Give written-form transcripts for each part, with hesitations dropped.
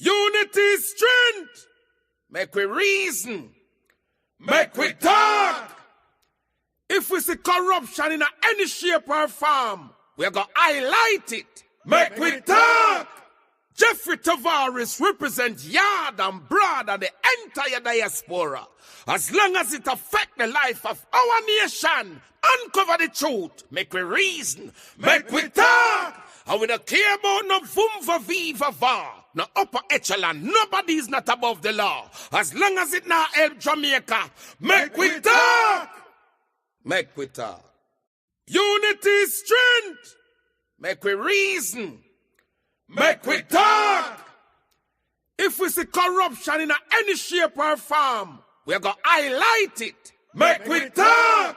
Unity is strength. Make we reason. Make we talk. If we see corruption in any shape or form, we're going to highlight it. Make we talk. Jeffrey Tavares represents yard and broad and the entire diaspora. As long as it affects the life of our nation, uncover the truth. Make we reason. Make we talk. And we don't care about no vumva viva va. No upper echelon. Nobody is not above the law. As long as it not help Jamaica. Make we talk. Make we talk. Unity is strength. Make we reason. Make we talk. If we see corruption in any shape or form, we're going to highlight it. Make we talk.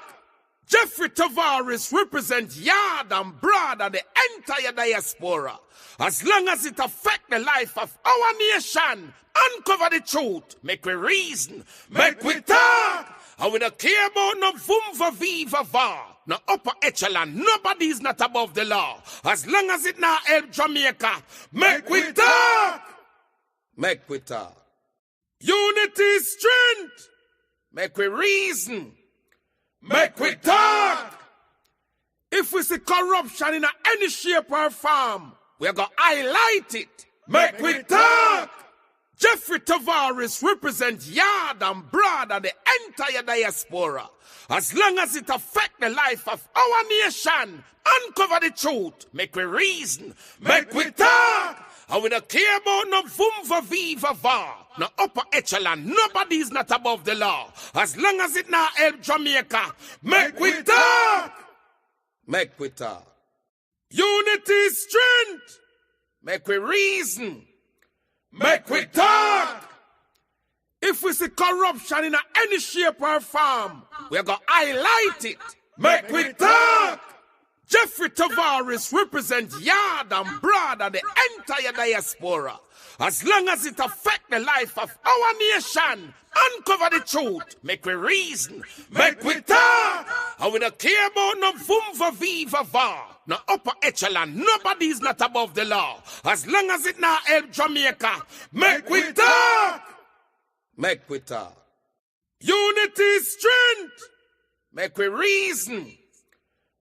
Jeffrey Tavares represents yard and broad and the entire diaspora. As long as it affects the life of our nation, uncover the truth. Make we reason. Make we talk. And we don't care about no vumva viva va. No upper echelon. Nobody is not above the law. As long as it not help Jamaica. Make we talk. Make we talk. Unity is strength. Make we reason. Make we talk. If we see corruption in any shape or form, we're going to highlight it. Make we talk. Jeffrey Tavares represents yard and broad and the entire diaspora. As long as it affects the life of our nation, uncover the truth. Make we reason. Make we talk. And we don't care about no vumva viva va. No upper echelon. Nobody is not above the law. As long as it not help Jamaica. Make we talk. Make we talk. Unity is strength. Make we reason. Make we talk. If we see corruption in any shape or form, we're going to highlight it. Make we talk. Jeffrey Tavares represents yard and broad and the entire diaspora. As long as it affects the life of our nation, uncover the truth. Make we reason. Make we talk. And we don't care about no vumva viva va. No upper echelon. Nobody is not above the law. As long as it not help Jamaica. Make we talk. Make we talk. Unity is strength. Make we reason.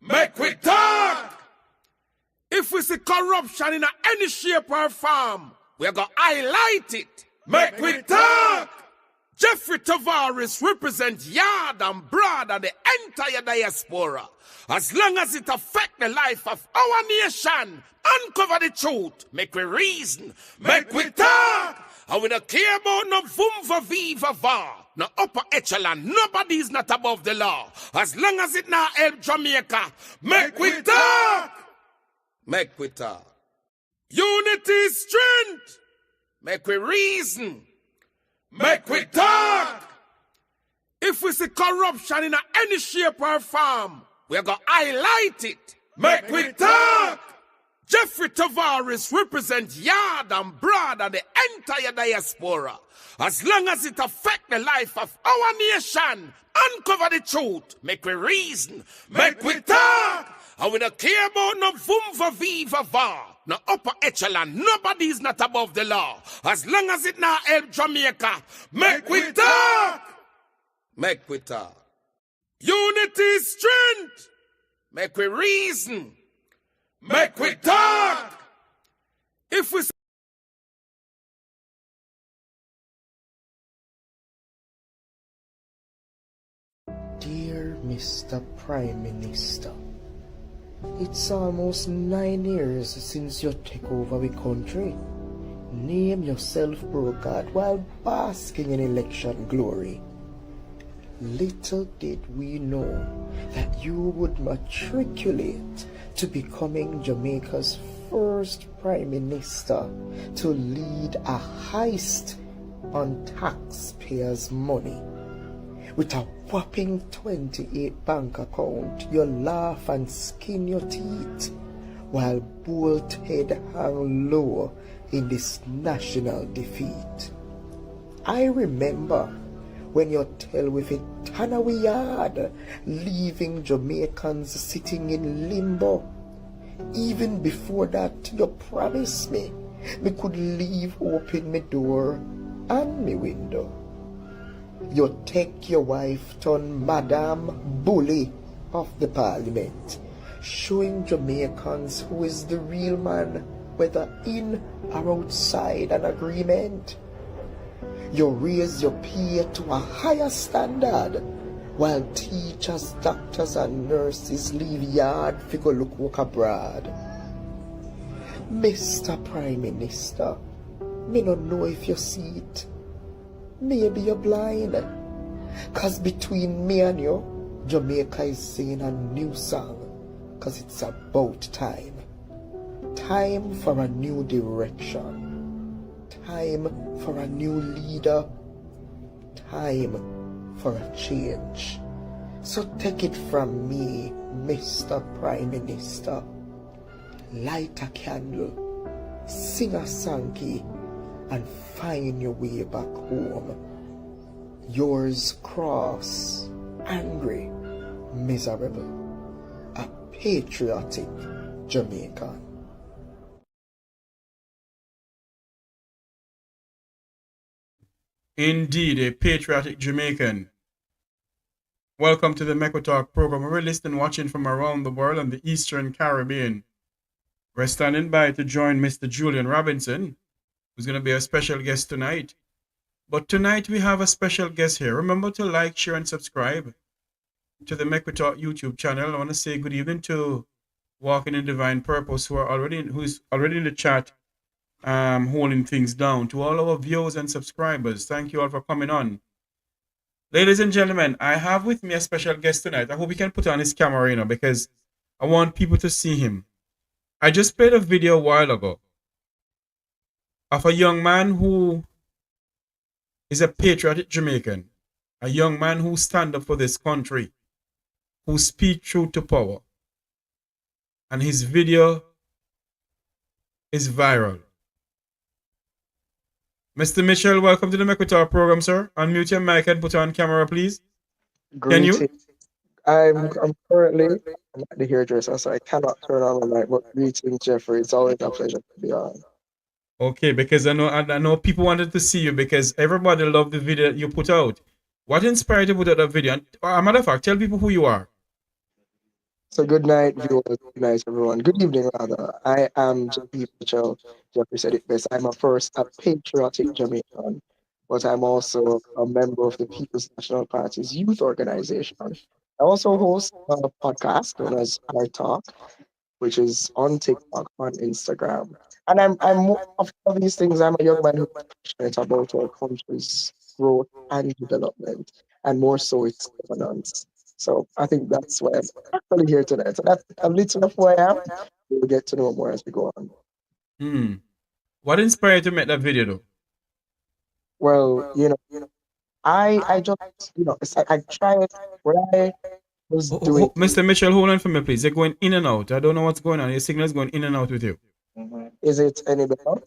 Make we talk. If we see corruption in any shape or form, we're going to highlight it. Make we talk. Jeffrey Tavares represents yard and broad and the entire diaspora. As long as it affects the life of our nation, uncover the truth. Make we reason. Make we talk. And we don't care about no vumva viva va. No upper echelon. Nobody is not above the law. As long as it not help Jamaica. Make we talk. Make we talk. Unity is strength. Make we reason. Make we talk. If we see corruption in any shape or form, we're going to highlight it. Make we talk. Jeffrey Tavares represents yard and broad and the entire diaspora. As long as it affects the life of our nation, uncover the truth. Make we reason. Make we talk. And we don't care about no vumva viva va. No upper echelon. Nobody is not above the law. As long as it not help Jamaica. Make we talk. Make we talk. Unity is strength. Make we reason. Make we talk. If we Dear Mr. Prime Minister, it's almost 9 years since you took over the country. Name yourself brokered while basking in election glory. Little did we know that you would matriculate to becoming Jamaica's first Prime Minister to lead a heist on taxpayers' money. With a whopping 28 bank account, you laugh and skin your teeth while bold head hang low in this national defeat. I remember when you tell with it Tanawi yard, leaving Jamaicans sitting in limbo. Even before that, you promised me Me could leave open me door and me window. You take your wife, turn Madam Bully of the Parliament, showing Jamaicans who is the real man, whether in or outside an agreement. You raise your pay to a higher standard, while teachers, doctors and nurses leave yard fi go look work abroad. Mr. Prime Minister, me no know if you see it. Maybe you're blind. Cause between me and you, Jamaica is singing a new song. Cause it's about time. Time for a new direction. Time for a new leader. Time for a change. So take it from me, Mr. Prime Minister. Light a candle, sing a song, and find your way back home. Yours cross, angry, miserable, a patriotic Jamaican. Indeed, a patriotic Jamaican. Welcome to the Mecca Talk program. We're listening, watching from around the world and the Eastern Caribbean. We're standing by to join Mr. Julian Robinson, who's going to be a special guest tonight. But tonight we have a special guest here. Remember to like, share, and subscribe to the Mecca Talk YouTube channel. I want to say good evening to Walking in Divine Purpose, who's already in the chat, holding things down. To all our viewers and subscribers, thank you all for coming on. Ladies and gentlemen, I have with me a special guest tonight. I hope we can put on his camera, because I want people to see him. I just played a video a while ago of a young man who is a patriotic Jamaican, a young man who stands up for this country, who speaks truth to power. And his video is viral. Mr. Mitchell, welcome to the Mecca program, sir. Unmute your mic and put on camera, please. Greetings. Can you? I'm currently at the hairdresser, so I cannot turn on the mic, but greetings, Jeffrey. It's always a pleasure to be on. Okay, because I know people wanted to see you, because everybody loved the video that you put out. What inspired you to put out that video? And, as a matter of fact, tell people who you are. So good night, viewers. Good night, everyone. Good evening, rather. I am Jeffrey Mitchell. Jeffrey said it best. I'm a patriotic Jamaican, but I'm also a member of the People's National Party's youth organization. I also host a podcast known as Our Talk, which is on TikTok, on Instagram. And I'm of all these things, I'm a young man who's passionate about our country's growth and development, and more so its governance. So I think that's why I'm actually here tonight. So that's a little of who I am. We'll get to know more as we go on. What inspired you to make that video, though? Well, I just, it's like I tried what I was doing. Mr. Mitchell, hold on for me, please. You're going in and out. I don't know what's going on. Your signal is going in and out with you. Is it any better?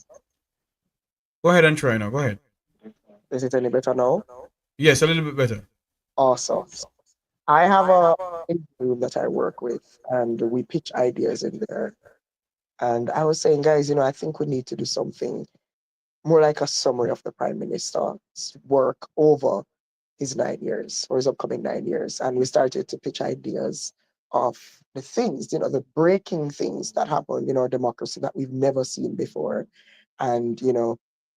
Go ahead and try now. Go ahead. Is it any better now? Yes, a little bit better. Awesome. I have a room that I work with, and we pitch ideas in there. And I was saying, guys, I think we need to do something more like a summary of the Prime Minister's work over his 9 years, or his upcoming 9 years. And we started to pitch ideas of the things, the breaking things that happen in our democracy that we've never seen before. And,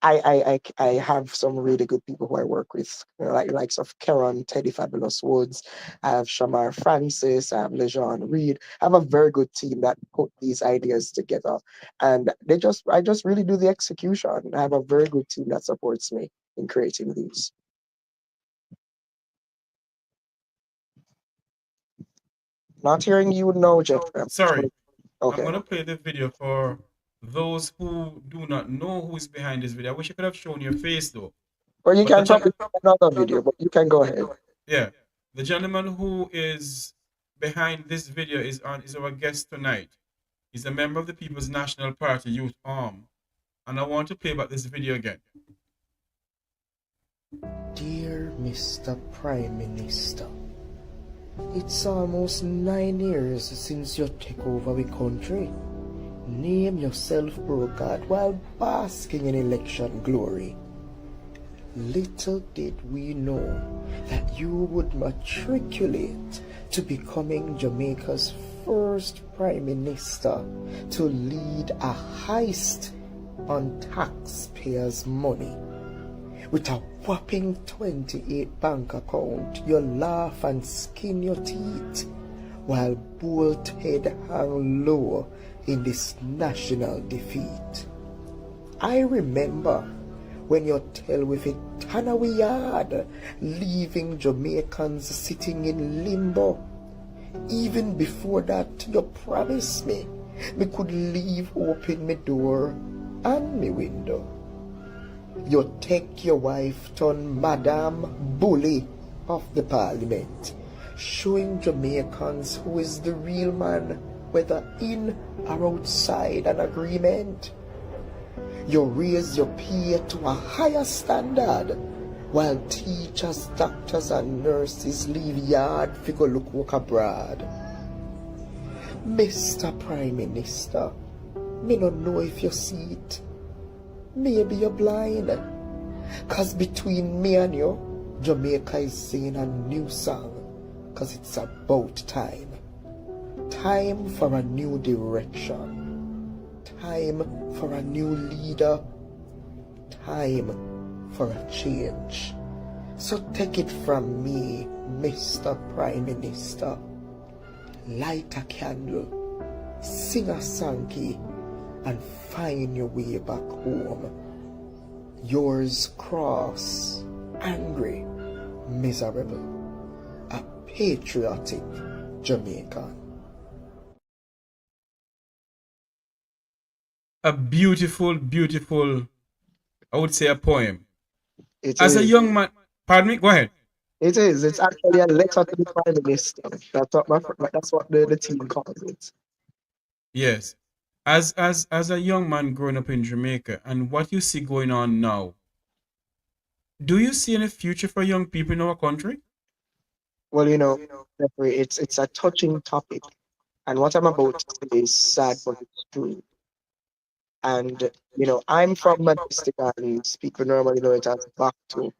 I have some really good people who I work with, like likes of Karen, Teddy Fabulous Woods. I have Shamar Francis, I have Lejean Reed. I have a very good team that put these ideas together, and I just really do the execution. I have a very good team that supports me in creating these. Not hearing you now, Jeff. Sorry. Okay. I'm going to play the video for those who do not know who is behind this video. I wish I could have shown your face, though. Or you can probably another video, but you can go ahead. Yeah. The gentleman who is behind this video is our guest tonight. He's a member of the People's National Party Youth Arm. And I want to play back this video again. Dear Mr. Prime Minister, it's almost 9 years since you take over the country. Name yourself pro-God while basking in election glory. Little did we know that you would matriculate to becoming Jamaica's first Prime Minister to lead a heist on taxpayers' money. With a whopping 28 bank account, you laugh and skin your teeth while bold head hang low in this national defeat. I remember when you tell with it Tanawi yard, leaving Jamaicans sitting in limbo. Even before that, you promised me could leave open my door and my window. You take your wife turn Madam Bully of the Parliament, showing Jamaicans who is the real man, whether in or outside an agreement. You raise your pay to a higher standard, while teachers, doctors and nurses leave yard fi go look work abroad. Mr. Prime Minister, me no know if you see it. Maybe you're blind. Cause between me and you, Jamaica is singing a new song. Cause it's about time. Time for a new direction. Time for a new leader. Time for a change. So take it from me, Mr. Prime Minister. Light a candle, sing a song, and find your way back home. Yours cross, angry, miserable, a patriotic Jamaican. A beautiful, beautiful, I would say a poem. It As a is. young man, pardon me, go ahead. It is. It's actually a letter to the Prime Minister. That's what the team calls it. Yes. As a young man growing up in Jamaica and what you see going on now, do you see any future for young people in our country? Well, Jeffrey, it's a touching topic, and what I'm about to say is sad, but it's true. And I'm from Majestic Islands. People normally know it as back to.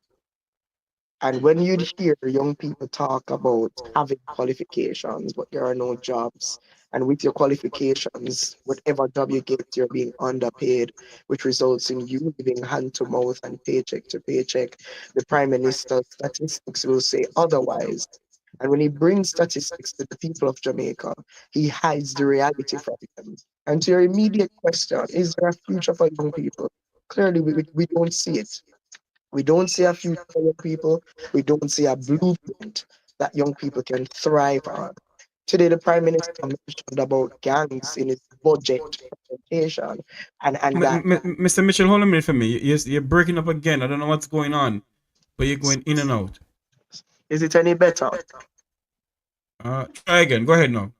And when you'd hear young people talk about having qualifications, but there are no jobs, and with your qualifications, whatever job you get, you're being underpaid, which results in you living hand to mouth and paycheck to paycheck, the Prime Minister's statistics will say otherwise. And when he brings statistics to the people of Jamaica, he hides the reality from them. And to your immediate question, is there a future for young people? Clearly, we don't see it. We don't see a future for young people. We don't see a blueprint that young people can thrive on. Today, the Prime Minister mentioned about gangs in his budget presentation, and that Mr. Mitchell, hold a minute for me. You're breaking up again. I don't know what's going on, but you're going in and out. is it any better? Try again. Go ahead now.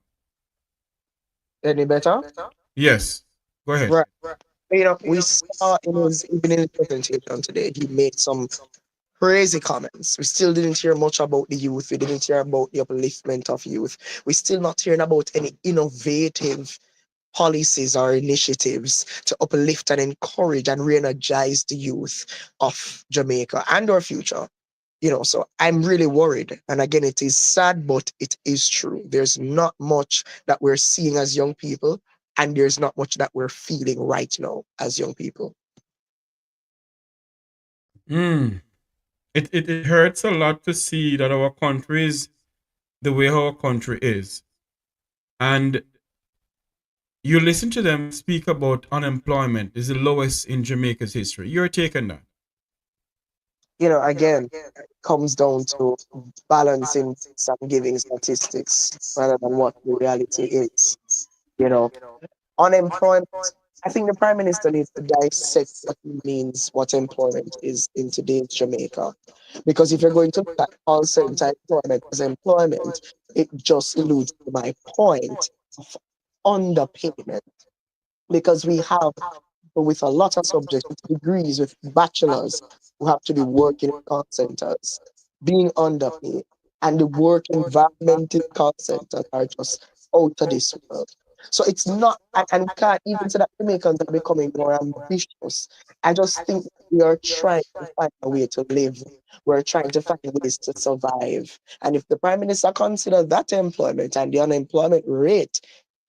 Any better? Yes. Go ahead. Right. We saw even in his presentation today, he made some crazy comments. We still didn't hear much about the youth. We didn't hear about the upliftment of youth. We're still not hearing about any innovative policies or initiatives to uplift and encourage and re-energize the youth of Jamaica and our future. So I'm really worried. And again, it is sad, but it is true. There's not much that we're seeing as young people, and there's not much that we're feeling right now as young people. It hurts a lot to see that our country is the way our country is. And you listen to them speak about unemployment is the lowest in Jamaica's history. You're taking that. Again, it comes down to balancing some giving statistics rather than what the reality is. You know, Unemployment, I think the Prime Minister needs to dissect what he means, what employment is in today's Jamaica. Because if you're going to look at call center employment as employment, it just alludes to my point of underpayment. Because we have people with a lot of subjects, with degrees, with bachelors, who have to be working in call centers, being underpaid. And the work environment in call centers are just out of this world. So it's not, and we can't even say that Jamaicans are becoming more ambitious. I just think we are trying to find a way to live. We're trying to find ways to survive. And if the Prime Minister considers that employment and the unemployment rate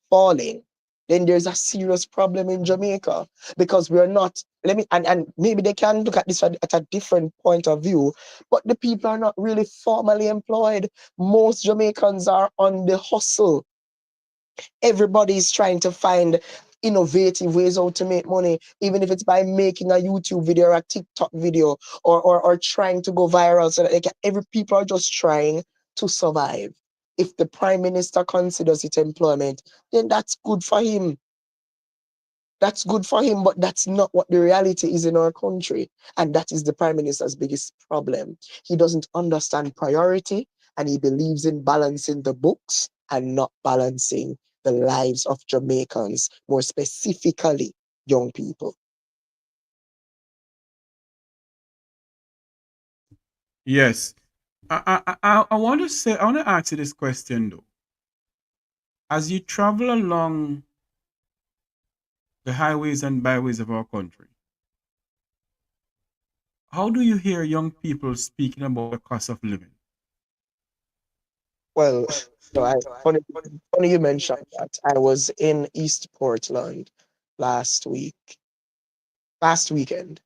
falling, then there's a serious problem in Jamaica because we're not, and maybe they can look at this at a different point of view, but the people are not really formally employed. Most Jamaicans are on the hustle. Everybody's trying to find innovative ways how to make money, even if it's by making a YouTube video or a TikTok video or trying to go viral so that they can, every people are just trying to survive. If the Prime Minister considers it employment, then that's good for him. That's good for him, but that's not what the reality is in our country. And that is the Prime Minister's biggest problem. He doesn't understand priority and he believes in balancing the books and not balancing the lives of Jamaicans, more specifically young people. Yes. I want to say, I want to ask you this question though. As you travel along the highways and byways of our country, how do you hear young people speaking about the cost of living? Well, funny you mentioned that. I was in East Portland last weekend,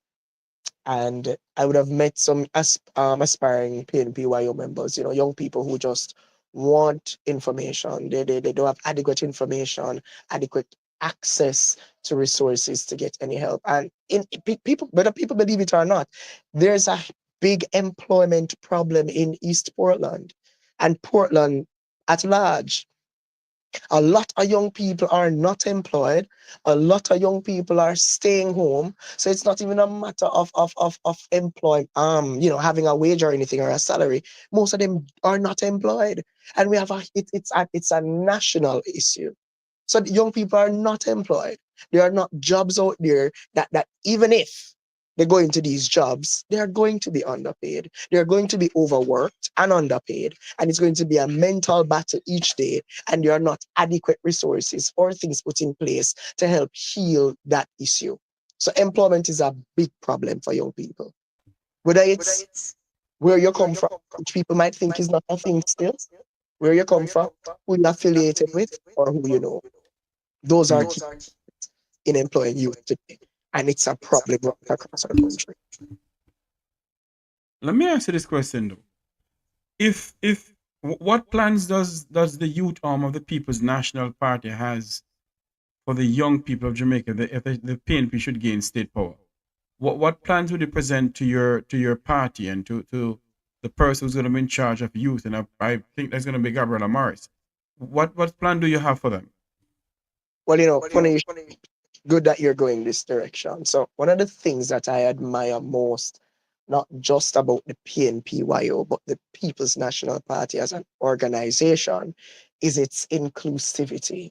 and I would have met some aspiring PNPYO members, young people who just want information. They don't have adequate information, adequate access to resources to get any help. And people, whether people believe it or not, there's a big employment problem in East Portland and Portland at large. A lot of young people are not employed. A lot of young people are staying home. So it's not even a matter of employing, having a wage or anything or a salary. Most of them are not employed. And we have it's a national issue. So the young people are not employed. There are not jobs out there that even if they go into these jobs, they are going to be underpaid. They are going to be overworked and underpaid. And it's going to be a mental battle each day. And there are not adequate resources or things put in place to help heal that issue. So employment is a big problem for young people. Whether it's where you come from, which people might think is not a thing still, where you come from, who you're affiliated with, or who you know. Those are key in employing youth today. And it's a problem right across our country. Let me ask you this question though. What plans does the youth arm of the People's National Party has for the young people of Jamaica if the PNP should gain state power? What plans would you present to your party and to the person who's going to be in charge of youth? And I think that's going to be Gabriela Morris. What plan do you have for them? Well, funny, good that you're going this direction. So one of the things that I admire most, not just about the PNPYO, but the People's National Party as an organization, is its inclusivity.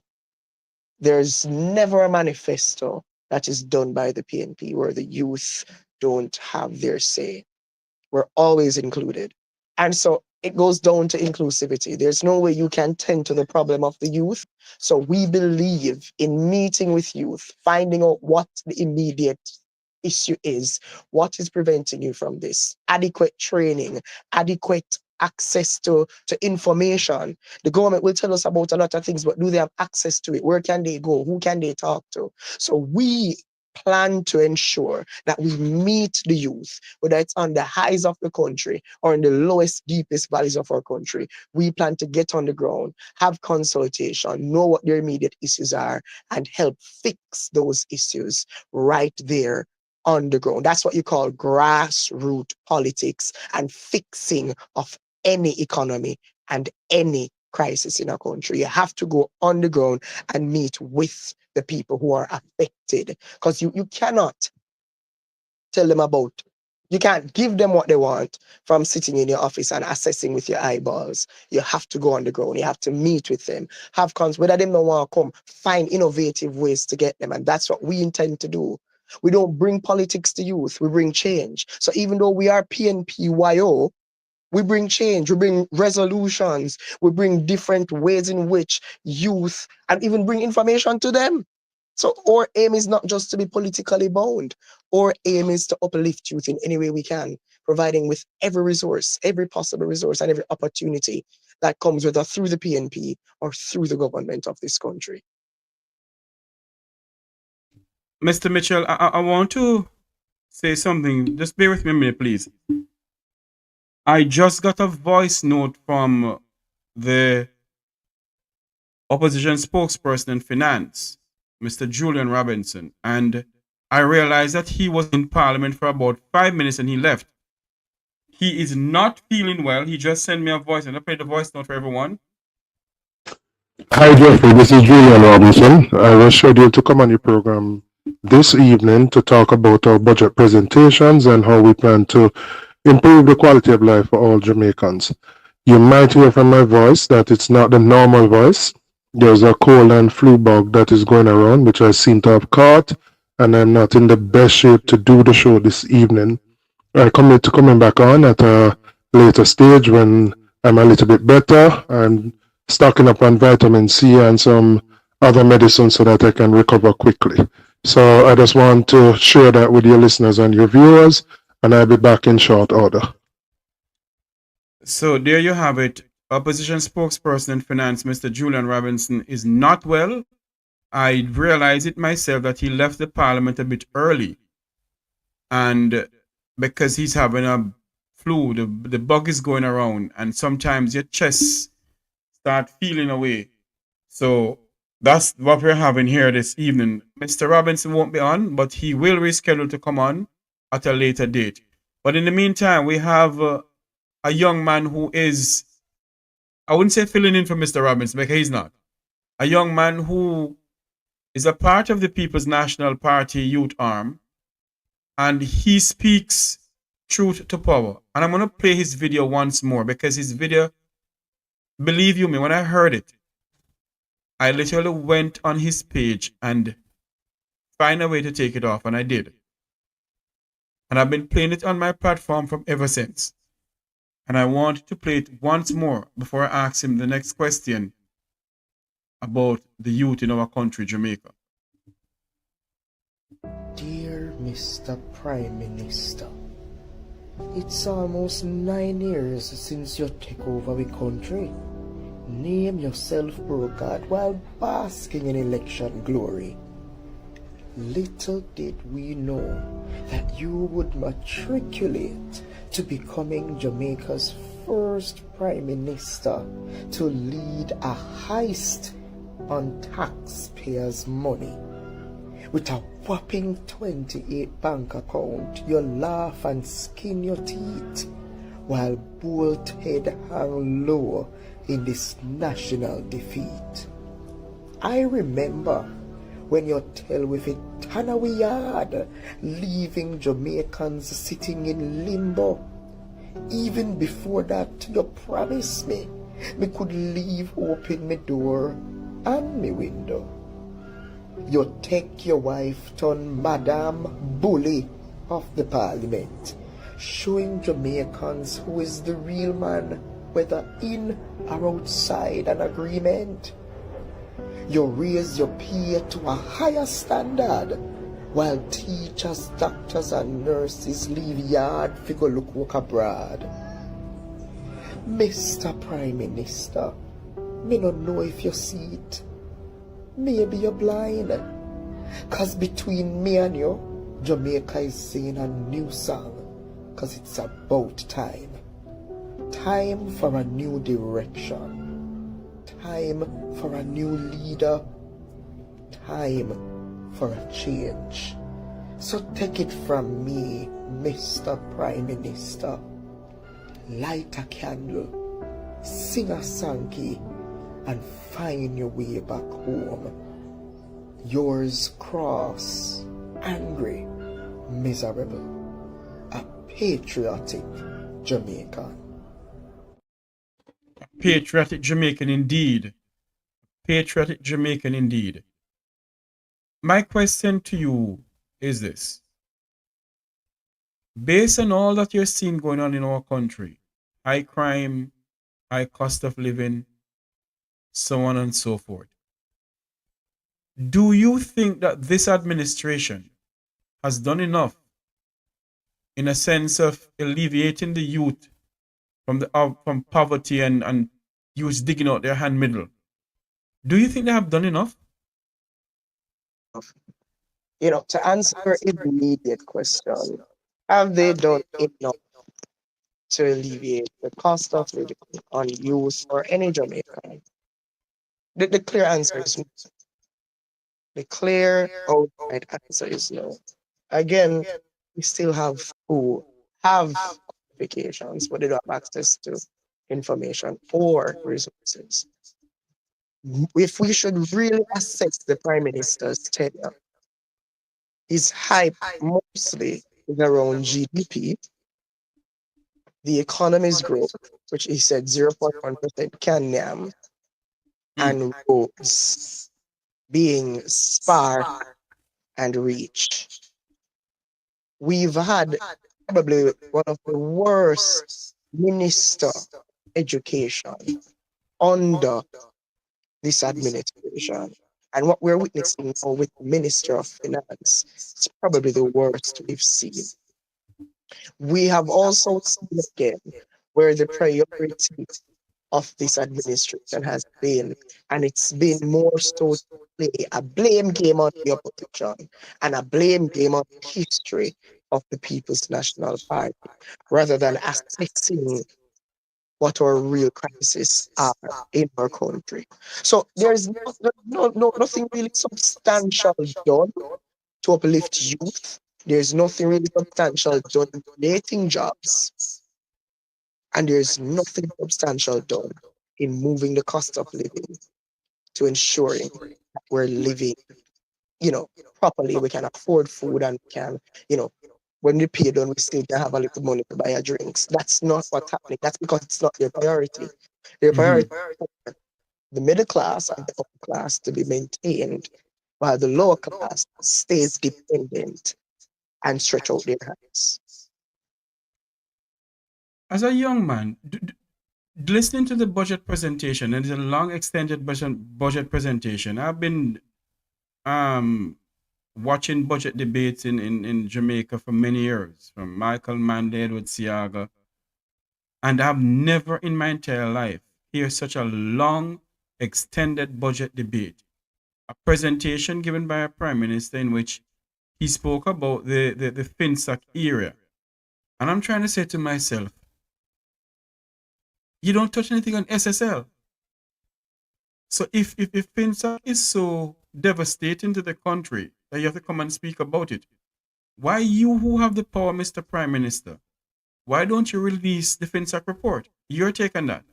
There's never a manifesto that is done by the PNP where the youth don't have their say. We're always included. And so it goes down to inclusivity. There's no way you can tend to the problem of the youth. So we believe in meeting with youth, finding out what the immediate issue is, what is preventing you from this, adequate training, adequate access to information. The government will tell us about a lot of things, but do they have access to it? Where can they go? Who can they talk to? So we plan to ensure that we meet the youth, whether it's on the highs of the country or in the lowest, deepest valleys of our country. We plan to get on the ground, have consultation, know what their immediate issues are, and help fix those issues right there on the ground. That's what you call grassroots politics and fixing of any economy and any crisis in our country. You have to go on the ground and meet with the people who are affected, because you cannot tell them about, you can't give them what they want from sitting in your office and assessing with your eyeballs. You have to go on the ground. You have to meet with them, have whether they don't want to come, find innovative ways to get them. And that's what we intend to do. We don't bring politics to youth, we bring change. So even though we are PNPYO, We bring change, we bring resolutions, we bring different ways in which youth and even bring information to them. So our aim is not just to be politically bound. Our aim is to uplift youth in any way we can, providing with every resource, every possible resource, and every opportunity that comes whether through the PNP or through the government of this country. Mr. Mitchell, I want to say something. Just bear with me a minute, please. I just got a voice note from the opposition spokesperson in finance, Mr. Julian Robinson, and I realized that he was in Parliament for about 5 minutes and he left. He is not feeling well. He just sent me a voice, and I played the voice note for everyone. Hi, Jeffrey. This is Julian Robinson. I was scheduled to come on your program this evening to talk about our budget presentations and how we plan to improve the quality of life for all Jamaicans. You might hear from my voice that it's not the normal voice. There's a cold and flu bug that is going around, which I seem to have caught, and I'm not in the best shape to do the show this evening. I commit to coming back on at a later stage when I'm a little bit better and stocking up on vitamin C and some other medicines so that I can recover quickly. So I just want to share that with your listeners and your viewers, and I'll be back in short order. So there you have it. Opposition spokesperson in finance, Mr. Julian Robinson, is not well. I realized it myself that he left the Parliament a bit early. And because he's having a flu, the bug is going around, and sometimes your chest start feeling away. So that's what we're having here this evening. Mr. Robinson won't be on, but he will reschedule to come on at a later date. But in the meantime, we have a young man who is, I wouldn't say filling in for Mr. Robinson, because he's not. A young man who is a part of the People's National Party youth arm, and he speaks truth to power. And I'm going to play his video once more, because his video, believe you me, when I heard it, I literally went on his page and find a way to take it off, and I did. And I've been playing it on my platform from ever since. And I want to play it once more before I ask him the next question about the youth in our country, Jamaica. Dear Mr. Prime Minister, it's almost 9 years since you took over the country. Name yourself brokered while basking in election glory. Little did we know that you would matriculate to becoming Jamaica's first Prime Minister to lead a heist on taxpayers' money. With a whopping 28 bank account, you laugh and skin your teeth while bolt head hang low in this national defeat. I remember when you tell with it Tanawi yard, leaving Jamaicans sitting in limbo. Even before that, you promised me could leave open my door and my window. You take your wife turn Madam Bully of the Parliament, showing Jamaicans who is the real man, whether in or outside an agreement. You raise your pay to a higher standard, while teachers, doctors and nurses leave yard fi go look work abroad. Mr. Prime Minister, me no know if you see it. Maybe you're blind. Cause between me and you, Jamaica is singing a new song. Cause it's about time. Time for a new direction. Time for a new leader. Time for a change. So take it from me, Mr. Prime Minister. Light a candle, sing a song, and find your way back home. Yours cross, angry, miserable, a patriotic Jamaican. Patriotic Jamaican indeed. Patriotic Jamaican indeed. My question to you is this. Based on all that you're seeing going on in our country, high crime, high cost of living, so on and so forth. Do you think that this administration has done enough in a sense of alleviating the youth from poverty and youth digging out their hand middle? Do you think they have done enough? To answer your immediate question, have they done enough to alleviate the cost of living on youth or any Jamaican? The clear answer is no. The clear outright answer is no. Again, we still have who have qualifications, but they don't have access to information or resources. If we should really assess the Prime Minister's tenure, his hype mostly is around GDP, the economy's growth, which he said 0.1% can name, and roads being sparse and reach. We've had probably one of the worst minister education under this administration. And what we're witnessing now with the Minister of Finance is probably the worst we've seen. We have also seen again where the priority of this administration has been, and it's been more so to play a blame game on the opposition and a blame game on the history of the People's National Party, rather than assessing what our real crises are in our country. So there's nothing really substantial done to uplift youth. There's nothing really substantial done in creating jobs. And there's nothing substantial done in moving the cost of living to ensuring that we're living, properly. We can afford food and we can, when we pay done, we still can have a little money to buy our drinks. That's not what's happening. That's because it's not their priority. Their priority is the middle class and the upper class to be maintained, while the lower class stays dependent and stretch out their hands. As a young man, listening to the budget presentation, and it's a long extended budget presentation, I've been watching budget debates in Jamaica for many years, from Michael Manley, Edward Siaga, and I've never in my entire life heard such a long, extended budget debate. A presentation given by a prime minister in which he spoke about the FinSAC era. And I'm trying to say to myself, you don't touch anything on SSL. So if FinSAC is so devastating to the country that you have to come and speak about it, why you who have the power, Mr. Prime Minister, why don't you release the FinSAC report? Your take on that?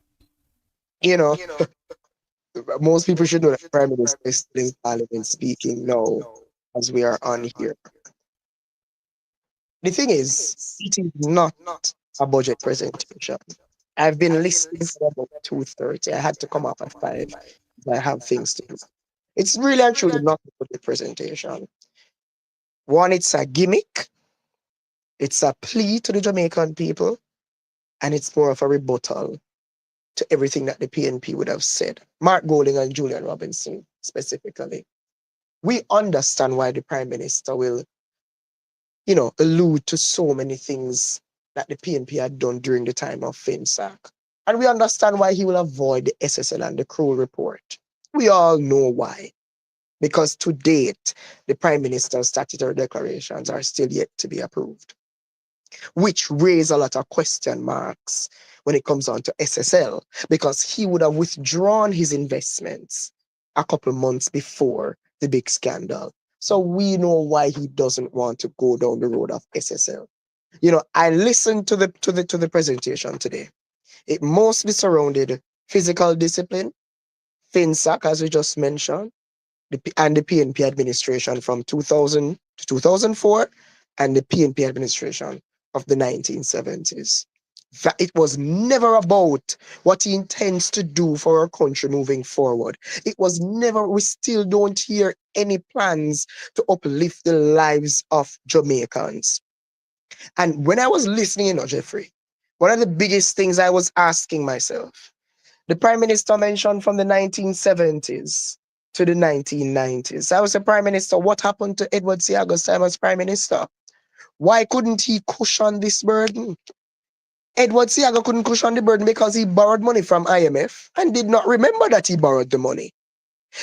Most people should know that the Prime Minister is still in Parliament speaking now as we are on here. The thing is, it is not a budget presentation. I've been listening for about 2:30. I had to come up at 5. I have things to do. It's really actually not a budget presentation. One, it's a gimmick. It's a plea to the Jamaican people. And it's more of a rebuttal to everything that the PNP would have said. Mark Golding and Julian Robinson specifically. We understand why the Prime Minister will, allude to so many things that the PNP had done during the time of FinSAC. And we understand why he will avoid the SSL and the Kroll report. We all know why. Because to date, the Prime Minister's statutory declarations are still yet to be approved, which raise a lot of question marks when it comes on to SSL, because he would have withdrawn his investments a couple months before the big scandal. So we know why he doesn't want to go down the road of SSL. I listened to the presentation today. It mostly surrounded physical discipline, FinSAC, as we just mentioned, and the PNP administration from 2000 to 2004, and the PNP administration of the 1970s. That it was never about what he intends to do for our country moving forward. It was never, we still don't hear any plans to uplift the lives of Jamaicans. And when I was listening, Jeffrey, One of the biggest things I was asking myself, the Prime Minister mentioned from the 1970s to the 1990s. I was the Prime Minister. What happened to Edward Seago's time as Prime Minister? Why couldn't he cushion this burden? Edward Seago couldn't cushion the burden because he borrowed money from IMF and did not remember that he borrowed the money.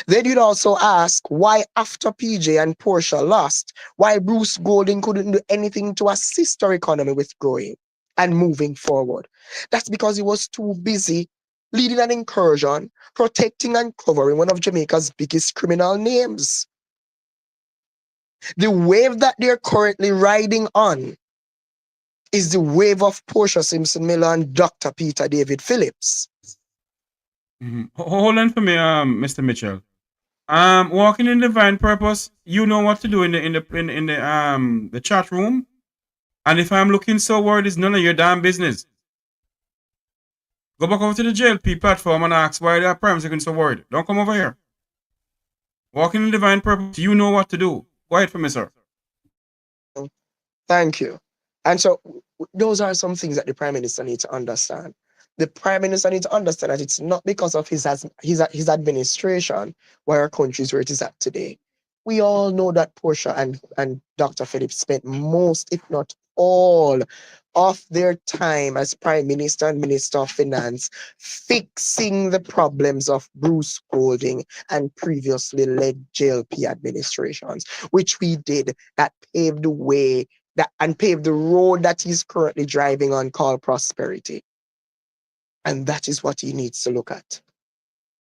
Then you'd also ask why after PJ and Portia lost, why Bruce Golding couldn't do anything to assist our economy with growing and moving forward. That's because he was too busy leading an incursion, protecting and covering one of Jamaica's biggest criminal names. The wave that they're currently riding on is the wave of Portia Simpson Miller and Dr. Peter David Phillips. Hold on for me, Mr. Mitchell. Walking in divine purpose, you know what to do in the chat room. And if I'm looking so worried, it's none of your damn business. Go back over to the JLP platform and ask why their primes looking so worried. Don't come over here. Walking in divine purpose, you know what to do. Go ahead for me, sir. Thank you. And so those are some things that the Prime Minister needs to understand. The Prime Minister needs to understand that it's not because of his administration where our country is where it is at today. We all know that Portia and Dr. Phillips spent most, if not all, of their time as Prime Minister and Minister of Finance fixing the problems of Bruce Golding and previously led JLP administrations, which we did, that paved the way and paved the road that he's currently driving on called prosperity. And that is what he needs to look at.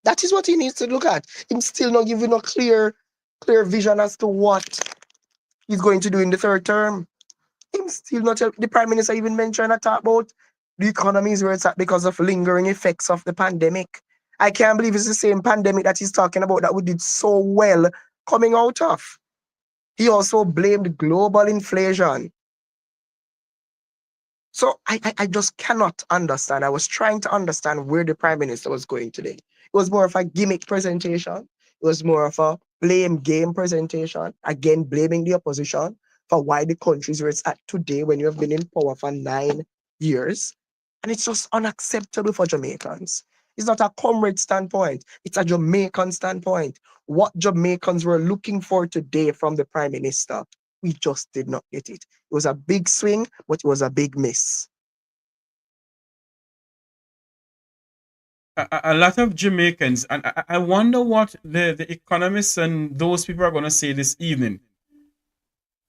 That is what he needs to look at. Him still not giving a clear vision as to what he's going to do in the third term. Him still not. The Prime Minister even mentioned a talk about the economy is where it's at because of lingering effects of the pandemic. I can't believe it's the same pandemic that he's talking about that we did so well coming out of. He also blamed global inflation. So I just cannot understand. I was trying to understand where the Prime Minister was going today. It was more of a gimmick presentation. It was more of a blame game presentation. Again, blaming the opposition for why the country is where it's at today when you have been in power for 9 years. And it's just unacceptable for Jamaicans. It's not a comrade standpoint. It's a Jamaican standpoint. What Jamaicans were looking for today from the Prime Minister, we just did not get it. It was a big swing, but it was a big miss. A lot of Jamaicans, and I wonder what the economists and those people are going to say this evening.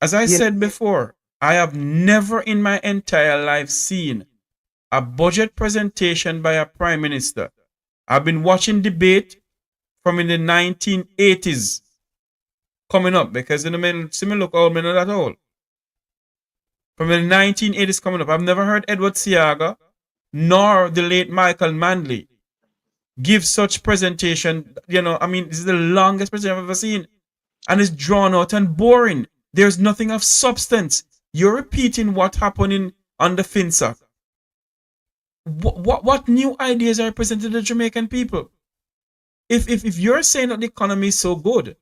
As I said before, I have never in my entire life seen a budget presentation by a Prime Minister. I've been watching debate from in the 1980s coming up, because in the middle, see me look old, me not that old. From the 1980s coming up, I've never heard Edward Seaga nor the late Michael Manley give such presentation. You know, I mean, this is the longest presentation I've ever seen. And it's drawn out and boring. There's nothing of substance. You're repeating what happened on the FinSac. What new ideas are presented to the Jamaican people? If you're saying that the economy is so good,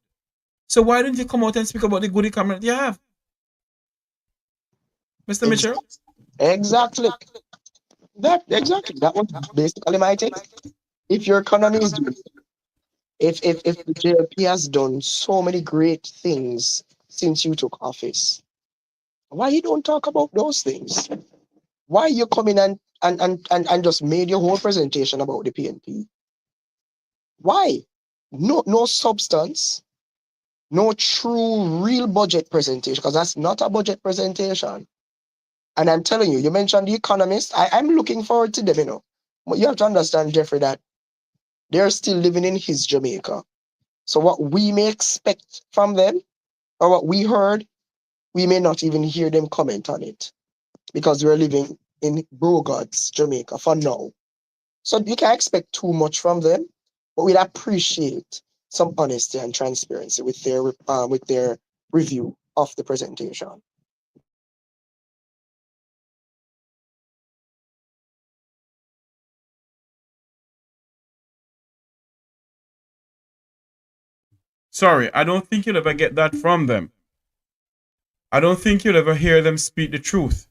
so why don't you come out and speak about the good economy that you have? Mr. Mitchell? Exactly. That was basically my take. If your economy is doing, if the JLP has done so many great things since you took office, why you don't talk about those things? Why you come in and just made your whole presentation about the PNP? Why? No substance, no true real budget presentation, because that's not a budget presentation. And I'm telling you, you mentioned the economist. I'm looking forward to them, you know. But you have to understand, Jeffrey, that they're still living in his Jamaica. So what we may expect from them, or what we heard, we may not even hear them comment on it, because we're living in Bro God's Jamaica for now. So you can't expect too much from them, but we'd appreciate some honesty and transparency with their review of the presentation. Sorry, I don't think you'll ever get that from them. I don't think you'll ever hear them speak the truth.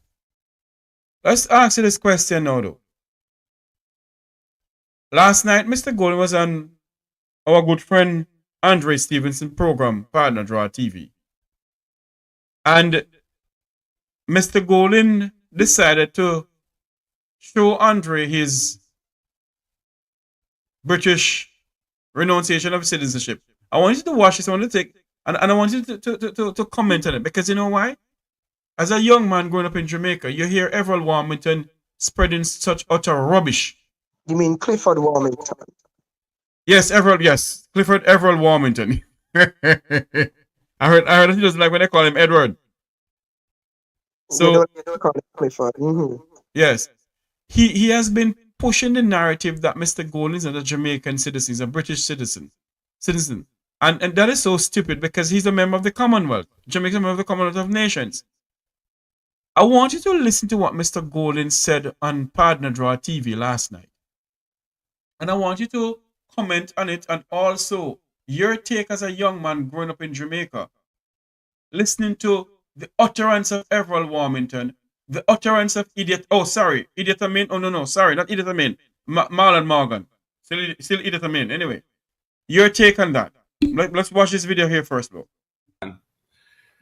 Let's ask you this question now, though. Last night, Mr. Golden was on our good friend Andre Stevenson program, Partner Draw TV. And Mr. Golden decided to show Andre his British renunciation of citizenship. I want you to watch this. I want you to take, and I want you to comment on it, because you know why? As a young man growing up in Jamaica, you hear Everett Warmington spreading such utter rubbish. You mean Clifford Warmington? Yes, Everett. Yes, Clifford Everett Warmington. I heard he doesn't like when they call him Edward. So you don't call it Clifford. Mm-hmm. Yes, he has been pushing the narrative that Mr. Golden is not a Jamaican citizen, he's a British citizen. And that is so stupid, because he's a member of the Commonwealth. Jamaica is a member of the Commonwealth of Nations. I want you to listen to what Mr. Golden said on Partner Draw TV last night. And I want you to comment on it, and also your take as a young man growing up in Jamaica, listening to the utterance of Everett Warmington, the utterance of Idiot Amin. Oh, no, sorry, not Idiot Amin. Marlon Morgan. Still Idiot Amin. Anyway, your take on that. Let's watch this video here first, bro.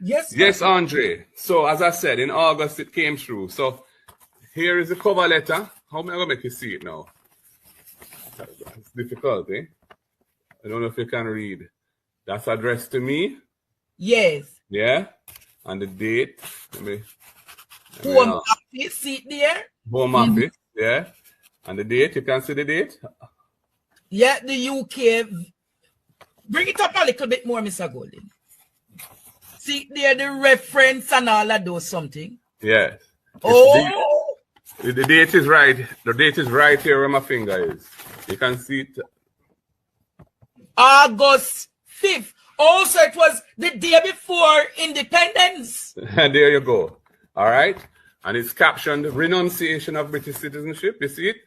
Yes, Andre. So, as I said, in August it came through. So, here is the cover letter. How am I going to make you see it now? It's difficult, eh? I don't know if you can read. That's addressed to me. Yes. Yeah. And the date. Home office, see it there? Home office, yeah. And the date, you can see the date? Yeah, the UK. Bring it up a little bit more, Mr. Golden. See there, the reference and all of those something. Yes. Oh! The date is right. The date is right here where my finger is. You can see it. August 5th. Also, it was the day before independence. There you go. All right. And it's captioned renunciation of British citizenship. You see it?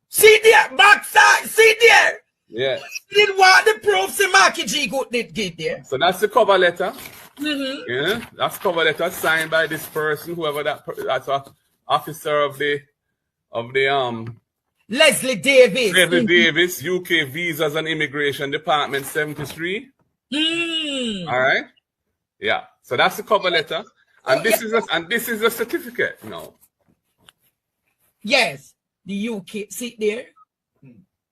See there, backside. See there. Yeah. Did what the proofs in Marky G did get there. So that's the cover letter. Mm-hmm. Yeah. That's cover letter signed by this person, whoever that's a officer of the Leslie Davis. Davis, UK Visas and Immigration Department 73. All right. Yeah. So that's the cover letter. And this is a certificate now. Yes, the UK. See there?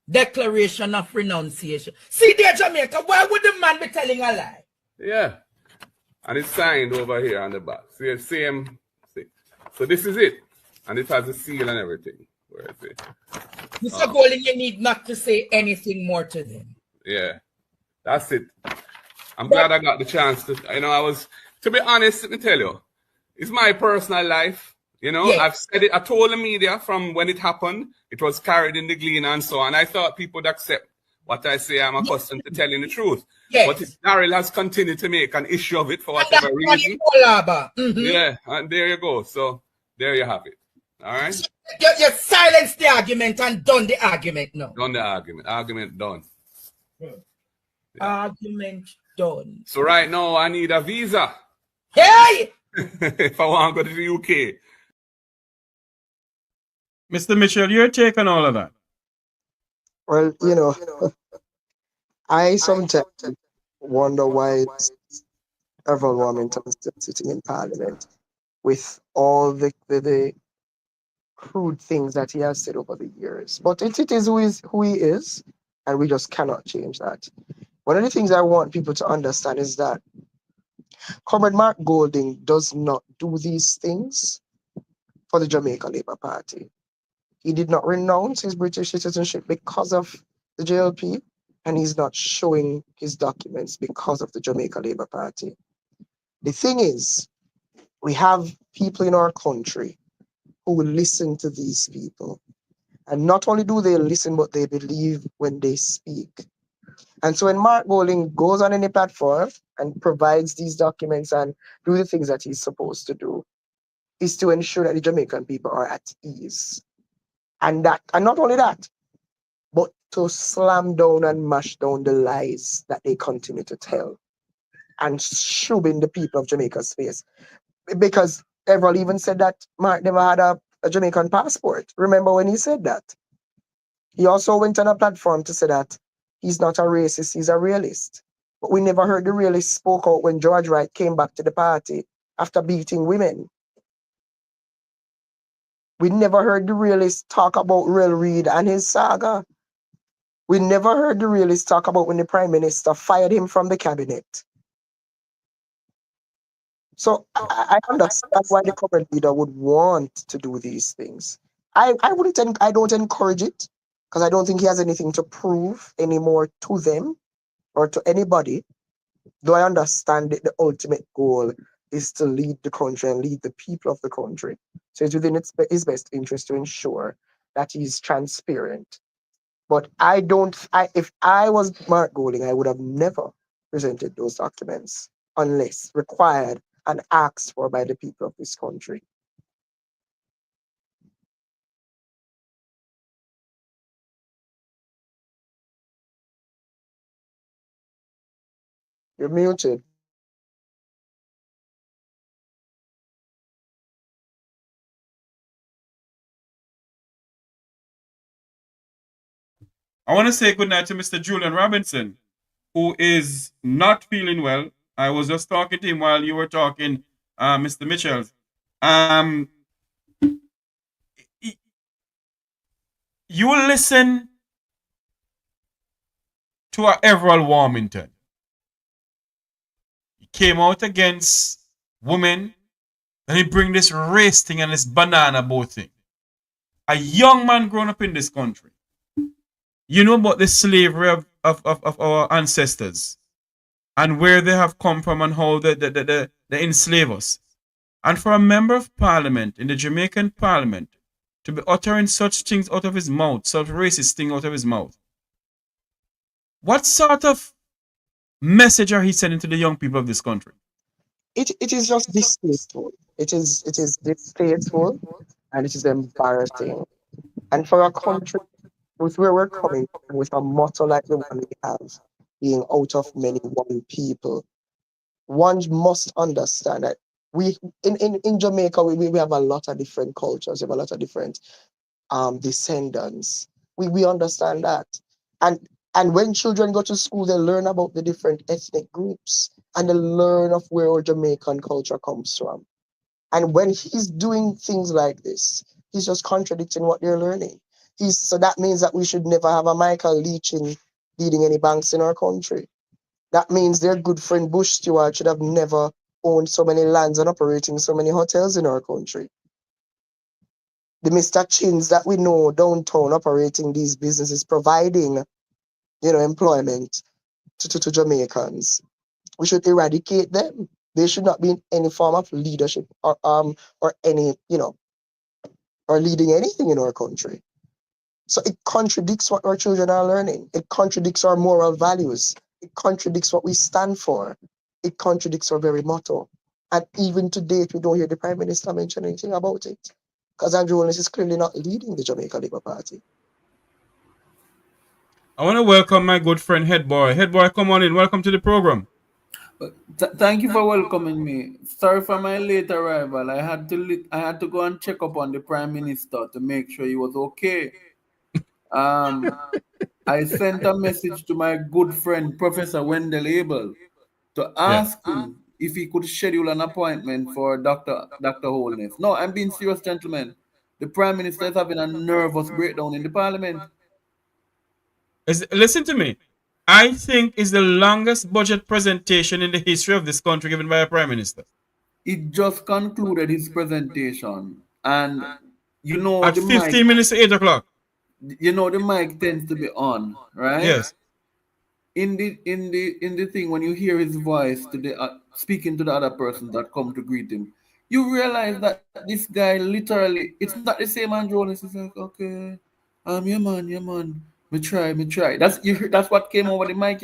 Declaration of renunciation. See there, Jamaica. Why would the man be telling a lie? Yeah. And it's signed over here on the back. See, same. See. So this is it. And it has a seal and everything. Where is it? Mr. Golden, you need not to say anything more to them. Yeah. That's it. I'm glad I got the chance to, to be honest, let me tell you, it's my personal life. Yes. I've said it. I told the media from when it happened, it was carried in the Gleaner and so on. I thought people would accept what I say. I'm accustomed to telling the truth. Yes. But Daryl has continued to make an issue of it for whatever reason. Mm-hmm. Yeah, and there you go. So there you have it. All right? You silenced the argument and done the argument now. Done the argument. Argument done. Yeah. Argument done. So right now, I need a visa. Hey! If I want to go to the UK. Mr. Mitchell, your take on all of that? Well, I sometimes wonder why Everett Warmington is still sitting in Parliament with all the crude things that he has said over the years. But it is who he is, and we just cannot change that. One of the things I want people to understand is that Comrade Mark Golding does not do these things for the Jamaica Labour Party. He did not renounce his British citizenship because of the JLP, and he's not showing his documents because of the Jamaica Labour Party. The thing is, we have people in our country who will listen to these people. And not only do they listen, but they believe when they speak. And so when Mark Golding goes on any platform and provides these documents and do the things that he's supposed to do, is to ensure that the Jamaican people are at ease. And not only that, but to slam down and mash down the lies that they continue to tell and shove in the people of Jamaica's face. Because everyone even said that Mark never had a a Jamaican passport. Remember when he said that? He also went on a platform to say that he's not a racist, he's a realist. But we never heard the realist spoke out when George Wright came back to the party after beating women. We never heard the realist talk about Real Reid and his saga. We never heard the realist talk about when the Prime Minister fired him from the cabinet. So I understand why the current leader would want to do these things. I don't encourage it because I don't think he has anything to prove anymore to them or to anybody. Though I understand that the ultimate goal is to lead the country and lead the people of the country. So it's within his best interest to ensure that he's transparent. But if I was Mark Golding, I would have never presented those documents unless required and asked for by the people of this country. You're muted. I want to say good night to Mr. Julian Robinson, who is not feeling well. I was just talking to him while you were talking, Mr. Mitchell. You will listen to our Everall Warmington. He came out against women, and he bring this race thing and this banana boat thing. A young man growing up in this country. You know about the slavery of our ancestors and where they have come from and how they enslave us. And for a member of parliament in the Jamaican parliament to be uttering such things out of his mouth, such racist things out of his mouth, what sort of message are he sending to the young people of this country? It is just distasteful. It is distasteful and it is embarrassing. And for a country with where we're coming from, with a motto like the one we have, being out of many one people, one must understand that we in Jamaica we have a lot of different cultures, we have a lot of different descendants. We understand that. And when children go to school, they learn about the different ethnic groups and they learn of where our Jamaican culture comes from. And when he's doing things like this, he's just contradicting what they're learning. So that means that we should never have a Michael Leachin leading any banks in our country. That means their good friend Bush Stewart should have never owned so many lands and operating so many hotels in our country. The Mr. Chins that we know downtown operating these businesses, providing, employment to Jamaicans. We should eradicate them. They should not be in any form of leadership or any, or leading anything in our country. So it contradicts what our children are learning. It contradicts our moral values. It contradicts what we stand for. It contradicts our very motto. And even to date, we don't hear the Prime Minister mention anything about it. Because Andrew Holness is clearly not leading the Jamaica Labour Party. I want to welcome my good friend Headboy. Headboy, come on in. Welcome to the program. Thank you for welcoming me. Sorry for my late arrival. I had to go and check up on the Prime Minister to make sure he was okay. I sent a message to my good friend Professor Wendell Abel to ask him if he could schedule an appointment for Dr. Holness. No, I'm being serious, gentlemen. The Prime Minister is having a nervous breakdown in the Parliament. Listen to me. I think it's the longest budget presentation in the history of this country given by a Prime Minister. He just concluded his presentation, and at 15 minutes to 8 o'clock. The mic tends to be on, right? Yes. In the thing, when you hear his voice to the speaking to the other person that come to greet him, you realize that this guy literally, it's not the same Andrew Holness. It's like, okay, yeah man, me try. That's what came over the mic,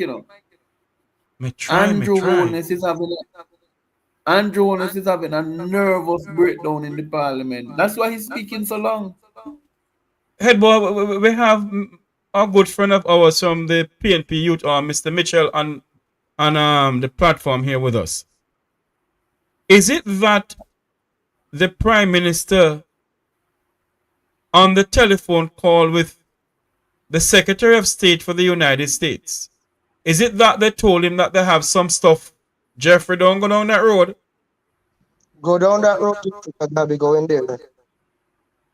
Andrew Holness is having a nervous breakdown in the Parliament. That's why he's speaking so long. Headboy, we have a good friend of ours from the PNP Youth, Mr. Mitchell, on the platform here with us. Is it that the Prime Minister on the telephone call with the Secretary of State for the United States? Is it that they told him that they have some stuff? Jeffrey, don't go down that road. Go down that road because I'll be going there.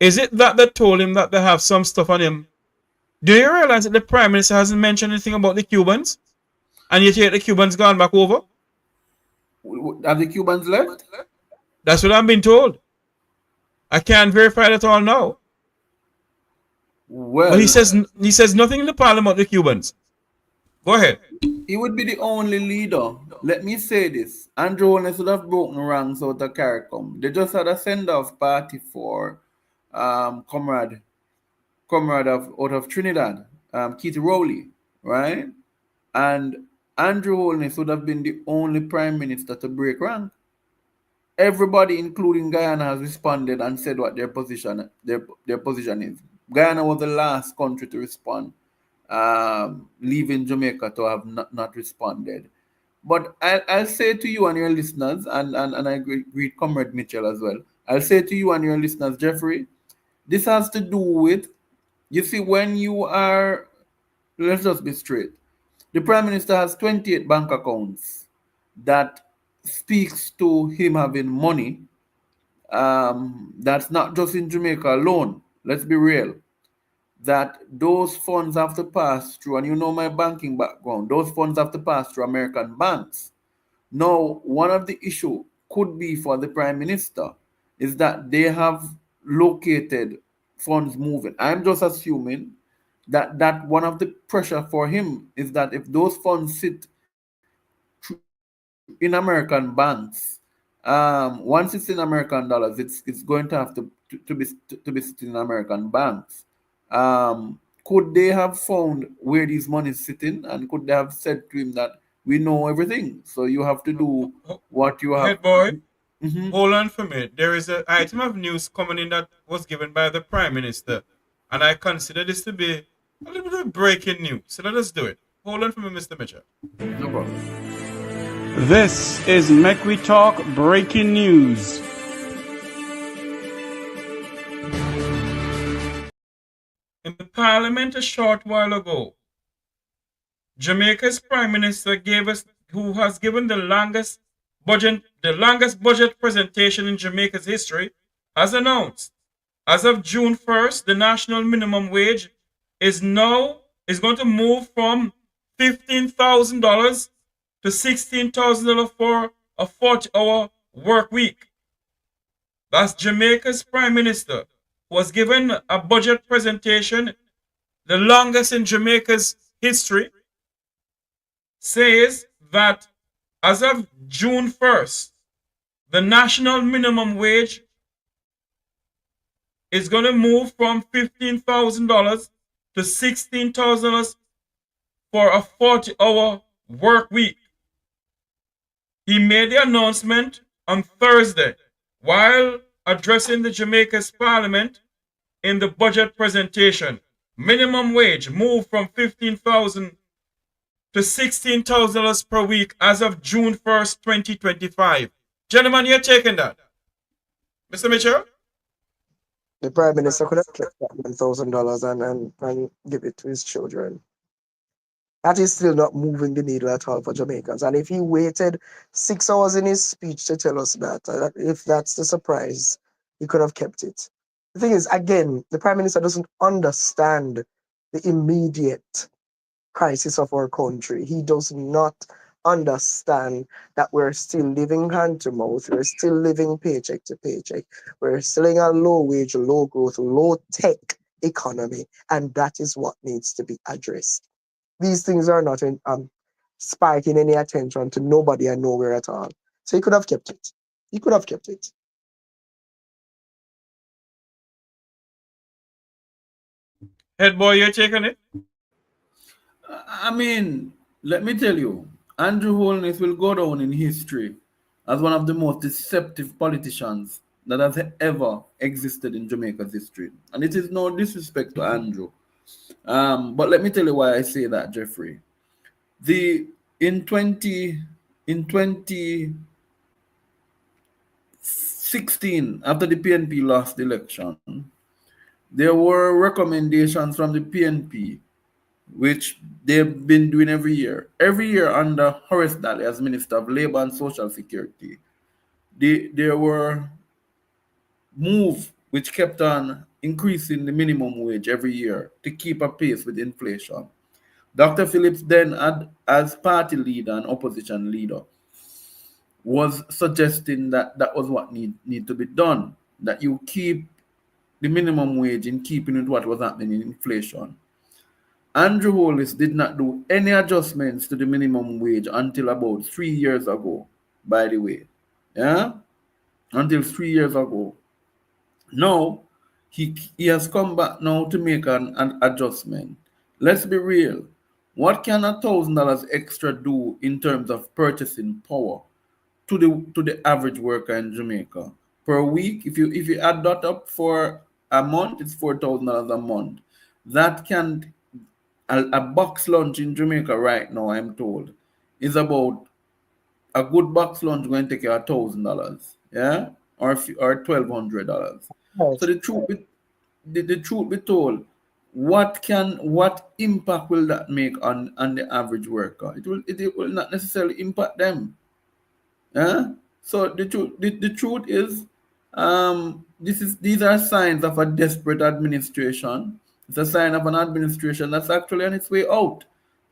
Is it that they told him that they have some stuff on him? Do you realize that the Prime Minister hasn't mentioned anything about the Cubans? And yet the Cubans gone back over? Have the Cubans left? That's what I'm being told. I can't verify that all now. Well, But he says nothing in the parliament about the Cubans. Go ahead. he would be the only leader. Let me say this. Andrew Holness would have broken ranks out of CARICOM. They just had a send-off party for comrade out of Trinidad, Keith Rowley, right? And Andrew Holness would have been the only prime minister to break rank. Everybody, including Guyana, has responded and said what their position is. Guyana was the last country to respond, leaving Jamaica to have not responded. But I'll say to you and your listeners, and I greet Comrade Mitchell as well, I'll say to you and your listeners, Jeffrey, this has to do with, you see, when you are, let's just be straight, the Prime Minister has 28 bank accounts that speaks to him having money. That's not just in Jamaica alone. Let's be real. That those funds have to pass through, and you know my banking background, those funds have to pass through American banks. Now, one of the issue could be for the Prime Minister is that they have located funds moving. I'm just assuming that one of the pressure for him is that if those funds sit in American banks, once it's in American dollars, it's going to have to be sitting in American banks. Could they have found where these money is sitting, and could they have said to him that we know everything, so you have to do what you have? Head boy, hold on for a minute. There is an item of news coming in that was given by the Prime Minister, and I consider this to be a little bit of breaking news. So let us do it. Hold on for me, Mr. Mitchell. No problem. This is Make We Talk Breaking News. In the Parliament a short while ago, Jamaica's Prime Minister who has given the longest budget presentation in Jamaica's history, has announced, as of June 1st, the national minimum wage is going to move from $15,000 to $16,000 for a 40-hour work week. That's Jamaica's Prime Minister, who was given a budget presentation, the longest in Jamaica's history, says that as of June 1st, the national minimum wage is going to move from $15,000 to $16,000 for a 40-hour work week. He made the announcement on Thursday while addressing the Jamaica's Parliament in the budget presentation. Minimum wage moved from $15,000 to $16,000 per week as of June 1st, 2025. Gentlemen, you're taking that. Mr. Mitchell? The Prime Minister could have kept that $1,000 and give it to his children. That is still not moving the needle at all for Jamaicans. And if he waited 6 hours in his speech to tell us that, if that's the surprise, he could have kept it. The thing is, again, the Prime Minister doesn't understand the immediate crisis of our country. He does not understand that we're still living hand to mouth. We're still living paycheck to paycheck. We're still in a low wage, low growth, low tech economy. And that is what needs to be addressed. These things are not sparking any attention to nobody and nowhere at all. So he could have kept it. He could have kept it. Head boy, you're taking it? I mean, let me tell you, Andrew Holness will go down in history as one of the most deceptive politicians that has ever existed in Jamaica's history. And it is no disrespect to Andrew. But let me tell you why I say that, Jeffrey. In 2016, after the PNP lost the election, There were recommendations from the PNP, which they've been doing every year. Every year under Horace Daly as Minister of Labour and Social Security, there were moves which kept on increasing the minimum wage every year to keep a pace with inflation. Dr. Phillips then, as party leader and opposition leader, was suggesting that that was what need to be done, that you keep the minimum wage in keeping with what was happening in inflation. Andrew Hollis did not do any adjustments to the minimum wage until about 3 years ago, by the way. Yeah? Until 3 years ago. Now, he has come back now to make an adjustment. Let's be real. What can $1,000 extra do in terms of purchasing power to the average worker in Jamaica per week? If you add that up for a month, it's $4,000 a month. That can a box lunch in Jamaica right now, I'm told, is about a good box lunch going to take you $1,000, yeah, or $1,200. So Right. the truth be told, what impact will that make on the average worker? It will not necessarily impact them. Yeah? So the truth is, these are signs of a desperate administration. It's a sign of an administration that's actually on its way out,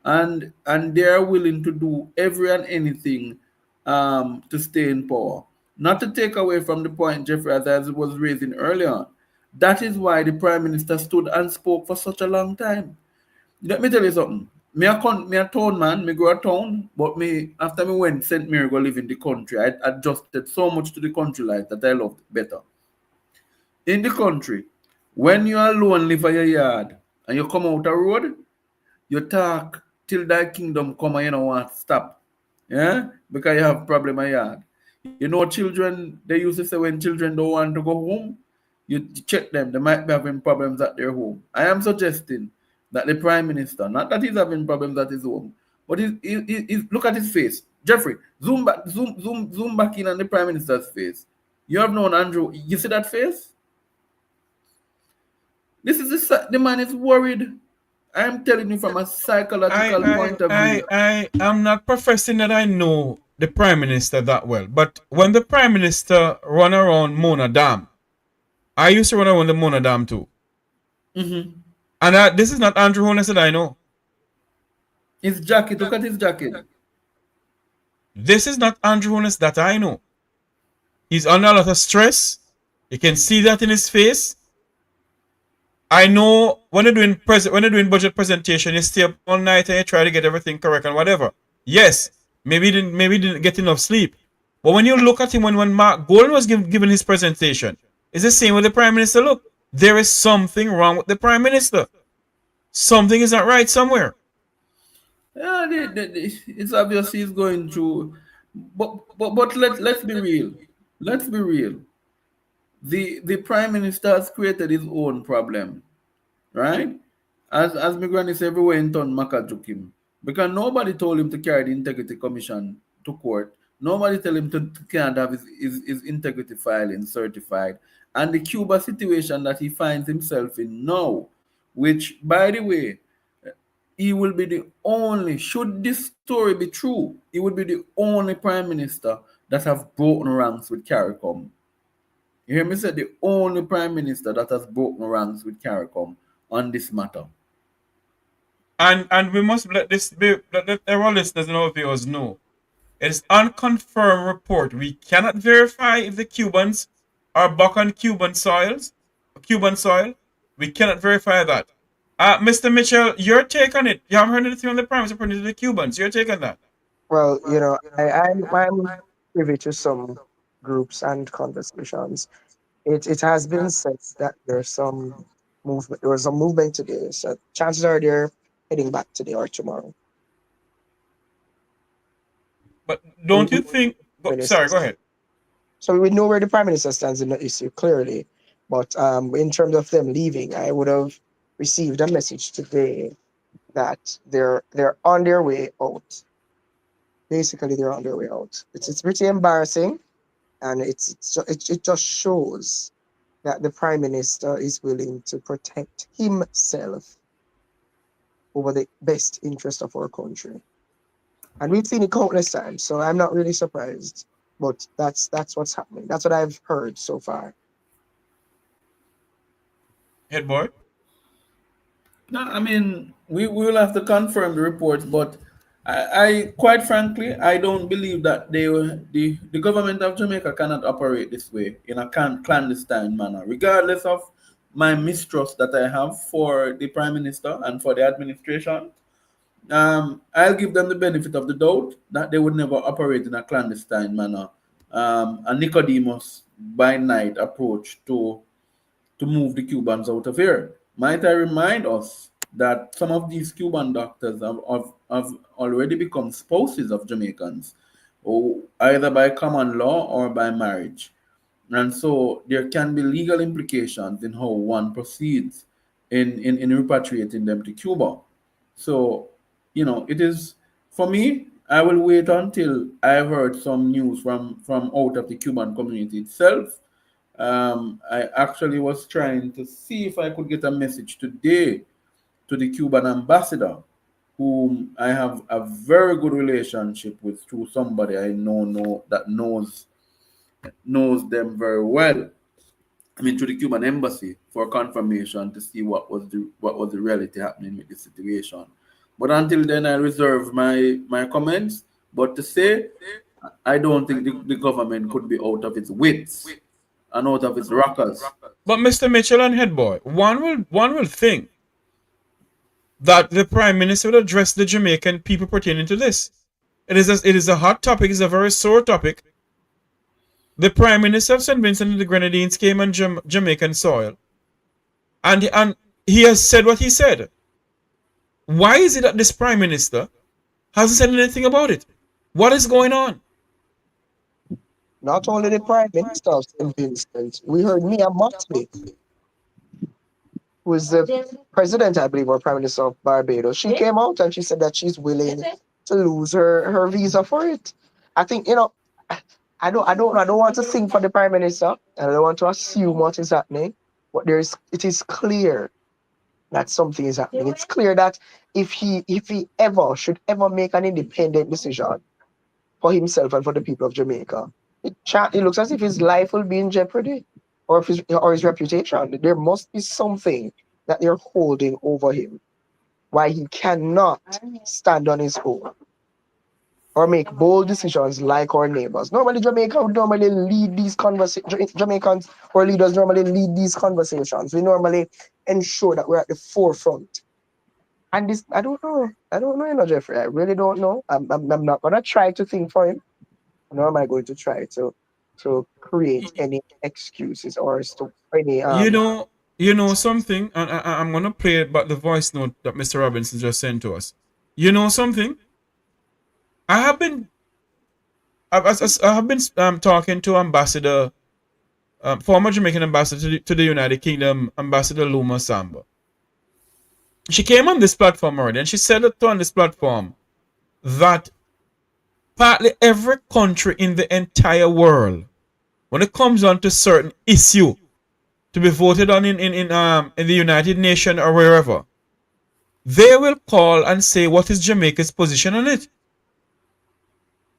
and they are willing to do every and anything to stay in power. Not to take away from the point, Jeffrey, as it was raising earlier. That is why the Prime Minister stood and spoke for such a long time. Let me tell you something. Me a town man, me grow a town, but me after me went St. Mary go live in the country, I adjusted so much to the country life that I loved better. In the country, when you alone live for your yard and you come out a road, you talk till thy kingdom come and you don't want to stop. Yeah? Because you have problem a yard. You know, children, they used to say when children don't want to go home, you check them, they might be having problems at their home. I am suggesting that the Prime Minister, not that he's having problems at his home, but look at his face. Jeffrey, zoom back in on the Prime Minister's face. You have known Andrew, you see that face? This is the man is worried. I'm telling you from a psychological point of view. I am not professing that I know the Prime Minister that well, but when the Prime Minister run around Mona Dam, I used to run around the Mona Dam too. Mm-hmm. And this is not Andrew Holness that I know. His jacket, look at his jacket. This is not Andrew Holness that I know. He's under a lot of stress. You can see that in his face. I know when they're doing budget presentation, you stay up all night and you try to get everything correct and whatever. Yes, maybe he didn't get enough sleep. But when you look at him when Mark Golden was given his presentation, it's the same with the Prime Minister. Look, there is something wrong with the Prime Minister. Something is not right somewhere. Yeah, it's obvious he's going through. But let's be real. Let's be real. The Prime Minister has created his own problem, right? As my granny said, everywhere in town, Maka took him. Because nobody told him to carry the Integrity Commission to court. Nobody told him to can't have his integrity filing certified. And the Cuba situation that he finds himself in now, which, by the way, he will be the only, should this story be true, he would be the only Prime Minister that have broken ranks with CARICOM. You hear me say the only Prime Minister that has broken ranks with CARICOM on this matter. And we must let our listeners and our viewers know. It is unconfirmed report. We cannot verify if the Cubans are back on Cuban soil. We cannot verify that. Mr. Mitchell, your take on it. You haven't heard anything on the Prime Minister appointed to the Cubans. Your take on that. Well, I'm privy to some groups and conversations. It has been said that there's some movement. There was a movement today, so chances are they're heading back today or tomorrow. But don't you think? Sorry, go ahead. So we know where the Prime Minister stands in the issue clearly, but in terms of them leaving, I would have received a message today that they're on their way out. Basically, they're on their way out. It's pretty embarrassing, and it just shows that the Prime Minister is willing to protect himself over the best interest of our country. And we've seen it countless times, so I'm not really surprised. But that's what's happening. That's what I've heard so far. Head boy. No, I mean, we will have to confirm the reports, but I quite frankly, I don't believe that the government of Jamaica cannot operate this way in a clandestine manner, regardless of my mistrust that I have for the Prime Minister and for the administration. I'll give them the benefit of the doubt that they would never operate in a clandestine manner. A Nicodemus by night approach to move the Cubans out of here. Might I remind us that some of these Cuban doctors have already become spouses of Jamaicans, or either by common law or by marriage. And so there can be legal implications in how one proceeds in repatriating them to Cuba. So, it is, for me, I will wait until I've heard some news from out of the Cuban community itself. I actually was trying to see if I could get a message today to the Cuban ambassador, whom I have a very good relationship with, through somebody I know that knows them very well. I mean, to the Cuban embassy for confirmation to see what was the reality happening with the situation. But until then, I reserve my comments. But to say, I don't think the government could be out of its wits and out of its rockers. But Mr. Mitchell and Headboy, one will think that the Prime Minister will address the Jamaican people pertaining to this. It is a hot topic. It's a very sore topic. The Prime Minister of St. Vincent and the Grenadines came on Jamaican soil, and he has said what he said. Why is it that this Prime Minister hasn't said anything about it? What is going on? Not only the Prime Minister of St. Vincent, we heard Mia Mottley, who is the president, I believe, or Prime Minister of Barbados. She came out and she said that she's willing to lose her visa for it. I think, I don't want to sing for the Prime Minister, and I don't want to assume what is happening, but it is clear that something is happening. It's clear that if he should ever make an independent decision for himself and for the people of Jamaica, it looks as if his life will be in jeopardy, or his reputation. There must be something that they're holding over him, why he cannot stand on his own or make bold decisions like our neighbors. Normally, Jamaica would normally lead these conversations. Jamaicans or leaders normally lead these conversations. We normally ensure that we're at the forefront. And this, I don't know, Jeffrey. I really don't know. I'm not gonna try to think for him. Nor am I going to try to create any excuses or any You know something, and I'm gonna play about the voice note that Mr. Robinson just sent to us. You know something? I have been talking to former Jamaican ambassador to the United Kingdom, Ambassador Luma Samba. She came on this platform already, and she said on this platform that partly every country in the entire world, when it comes on to certain issue to be voted on in the United Nations or wherever, they will call and say, what is Jamaica's position on it?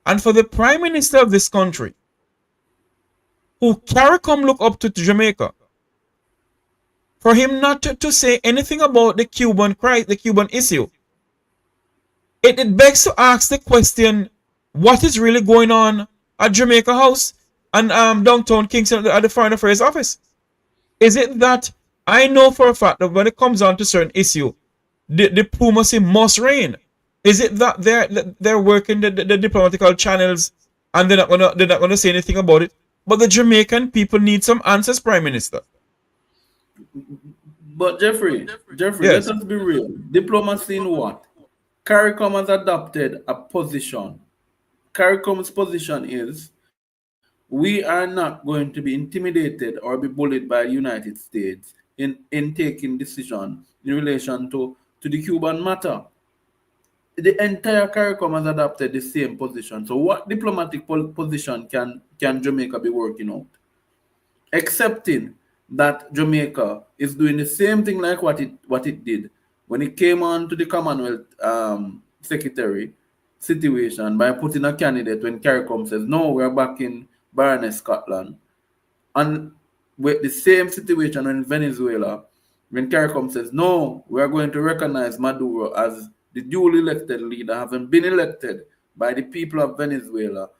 And for the Prime Minister of this country, who CARICOM look up to Jamaica, for him not to say anything about the Cuban issue, it begs to ask the question, what is really going on at Jamaica House and downtown Kingston at the Foreign Affairs Office? Is it that I know for a fact that when it comes on to certain issue, the diplomacy must reign? Is it that they're working the diplomatical channels and they're not gonna say anything about it? But the Jamaican people need some answers, Prime Minister. But Jeffrey, Yes. let us be real. Diplomacy in what? CARICOM has adopted a position. CARICOM's position is, we are not going to be intimidated or be bullied by the United States in taking decisions in relation to the Cuban matter. The entire CARICOM has adopted the same position. So what diplomatic position can Jamaica be working out? Accepting that Jamaica is doing the same thing like what it did when it came on to the Commonwealth Secretary situation by putting a candidate when CARICOM says, no, we're back in Baroness, Scotland. And with the same situation in Venezuela, when CARICOM says, no, we are going to recognize Maduro as the duly elected leader, having been elected by the people of Venezuela,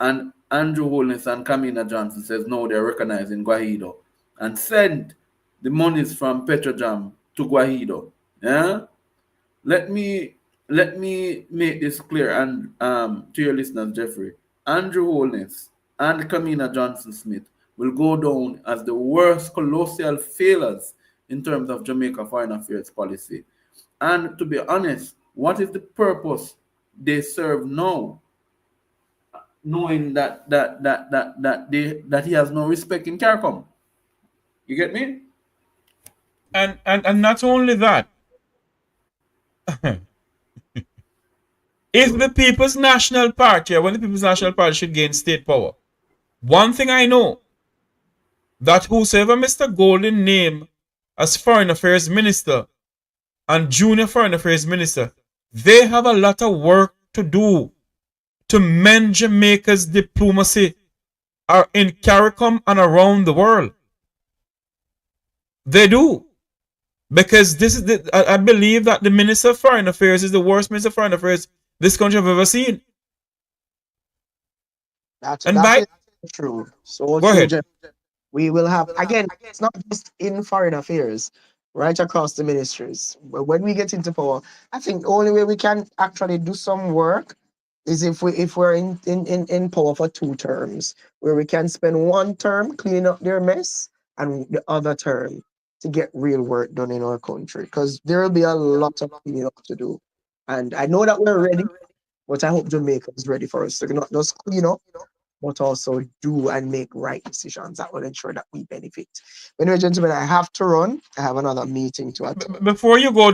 and Andrew Holness and Kamina Johnson says, no, they're recognizing Guaido, and send the monies from Petrojam to Guaido. Yeah? Let me make this clear and to your listeners, Jeffrey. Andrew Holness and Kamina Johnson Smith will go down as the worst colossal failures in terms of Jamaica foreign affairs policy. And to be honest, what is the purpose they serve now? Knowing that he has no respect in CARICOM. You get me? And not only that, if the People's National Party, or when the People's National Party should gain state power, one thing I know, that whosoever Mr. Golden named as Foreign Affairs Minister and Junior Foreign Affairs Minister, they have a lot of work to do to mend Jamaica's diplomacy in CARICOM and around the world. They do. Because this is I believe that the Minister of Foreign Affairs is the worst Minister of Foreign Affairs this country have ever seen. That's true. So go ahead. We will have, again, it's not just in foreign affairs, right across the ministries. But when we get into power, I think the only way we can actually do some work is if we're in power for 2 terms, where we can spend 1 term cleaning up their mess and the other term to get real work done in our country. Because there will be a lot of cleaning up to do. And I know that we're ready, but I hope Jamaica is ready for us to not just clean up, but also do and make right decisions that will ensure that we benefit. Anyway, gentlemen, I have to run. I have another meeting to attend. Before you go,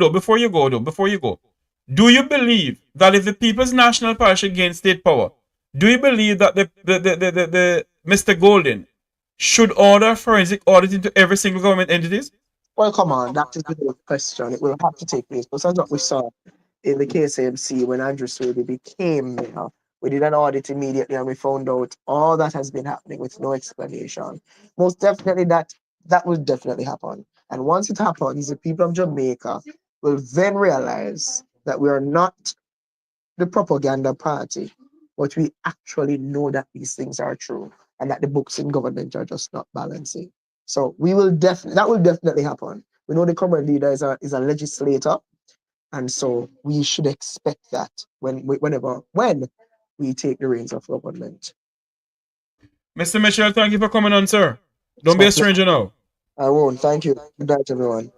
do you believe that if the People's National Party should gain state power, do you believe that the Mr. Golden should order forensic audit into every single government entities? Well, come on, that is the big question. It will have to take place. But that's what we saw in the KSAMC when Andrew Swady became mayor. We did an audit immediately and we found out all that has been happening with no explanation. Most definitely that will definitely happen. And once it happens, the people of Jamaica will then realize that we are not the propaganda party, but we actually know that these things are true and that the books in government are just not balancing. So that will definitely happen. We know the current leader is a legislator, and so we should expect that when we take the reins of government. Mr. Mitchell, thank you for coming on, sir. Don't be a stranger now. I won't. Thank you. Good night, everyone.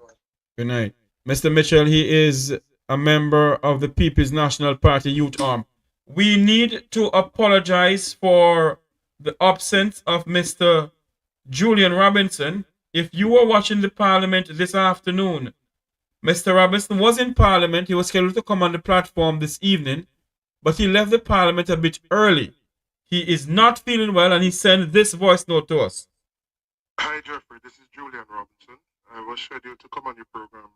Good night. Mr. Mitchell, he is a member of the People's National Party Youth Arm. We need to apologize for the absence of Mr. Julian Robinson. If you were watching the Parliament this afternoon, Mr. Robinson was in Parliament. He was scheduled to come on the platform this evening, but he left the Parliament a bit early. He is not feeling well, and he sent this voice note to us. Hi, Jeffrey. This is Julian Robinson. I was scheduled to come on your program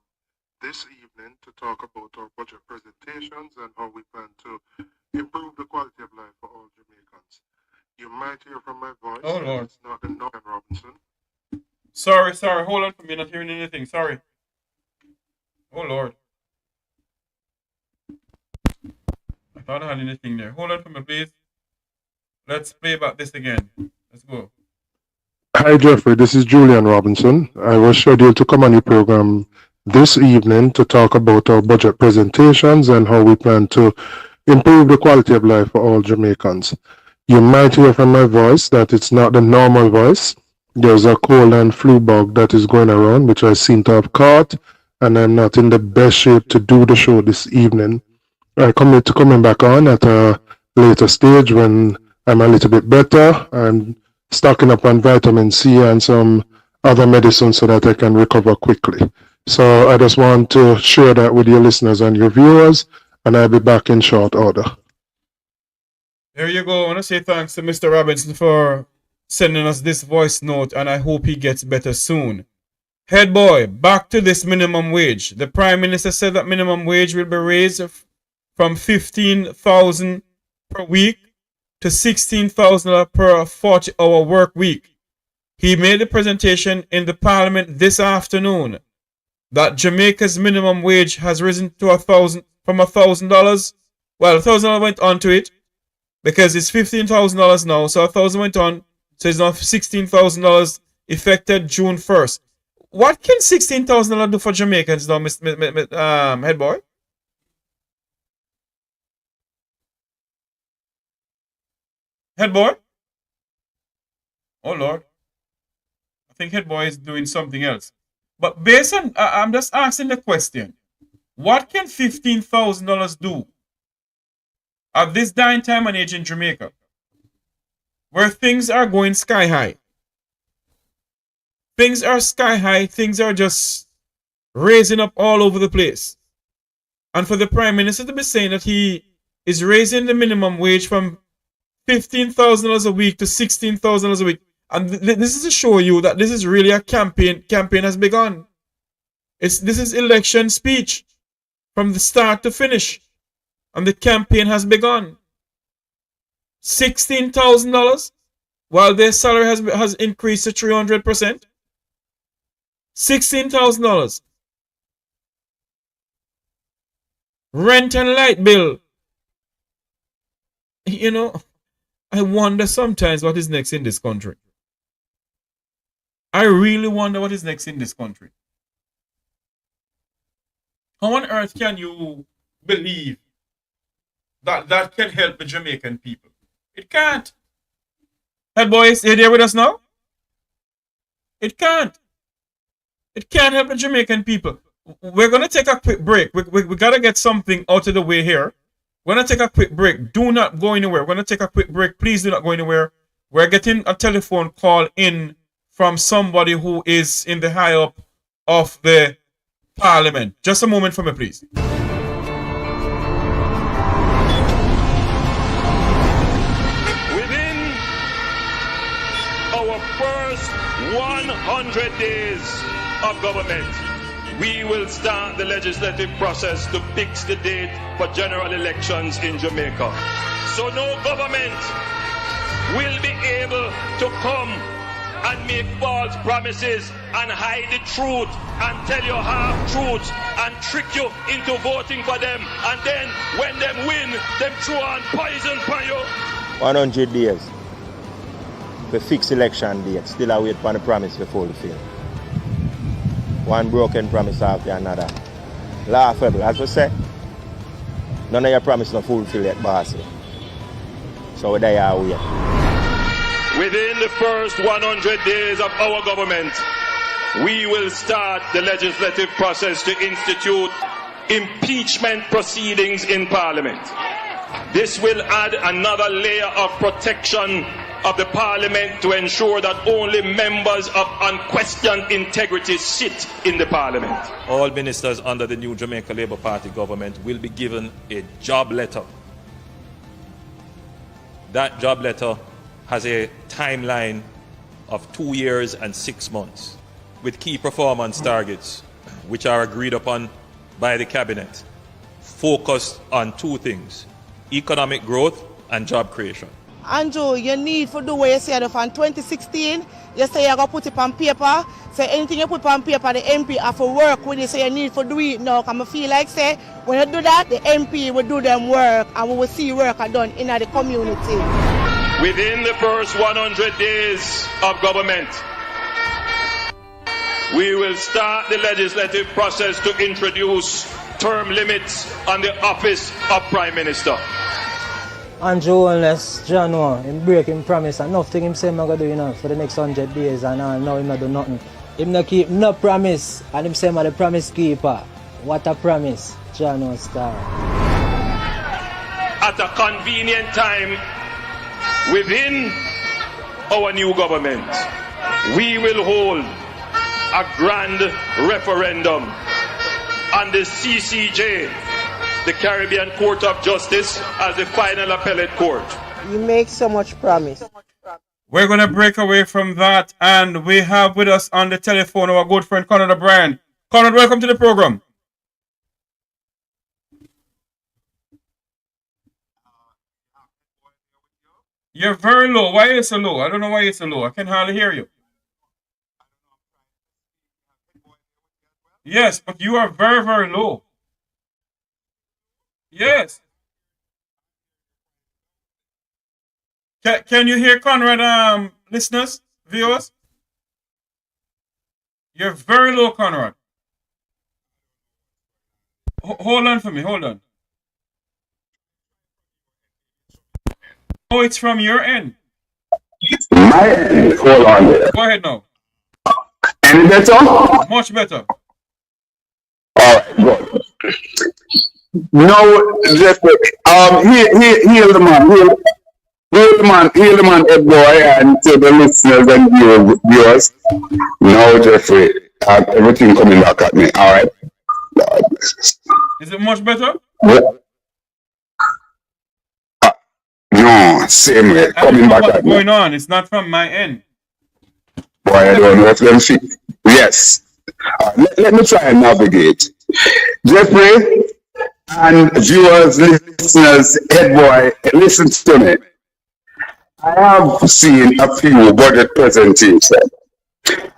this evening to talk about our budget presentations and how we plan to improve the quality of life for all Jamaicans. You might hear from my voice. Oh, Lord. It's not the Julian Robinson. Sorry. Hold on for me. Not hearing anything. Sorry. Oh, Lord. I thought I had anything there. Hold on for me, please. Let's play back this again. Let's go. Hi, Jeffrey. This is Julian Robinson. I was scheduled to come on your program this evening to talk about our budget presentations and how we plan to improve the quality of life for all Jamaicans. You might hear from my voice that it's not the normal voice. There's a cold and flu bug that is going around, which I seem to have caught, and I'm not in the best shape to do the show this evening. I commit to coming back on at a later stage when I'm a little bit better and stocking up on vitamin C and some other medicines so that I can recover quickly. So I just want to share that with your listeners and your viewers, and I'll be back in short order. There you go. I want to say thanks to Mr. Robinson for coming on. sending us this voice note, and I hope he gets better soon. Head boy, back to this minimum wage. The Prime Minister said that minimum wage will be raised from $15,000 per week to $16,000 per 40-hour work week. He made the presentation in the Parliament this afternoon that Jamaica's minimum wage has risen to from $1,000. Well, $1,000 went on to it because it's $15,000 now, so $1,000 went on, so it's now $16,000 effective June 1st. What can $16,000 do for Jamaicans now, head boy? Head boy? Oh Lord. I think head boy is doing something else. But based on, I'm just asking the question. What can $15,000 do at this dying time and age in Jamaica, where things are going sky high? Things are sky high. Things are just raising up all over the place. And for the Prime Minister to be saying that he is raising the minimum wage from $15,000 a week to $16,000 a week, and this is to show you that this is really a campaign. Campaign has begun. This is election speech from the start to finish, and the campaign has begun. $16,000, while their salary has increased to 300%. $16,000. Rent and light bill. You know, I wonder sometimes what is next in this country. I really wonder what is next in this country. How on earth can you believe that that can help the Jamaican people? It can't. Head boys, are you there with us now? It can't. It can't help the Jamaican people. We're going to take a quick break. We got to get something out of the way here. We're going to take a quick break. Do not go anywhere. We're going to take a quick break. Please do not go anywhere. We're getting a telephone call in from somebody who is in the high up of the Parliament. Just a moment for me, please. Within our first 100 days of government, we will start the legislative process to fix the date for general elections in Jamaica. So no government will be able to come and make false promises and hide the truth and tell you half-truths and trick you into voting for them, and then when them win, them throw on poison for you. 100 days to fix election date. Still I wait for the promise to fulfill. One broken promise after another. Laughable, as we say. None of your promise not fulfill yet, bossy. So there are we. Within the first 100 days of our government, we will start the legislative process to institute impeachment proceedings in Parliament. This will add another layer of protection of the Parliament to ensure that only members of unquestioned integrity sit in the Parliament. All ministers under the new Jamaica Labour Party government will be given a job letter. That job letter has a timeline of 2 years and 6 months with key performance targets which are agreed upon by the cabinet, focused on two things: economic growth and job creation. Andrew, you need to do what you said from 2016. You say you're going to put it on paper. Say anything you put on paper, the MP have to work with it. So you need to do it now. Because I feel like, say, when you do that, the MP will do them work and we will see work done in the community. Within the first 100 days of government, we will start the legislative process to introduce term limits on the office of Prime Minister. Andrew, unless John him break him promise and nothing him say I'm going to do for the next 100 days and now him not do nothing. Him not keep no promise and him say I'm the promise keeper. What a promise, John Star. At a convenient time within our new government, we will hold a grand referendum on the CCJ, the Caribbean Court of Justice, as the final appellate court. You make so much promise. We're going to break away from that, and we have with us on the telephone our good friend Conrad O'Brien. Conrad, welcome to the program. You're very low. Why are you so low? I don't know why you're so low. I can hardly hear you. Yes, but you are very, very low. Yes. Can you hear Conrad, listeners, viewers? You're very low, Conrad. Hold on for me. Hold on. Oh, it's from your end. My end. Hold on there. Go ahead now. Any better? Much better. Alright, good. Now, Jeffrey, heal the man, Ed Boy, and to the listeners and viewers. Now, Jeffrey, everything coming back at me. Alright. Is it much better? Yeah. No, same way. Coming back at me. What's going on? It's not from my end. Boy, I don't know if them see. Yes. Let me try and navigate. Jeffrey and viewers, listeners, Ed Boy, listen to me. I have seen a few budget presentations.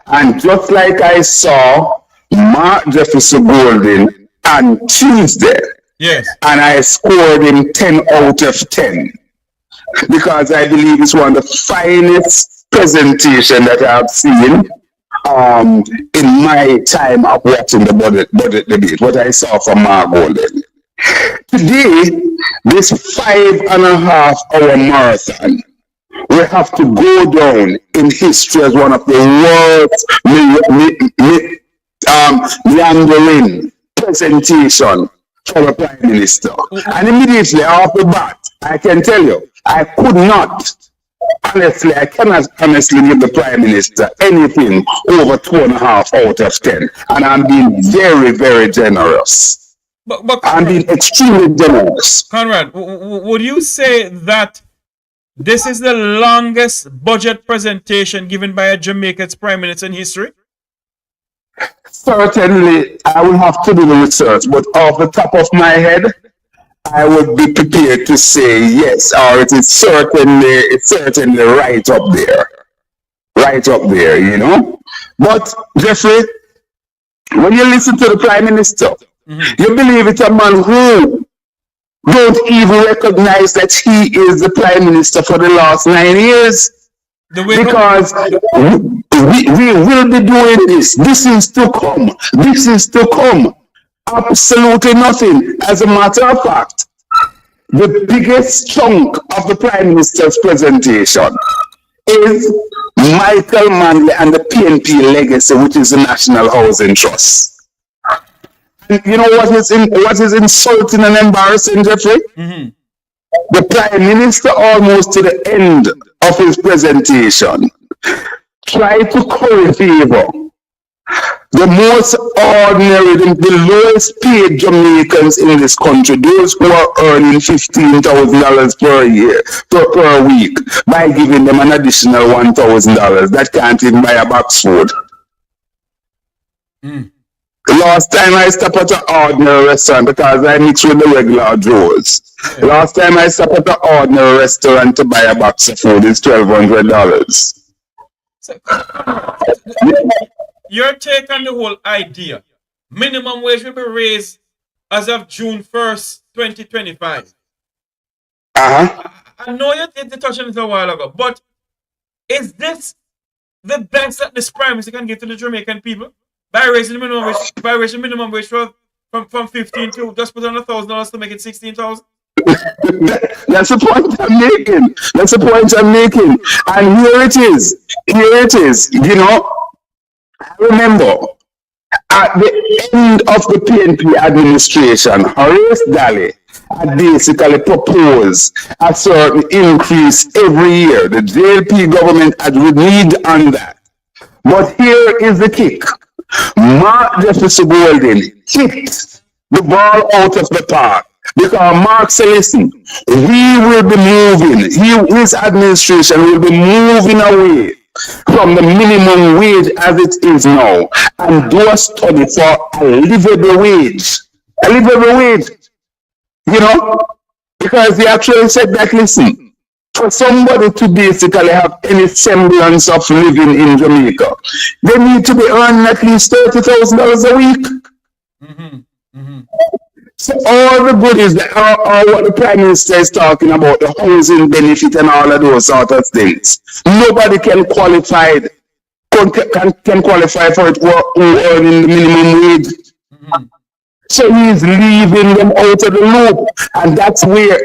And just like I saw Mark Jefferson Golden on Tuesday, yes, and I scored him 10 out of 10 because I believe it's one of the finest presentations that I've seen in my time of watching the budget debate, what I saw from Mark Golden. Today, this 5.5 hour marathon, we have to go down in history as one of the worst meandering presentation for a prime minister. And immediately off the bat, I can tell you, I cannot honestly give the prime minister anything over 2.5 out of 10. And I'm being very, very generous. But I'm being extremely generous. Conrad, would you say that this is the longest budget presentation given by a Jamaican's prime minister in history? Certainly, I will have to do the research, but off the top of my head, I would be prepared to say yes, or it is certainly right up there, you know. But Jeffrey, when you listen to the prime minister, you believe it's a man who don't even recognize that he is the prime minister for the last 9 years. Because we will be doing this. This is to come. This is to come. Absolutely nothing. As a matter of fact, the biggest chunk of the prime minister's presentation is Michael Manley and the PNP legacy, which is the National Housing Trust. You know what is insulting and embarrassing, Jeffrey? The Prime Minister, almost to the end of his presentation, tried to curry favor the most ordinary, the lowest paid Jamaicans in this country, those who are earning $15,000 per year, per week, by giving them an additional $1,000 that can't even buy a box food. The last time I stopped at an ordinary restaurant, because I mix with the regular Joes. The last time I stopped at an ordinary restaurant to buy a box of food is $1,200. Your take on the whole idea, minimum wage will be raised as of June 1st, 2025. I know you touched on it a while ago, but is this the best that this prime minister can give to the Jamaican people? By raising the minimum wage, from 15 to just put on $1,000 to make it 16,000. That's the point I'm making. And here it is. You know, I remember at the end of the PNP administration, Horace Daly had basically proposed a certain increase every year. The JLP government had reneged on that. But here is the kick. Mark Jefferson Golden hit the ball out of the park Because Mark said, listen, we will be moving, his administration will be moving away from the minimum wage as it is now and do a study for a livable wage. A livable wage. You know? Because he actually said that, listen, for somebody to basically have any semblance of living in Jamaica, they need to be earning at least $30,000 a week. So all the goodies that are what the Prime Minister is talking about, the housing benefit and all of those sort of things, nobody can qualify can qualify for it who earning the minimum wage. So he's leaving them out of the loop, and that's where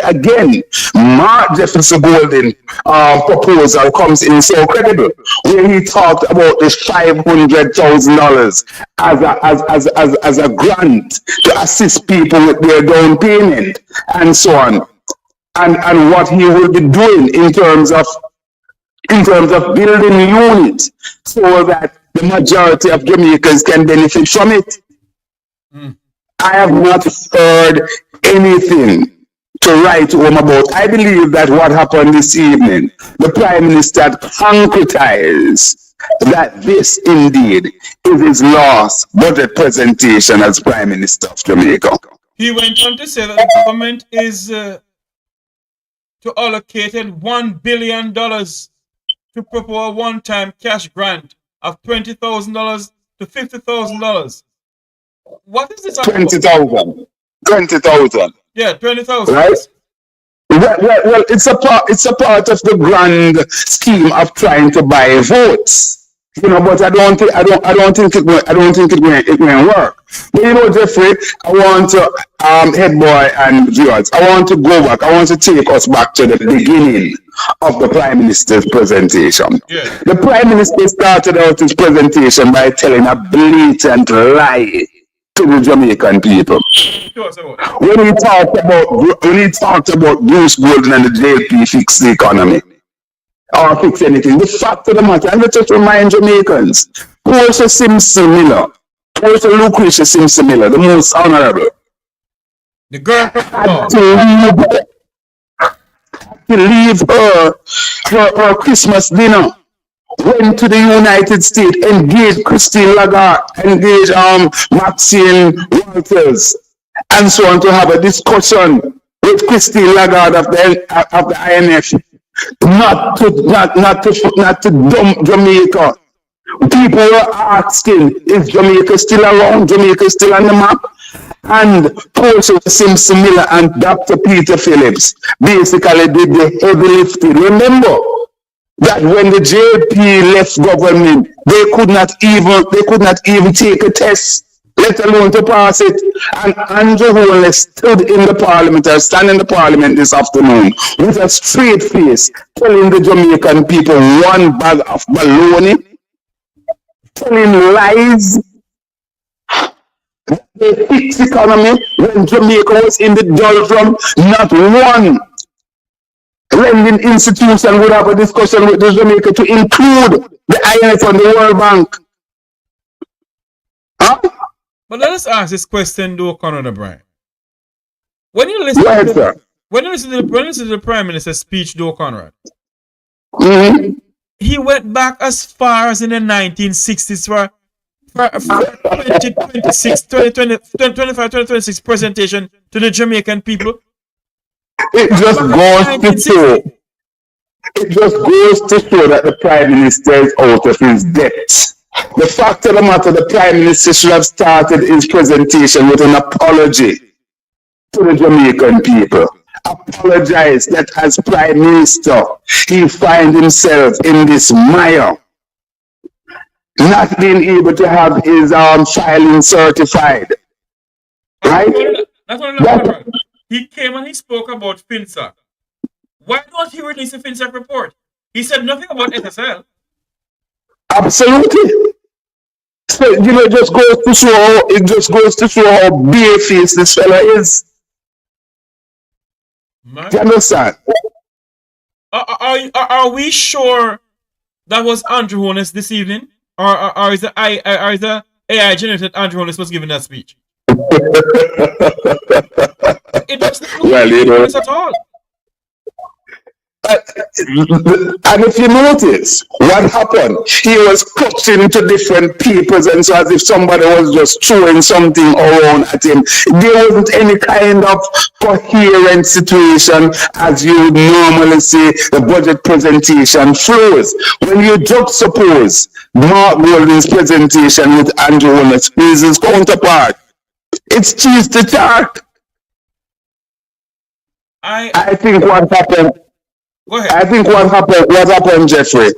again Mark Jefferson Golden proposal comes in so credible, where he talked about this $500,000 as a grant to assist people with their down payment and so on, and what he will be doing in terms of building units so that the majority of Jamaicans can benefit from it. I have not heard anything to write home about. I believe that what happened this evening, the Prime Minister concretized that this indeed is his last budget presentation as Prime Minister of Jamaica. He went on to say that the government is to allocate $1 billion to propose a one-time cash grant of $20,000 to $50,000. What is this? 20,000. 20,000. Yeah, 20,000. Right? Well, it's a part of the grand scheme of trying to buy votes. You know, but I don't think it will work. But you know, Jeffrey, I want to head boy and viewers, I want to go back. I want to take us back to the beginning of the Prime Minister's presentation. Yeah. The Prime Minister started out his presentation by telling a blatant lie to the Jamaican people. When he talked about Bruce Golden and the JP fix the economy or fix anything, the fact of the matter, and let's just remind Jamaicans, Portia Simpson Miller, Portia Lucretia Simpson Miller, the most honorable, the girl had to leave her Christmas dinner, went to the United States, engaged Christine Lagarde, engaged Maxine Walters, and so on, to have a discussion with Christine Lagarde of the IMF, not to dump Jamaica. People were asking, is Jamaica still around? Jamaica still on the map? And Portia Simpson Miller and Dr. Peter Phillips basically did the heavy lifting. Remember that when the JP left government, they could not even take a test, let alone to pass it. And Andrew Holness stood in the parliament, or stand in the parliament this afternoon with a straight face, telling the Jamaican people one bag of baloney, telling lies. They fixed the economy when Jamaica was in the doldrum. Not one lending institution would have a discussion with the Jamaica to include the IMF and the World Bank. Huh? But let us ask this question, though, Conrad O'Brien. When you listen to the Prime Minister's speech, though, Conrad, he went back as far as in the 1960s for 2026 presentation to the Jamaican people. It just goes to show that the Prime Minister is out of his depth. The fact of the matter, the Prime Minister should have started his presentation with an apology to the Jamaican people. Apologize that as Prime Minister, he finds himself in this mire, not being able to have his filing certified. Right? He came and he spoke about FinSAC. Why don't he release a FinSAC report? He said nothing about SSL. Absolutely. So, you know, it just goes to show how barefaced this fella is. Man. Do you understand? Are we sure that was Andrew Holness this evening? Or is the AI generated Andrew Holness was giving that speech? it doesn't Well, you know, at all. and if you notice, what happened? He was clutching to different peoples, and so as if somebody was just throwing something around at him. There wasn't any kind of coherent situation as you would normally see the budget presentation flows. When you juxtapose Mark Golden's presentation with Andrew Holness, who is his counterpart, it's cheese to chart. I think what happened. I think what happened, Jeffrey,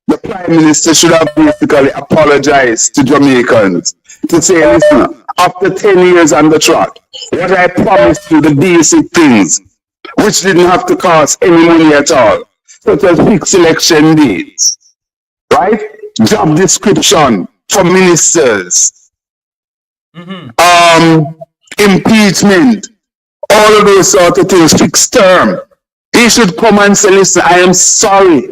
the Prime Minister should have basically apologized to Jamaicans to say, listen, after 10 years on the track, what I promised you, the basic things, which didn't have to cost any money at all, such as fixed election dates, right? Job description for ministers, impeachment, all of those sort of things, fixed term. He should come and say, listen, I am sorry.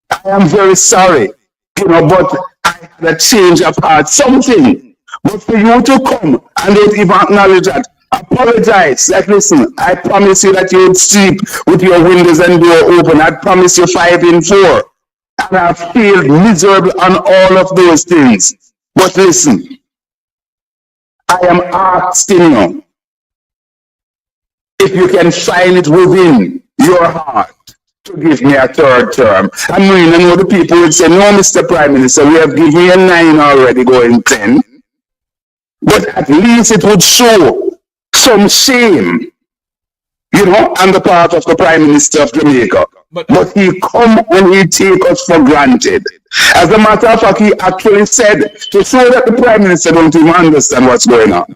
I am very sorry. You know, but I had a change of heart, something. But for you to come and don't even acknowledge that, apologize. Like, listen, I promise you that you would sleep with your windows and door open. I promise you 5 in 4. And I feel miserable on all of those things. But listen, I am asking you, if you can find it within your heart to give me a 3rd term. I mean, I know the people would say, no, Mr. Prime Minister, we have given you a 9 already, going 10. But at least it would show some shame, you know, on the part of the Prime Minister of Jamaica. But he come and he take us for granted. As a matter of fact, he actually said, to show that the Prime Minister don't even understand what's going on,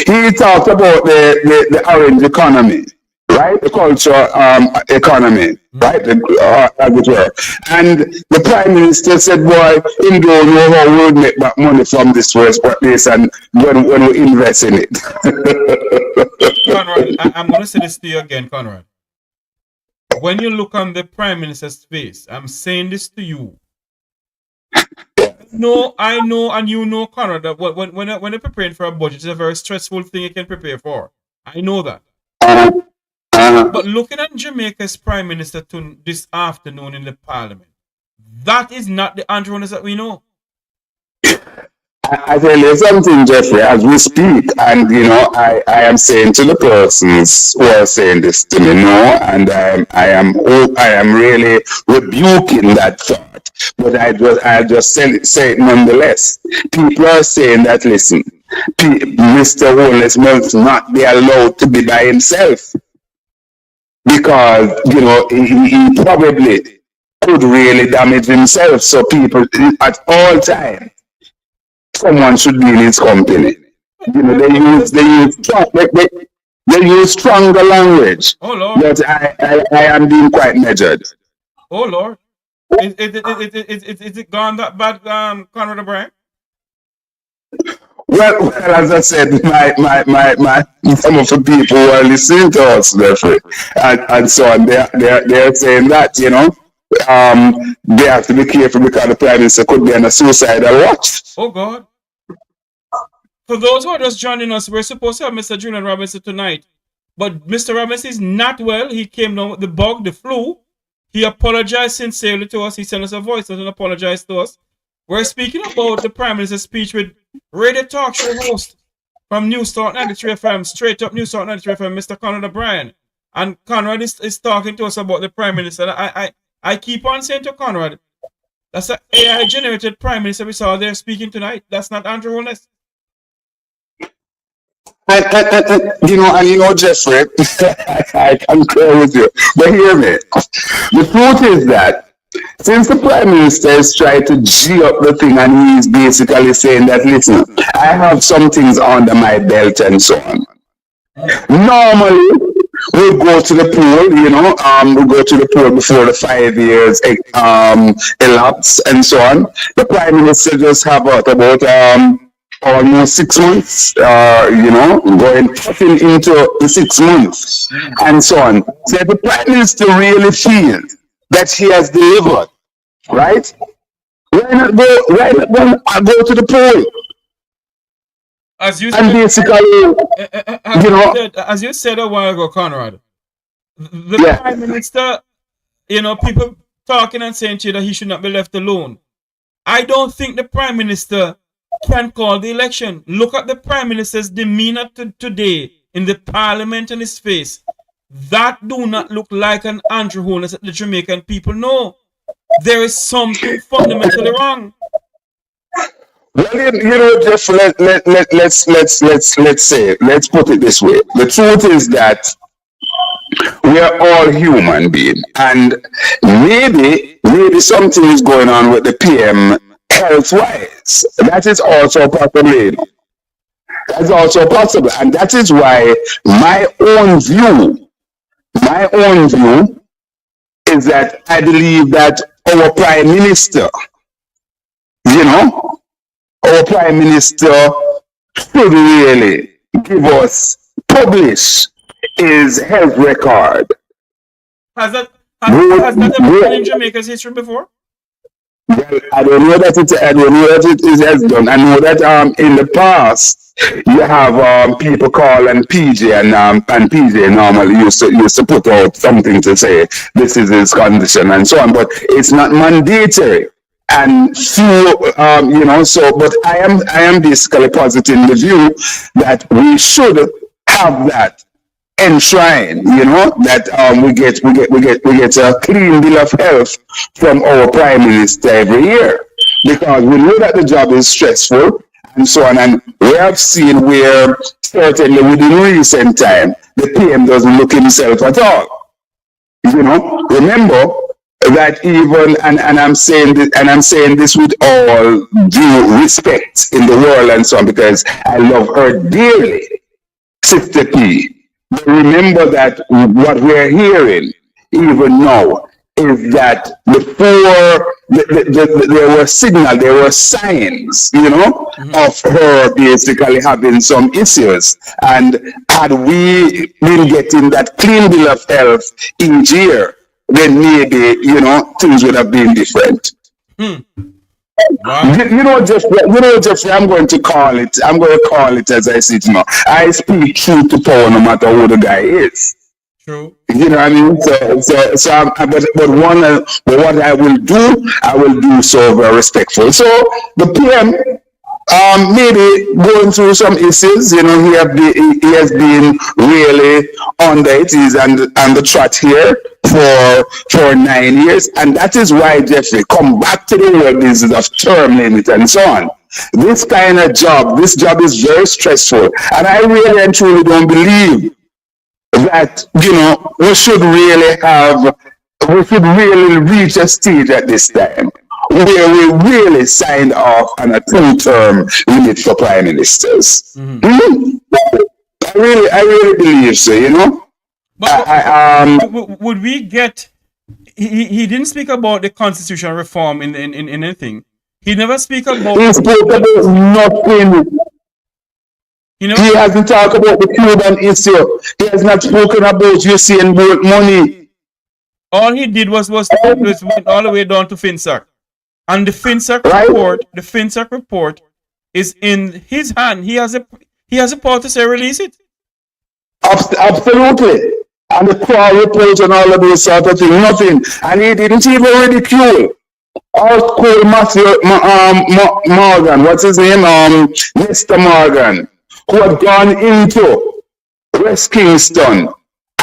he talked about the orange economy, right? The culture economy, right? As it were. And the Prime Minister said, boy, he don't know how we'll make back money from this first place and when we invest in it. Conrad, I'm going to say this to you again, Conrad. When you look on the Prime Minister's face, I'm saying this to you. No, I know, and you know, Conrad, that when you're preparing for a budget, it's a very stressful thing you can prepare for. I know that. But looking at Jamaica's Prime Minister this afternoon in the Parliament, that is not the Andrew Holness that we know. I tell you something, Jeffrey, as we speak, and you know, I am saying to the persons who are saying this to me, no, and I am really rebuking that thought. But I just say it nonetheless. People are saying that, listen, Mr. Holness must not be allowed to be by himself. Because, you know, he probably could really damage himself. So people, at all times, someone should be in his company. You know, they use stronger language. Oh, Lord. But I am being quite measured. Oh, Lord. Is it gone that bad, Conrad O'Brien? Well, as I said, my some of the people who are listening to us, therefore, and so on, they're saying that, you know, they have to be careful because the Prime Minister could be on a suicidal watch. Oh, God. For those who are just joining us, we're supposed to have Mr. Julian Robinson tonight, but Mr. Robinson is not well. He came down with the bug, the flu. He apologized sincerely to us. He sent us a voice and apologized to us. We're speaking about the Prime Minister's speech with radio talk show host from News Talk 93 FM, straight up News Talk 93 FM, Mr. Conrad O'Brien. And Conrad is talking to us about the Prime Minister. I keep on saying to Conrad, that's an AI-generated Prime Minister we saw there speaking tonight. That's not Andrew Holness. You know, Jeffrey, I concur with you. But hear me. The truth is that since the Prime Minister is trying to G up the thing and he's basically saying that, listen, I have some things under my belt and so on. Normally, we'll go to the pool, you know, we'll go to the pool before the 5 years elapse and so on. The Prime Minister just have about almost 6 months, you know, cutting into the 6 months and so on. So if the Prime Minister really feels that he has delivered, right? Why not go to the poll? As you And said, basically, as you said a while ago, Conrad, the Prime Minister, people talking and saying to you that he should not be left alone. I don't think the Prime Minister can call the election. Look at the Prime Minister's demeanor today in the Parliament and his face. That do not look like an Andrew Holness that the Jamaican people know. There is something fundamentally wrong. Well, just let's say, let's put it this way. The truth is that we are all human beings, and maybe something is going on with the PM health-wise. That is also possible. That's also possible, and that is why my own view is that I believe that our Prime Minister, our Prime Minister should really publish his health record. Has that ever been in Jamaica's history before? Well, I don't know that it has done. I know that in the past you have people call and PJ and PJ normally used to put out something to say this is his condition and so on, but it's not mandatory. And few, but I am basically positing the view that we should have that enshrined, that we get a clean bill of health from our Prime Minister every year, because we know that the job is stressful and so on, and we have seen where certainly within recent time the PM doesn't look himself at all. Remember that even, and I'm saying this with all due respect in the world and so on, because I love her dearly, Sister P. But remember that what we're hearing even now is that before there were signals, there were signs, of her basically having some issues. And had we been getting that clean bill of health each year, then maybe, things would have been different. Wow. Jeffrey, I'm going to call it as I see it now. I speak truth to power no matter who the guy is. True. You know what I mean? But what I will do so very respectful. So the PM, maybe going through some issues, he has been really on the it is and the trot here for 9 years, and that is why, Jeffrey, come back to the word business of term limit and so on. This kind of job, this job is very stressful, and I really and truly don't believe that we should really reach a stage at this time where we really signed off on a 2-term limit for prime ministers. I really believe so, But would we get? He didn't speak about the constitutional reform in anything. He never speak about. He spoke about nothing. He hasn't talked about the Cuban issue. He has not spoken about Usain Bolt money. All he did was went all the way down to FinSac, and the FinSac report is in his hand. He has a power to say release it. Absolutely. And the core report and all of those sort of things, nothing. And he didn't even ridicule or call Matthew Morgan, what's his name? Mr. Morgan, who had gone into West Kingston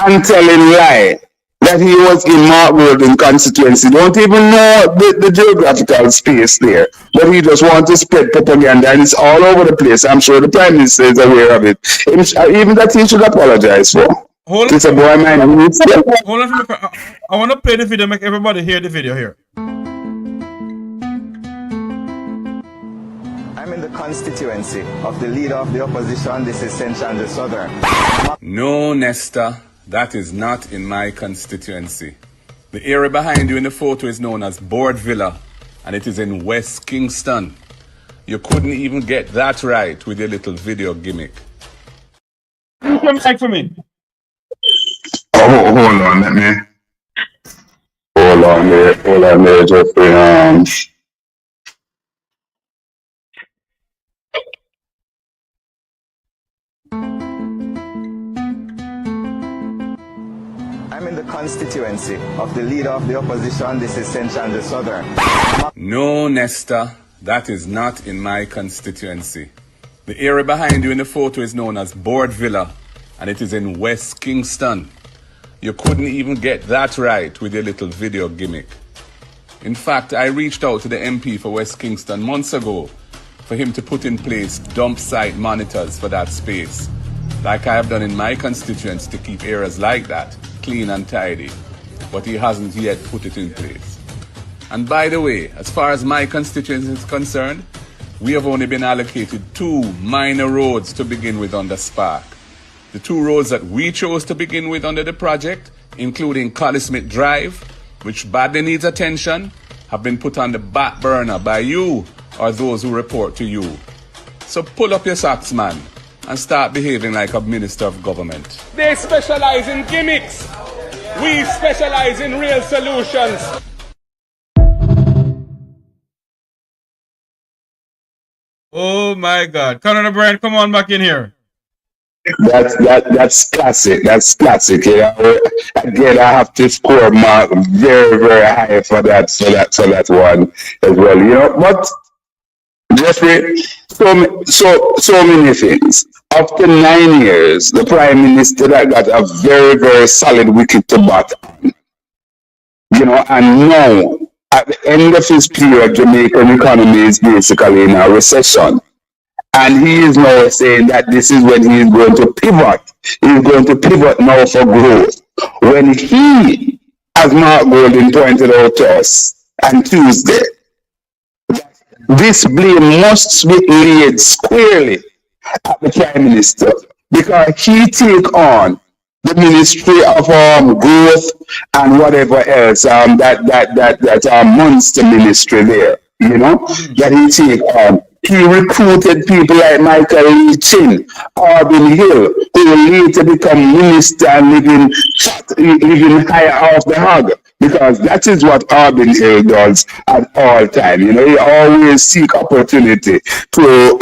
and telling lie that he was in Mark Golden constituency. Don't even know the geographical space there. But he just wants to spread propaganda, and it's all over the place. I'm sure the Prime Minister is aware of it. Even that he should apologize for. Hold on. Hold on. I want to play the video, make everybody hear the video here. I'm in the constituency of the leader of the opposition. This is St. John the Southern. No, Nesta, that is not in my constituency. The area behind you in the photo is known as Board Villa, and it is in West Kingston. You couldn't even get that right with your little video gimmick. Come back for me. Oh, hold on, let me. Hold on there, Jeffrey. in the constituency of the leader of the opposition. This is St. John the Southern. No, Nesta, that is not in my constituency. The area behind you in the photo is known as Board Villa, and it is in West Kingston. You couldn't even get that right with your little video gimmick. In fact, I reached out to the MP for West Kingston months ago for him to put in place dump site monitors for that space, like I have done in my constituency to keep areas like that clean and tidy, but he hasn't yet put it in place. And by the way, as far as my constituency is concerned, we have only been allocated 2 minor roads to begin with under Spark. The 2 roads that we chose to begin with under the project, including Collie Smith Drive, which badly needs attention, have been put on the back burner by you or those who report to you. So pull up your socks, man, and start behaving like a minister of government. They specialize in gimmicks. We specialize in real solutions. Oh my God. Conor Bryan, come on back in here. That's classic. That's classic. You know? Again, I have to score mark very, very high for that one as well. You know, but Jeffrey, so many things. After 9 years, the Prime Minister that got a very, very solid wicket to bat on. You know, and now at the end of his period, Jamaican economy is basically in a recession. And he is now saying that this is when he is going to pivot. He is going to pivot now for growth. When he, as Mark Golding pointed out to us on Tuesday, this blame must be laid squarely at the Prime Minister because he take on the Ministry of Growth and whatever else that monster ministry there, you know, that he take on. He recruited people like Michael Leachin, Arbin Hill, who will later become minister and living higher off the hog. Because that is what Arbin Hill does at all time. You know, he always seek opportunity to live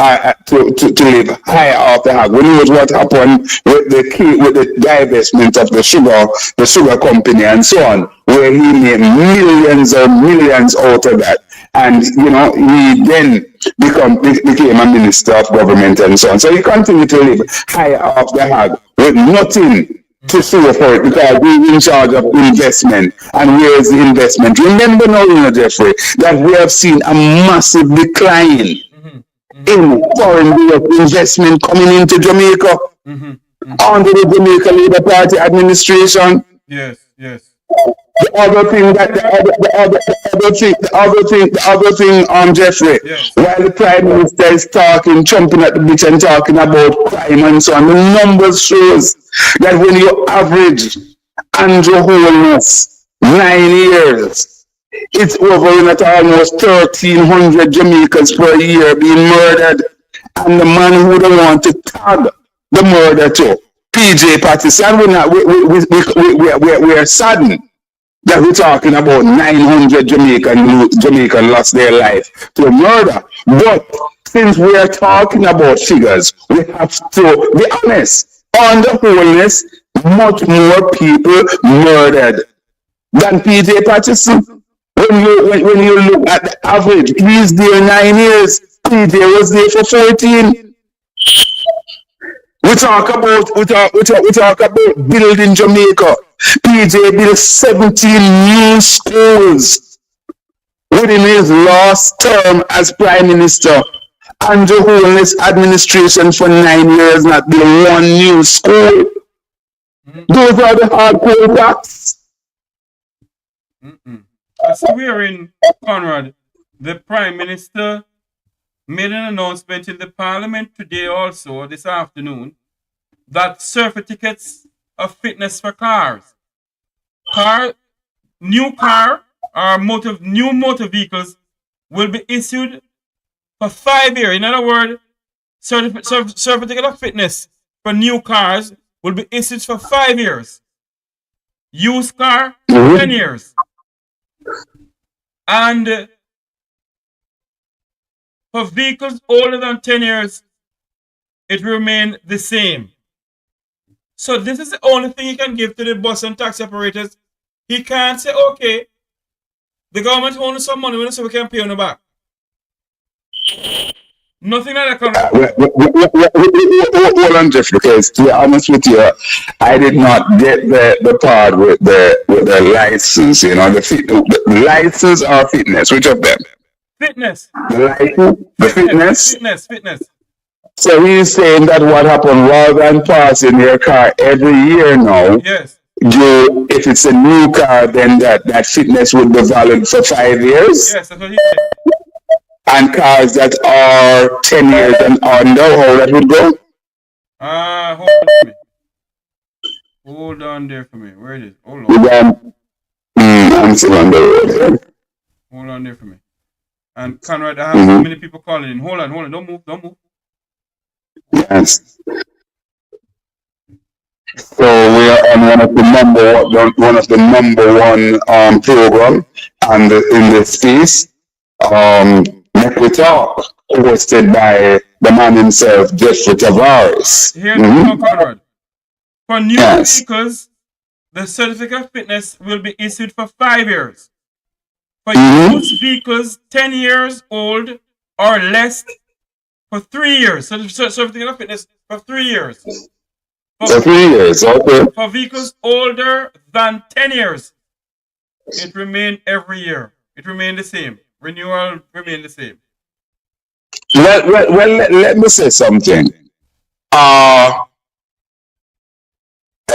higher off the hog. We know what happened with the divestment of the sugar company and so on, where he made millions out of that. And, you know, he then became a minister of government and so on. So he continued to live higher off the hog with nothing to show for it because he's in charge of investment. And where is the investment? Remember now, you know, Jeffrey, that we have seen a massive decline in foreign investment coming into Jamaica under the Jamaica Labour Party administration. Yes. The other thing, Jeffrey, while the Prime Minister is talking, jumping at the beach and talking about crime and so on, the numbers shows that when you average Andrew Holness 9 years, it's over in at almost 1,300 Jamaicans per year being murdered. And the man who don't want to tag the murder to PJ Patterson, we are saddened that we're talking about 900 Jamaican lost their life to murder. But since we are talking about figures, we have to be honest. On the wholeness, much more people murdered than PJ Patterson. When you look at the average, he's there 9 years. PJ was there for 14. We talk about building Jamaica. PJ built 17 new schools within his last term as Prime Minister. Andrew Holness administration for 9 years not built one new school. Those are the hardcore facts. As we're in Conrad, the Prime Minister made an announcement in the Parliament today also, this afternoon, that certificates of fitness for cars. New motor vehicles will be issued for 5 years. In other words, certificate of fitness for new cars will be issued for 5 years. Used car, 10 years. And for vehicles older than 10 years, it will remain the same. So this is the only thing he can give to the bus and taxi operators. He can't say, okay, the government owns some money, so we can pay on the back. Nothing like that. Hold on, Jeff, because to be honest with you, I did not get the part with the license, you know, the license or fitness, which of them? Fitness. The license, the fitness? Fitness. So he's saying that what happened rather than passing your car every year now, yes. If it's a new car, then that fitness would be valid for 5 years? Yes, that's what he said. And cars that are 10 years and under, how that would go? Hold on there for me. Where it is? Hold on. I'm still on the road. Hold on there for me. And Conrad, I have so many people calling in. Hold on. Don't move. Yes. So we are on one of the number one program and in this space. Make we talk, hosted by the man himself, Jeffrey Tavares. Here's the Conrad. For new vehicles, the certificate of fitness will be issued for 5 years. For used vehicles 10 years old or less for 3 years. So the certificate of fitness for 3 years. For 3 years, okay. For vehicles older than 10 years, it remains every year. It remains the same. Renewal remain the same. Well, let me say something. And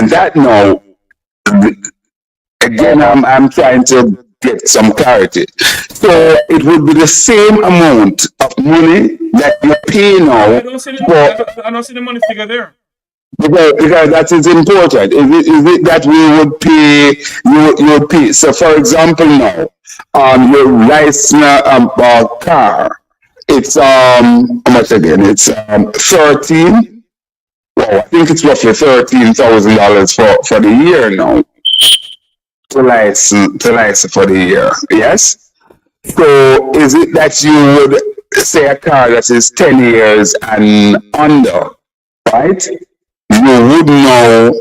that now, again, I'm trying to get some clarity. So it would be the same amount of money that you pay now. I don't see the money figure there. Because that is important. Is it that we would pay? You would pay. So, for example, now, your license car, it's how much again? It's 13. Well, I think it's roughly $13,000 for the year now. To license for the year. Yes. So, is it that you would say a car that is 10 years and under, right? You would now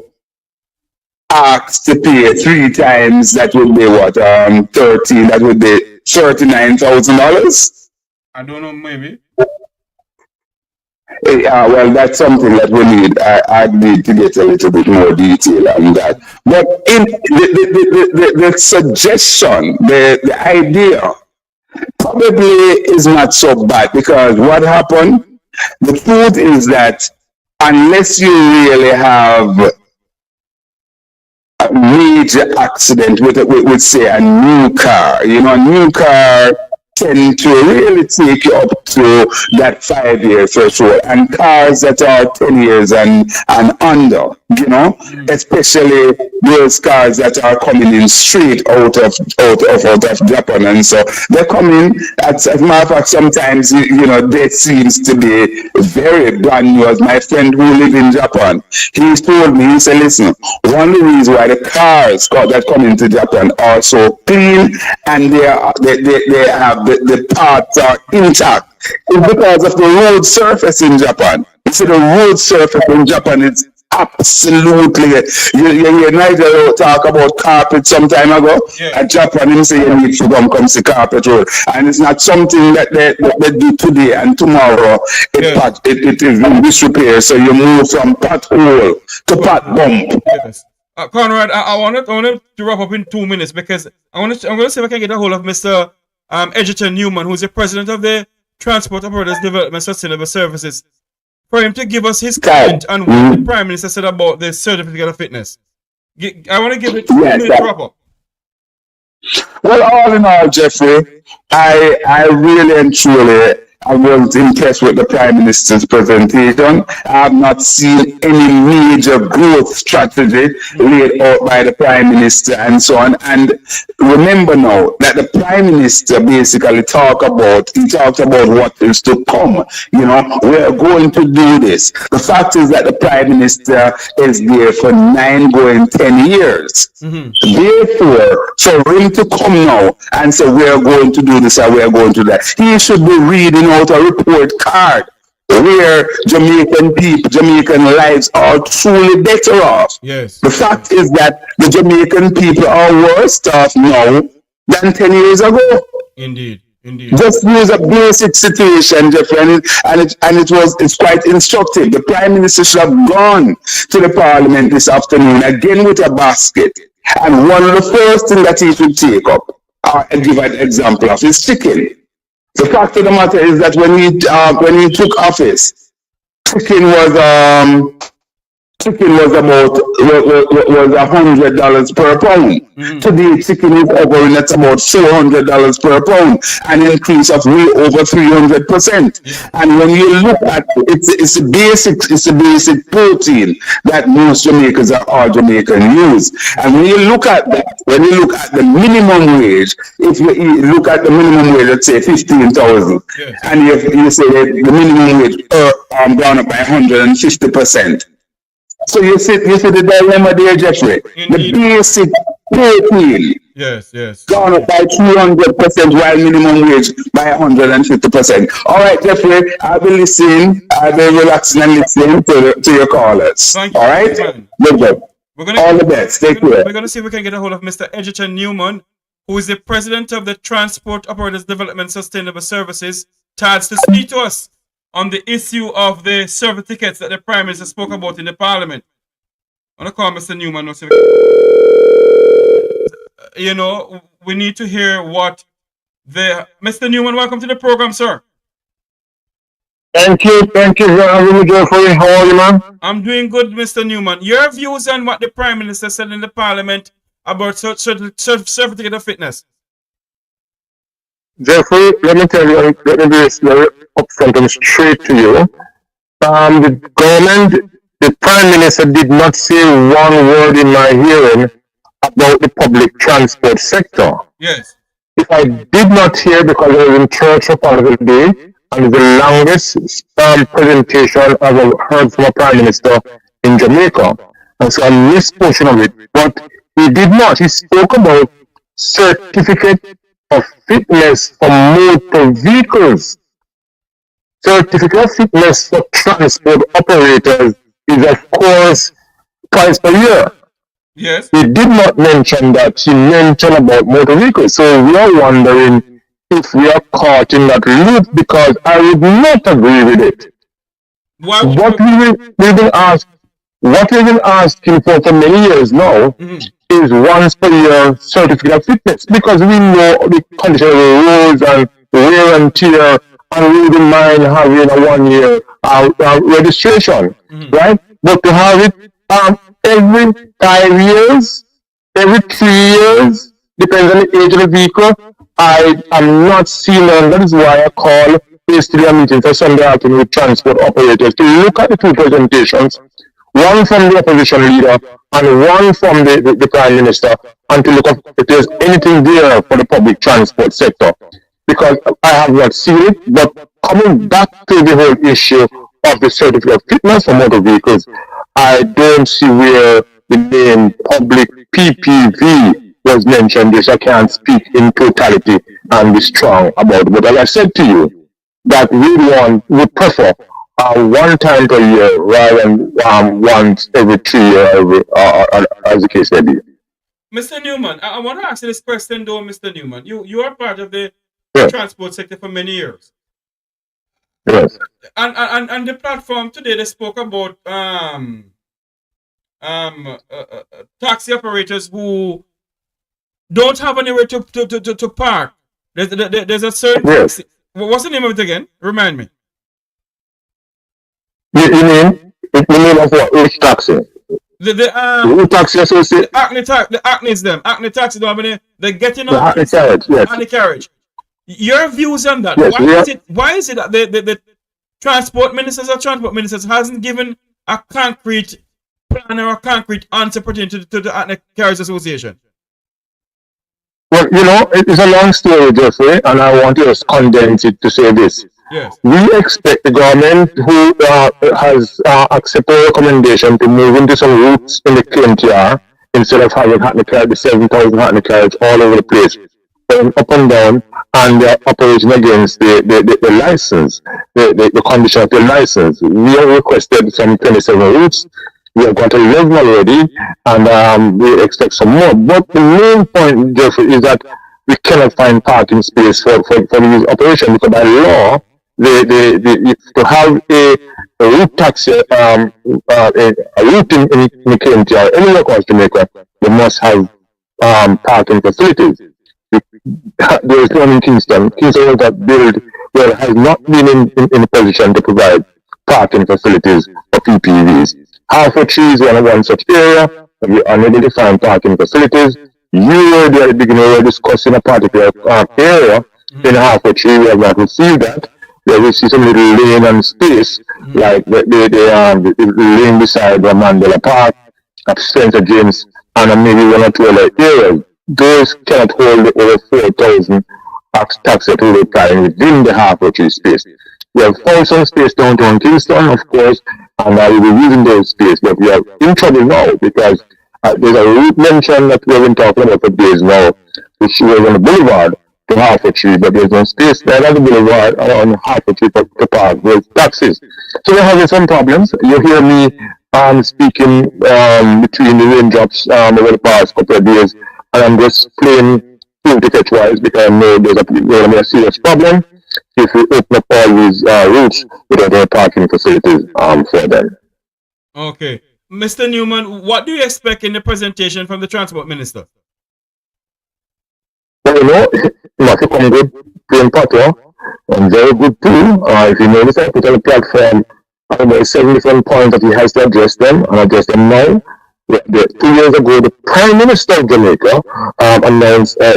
ask to pay 3 times, that would be what, 13, that would be $39,000? I don't know, maybe. Well, that's something that we need. I need to get a little bit more detail on that. But in the suggestion, the idea probably is not so bad, because what happened, the truth is that unless you really have a major accident with say a new car, you know, a new car tend to really take you up to that 5-year threshold, and cars that are 10 years and under, you know, especially those cars that are coming in straight out of Japan, and so they're coming. As a matter of fact, sometimes you know that seems to be very brand new. As my friend who lives in Japan, he told me, he said, listen, one of the reasons why the cars that come into Japan are so clean and they have the parts are intact is because of the road surface in Japan. You see, the road surface in Japan is absolutely. You Nigel talk about carpet some time ago. Yeah. At Japan, him say you need to come see carpet road, and it's not something that they do today and tomorrow. It is in disrepair. So you move from pothole to pot bump. Yes. Conrad, I wanted to wrap up in 2 minutes, because I'm going to see if I can get a hold of Mr. Edgerton Newman, who's the president of the Transport Operators Development Sustainable Services, for him to give us his comment on what the Prime Minister said about the certificate of fitness. I want to give it 2 minutes to wrap up. Well, all in all, Jeffrey, I really and truly I was impressed with the Prime Minister's presentation. I have not seen any major growth strategy laid out by the Prime Minister and so on. And remember now that the Prime Minister basically talked about what is to come. You know, we are going to do this. The fact is that the Prime Minister is there for 9 going 10 years. Mm-hmm. Therefore, for him to come now and say we are going to do this and we are going to do that, he should be reading out a report card where Jamaican people, Jamaican lives are truly better off. Yes. The fact is that the Jamaican people are worse off now than 10 years ago. Indeed. Indeed. Just use a basic situation, Jeffrey, it's quite instructive. The Prime Minister should have gone to the Parliament this afternoon again with a basket, and one of the first things that he should take up, I'll give an example of, is chicken. The fact of the matter is that when he took office, chicken was about $100 per pound. Today, chicken is hovering at about $400 per pound, an increase of way over 300%. And when you look at it's a basic protein that most Jamaicans are all Jamaican use. And when you look at that, when you look at the minimum wage, if you look at the minimum wage, let's say 15,000, and you say that the minimum wage gone up by 150%. So you see the dilemma there, Jeffrey. Indeed. The basic protein gone up by 200%, while minimum wage by 150%. All right, Jeffrey, I'll be listening. I'll be relaxing and listening to your callers. Thank you. All right? Good. All the best. Take care. We're going to see if we can get a hold of Mr. Edgerton Newman, who is the president of the Transport Operators Development Sustainable Services, TADS, to speak to us on the issue of the service tickets that the Prime Minister spoke about in the Parliament. I'm going to call Mr. Newman now. You know, we need to hear what Mr. Newman, welcome to the program, sir. Thank you for having me, Jeffrey. How are you, man? I'm doing good, Mr. Newman. Your views on what the Prime Minister said in the Parliament about certificate of fitness? Jeffrey, let me tell you, let me be very upfront and straight to you. The government, the Prime Minister did not say one word in my hearing about the public transport sector. Yes. If I did not hear, because I was in church for part of the day, and the longest presentation I've heard from a Prime Minister in Jamaica, and so I missed portion of it. But he did not. He spoke about certificate of fitness for motor vehicles. Certificate of fitness for transport operators is, of course, twice per year. Yes. He did not mention that. He mentioned about motor vehicles. So we are wondering if we are caught in that loop, because I would not agree with it. What we've been asking for many years now is once per year certificate of fitness, because we know the condition of the roads and wear and tear, and we wouldn't mind having a 1 year registration, right? But to have it every 5 years, every 3 years, depends on the age of the vehicle, I am not seeing that. That is why I call yesterday a meeting for Sunday afternoon with transport operators to look at the two presentations, one from the opposition leader and one from the Prime Minister, and to look at if there's anything there for the public transport sector. Because I have not seen it, but coming back to the whole issue of the certificate of fitness for motor vehicles, I don't see where the name public PPV was mentioned. This I can't speak in totality and be strong about it. But as I said to you, that we would prefer one time per year rather than once every 3 years, as the case may be. Mr. Newman, I want to ask you this question though, Mr. Newman. You are part of the transport sector for many years. Yes. And the platform today, they spoke about taxi operators who don't have anywhere to park. There's a certain taxi. What's the name of it again? Remind me. You mean of what? Which taxi? The taxi association. The Acne taxi. They're getting on the Acne carriage. Yes. Acne carriage. Your views on that? Yes, why is it that the transport ministers hasn't given a concrete plan or a concrete answer pertaining to the Acne Carriage Association? Well, it's a long story, Jeffrey, and I want to just condense it to say this. Yes. We expect the government, who has accepted a recommendation to move into some routes in the KMTR instead of having Hackney Carriage, the 7,000 Hackney Carriage all over the place, up and down, and they're operating against the license. the condition of your license. We have requested some 27 routes. We have got 11 already, and we expect some more. But the main point, Jeffrey, is that we cannot find parking space for these operations because by law, to have a route taxi, a route in the county or anywhere across Jamaica, they must have parking facilities. There is one in Kingston. Kingston was that built where it has not been in a position to provide parking facilities for PPVs. Halfway Trees is one such area. We are unable to find parking facilities. You were there at the beginning, we were discussing a particular area in Halfway Tree. We have not received that. We see some little lane and space, like the lane beside the Mandela Park, at Spencer James, and maybe one or two other areas. Those cannot hold the over 4,000 taxi to the time within the Halfway Tree space. We have found some space downtown Kingston, of course, and I will be using those space, but we are in trouble now because there's a route mention that we have been talking about for days now, which was on the boulevard to Halfway Tree, but there's no space there on the boulevard or on Halfway Tree to park with taxis. So we're having some problems. You hear me speaking between the raindrops over the past couple of days, and I'm just playing ticket-wise because I know there's going to be a serious problem if we open up all these routes without any parking facilities for them. Okay. Mr. Newman, what do you expect in the presentation from the Transport Minister? Well, you know, Matthew come good, plain patter, and very good too. If you notice, I put on the platform about 7 different points that he has to address them, and address them now. 2 years ago, the Prime Minister of Jamaica announced a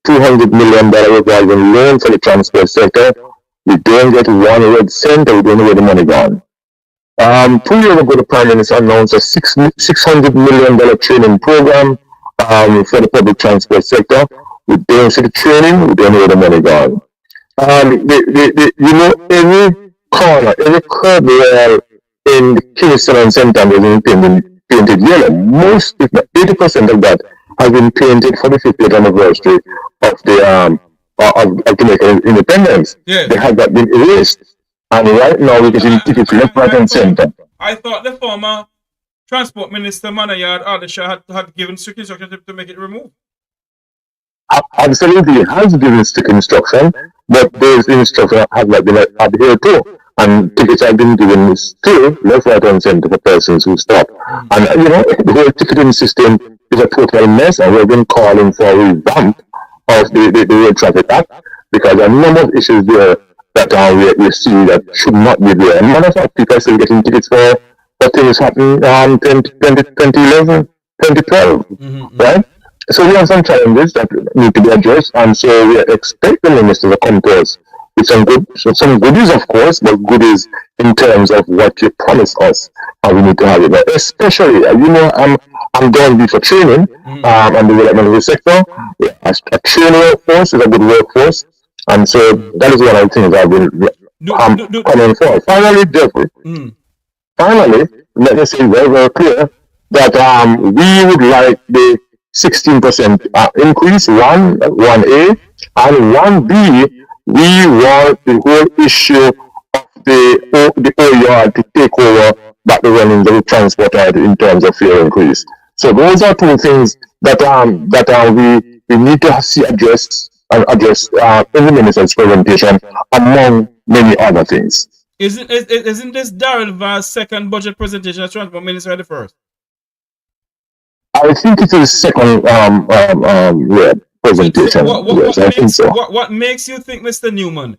$200 million revolving loan for the transport sector. We don't get one red cent, we don't know where the money gone. 2 years ago, the Prime Minister announced a $600 million training program for the public transport sector. We don't see the training, we don't know where the money gone. You know, every corner, every curb wall in the Kingston and St. Andrews is painted yellow. Most, if not 80% of that, has been painted for the 50th anniversary of the of Jamaican independence. Yes. They have that been erased. And right now we're getting tickets left, right, and center. I thought the former Transport Minister Manayard Ardisha had given strict instructions to make it removed. Absolutely, it has given strict instruction, but those instructions have not been adhered to. And tickets have been given still left, right, and center for persons who stop. And you know, the whole ticketing system is a total mess, and we've been calling for a revamp of the Road Traffic Act because there are a number of issues there that we see that should not be there. And matter of fact, people are still getting tickets for things happening 2011, 2012, right? So we have some challenges that need to be addressed, and so we expect the minister to come to us with some goodies, of course, but goodies in terms of what you promised us, and we need to have it. But especially, you know, I'm going for training and development of the sector. A training workforce is a good workforce, and so that is one of the things I've been coming for. Finally, Jeffrey, finally, let me say very, very clear that we would like the 16% increase, 1A, and 1B. We want the whole issue of the OER to take over back the runnings of the transport in terms of fare increase. So those are two things that we need to see addressed in the minister's presentation, among many other things. Isn't this Darrell Vaz's second budget presentation as Transport Minister the first? I think it is second presentation. I think so. What makes you think, Mr. Newman,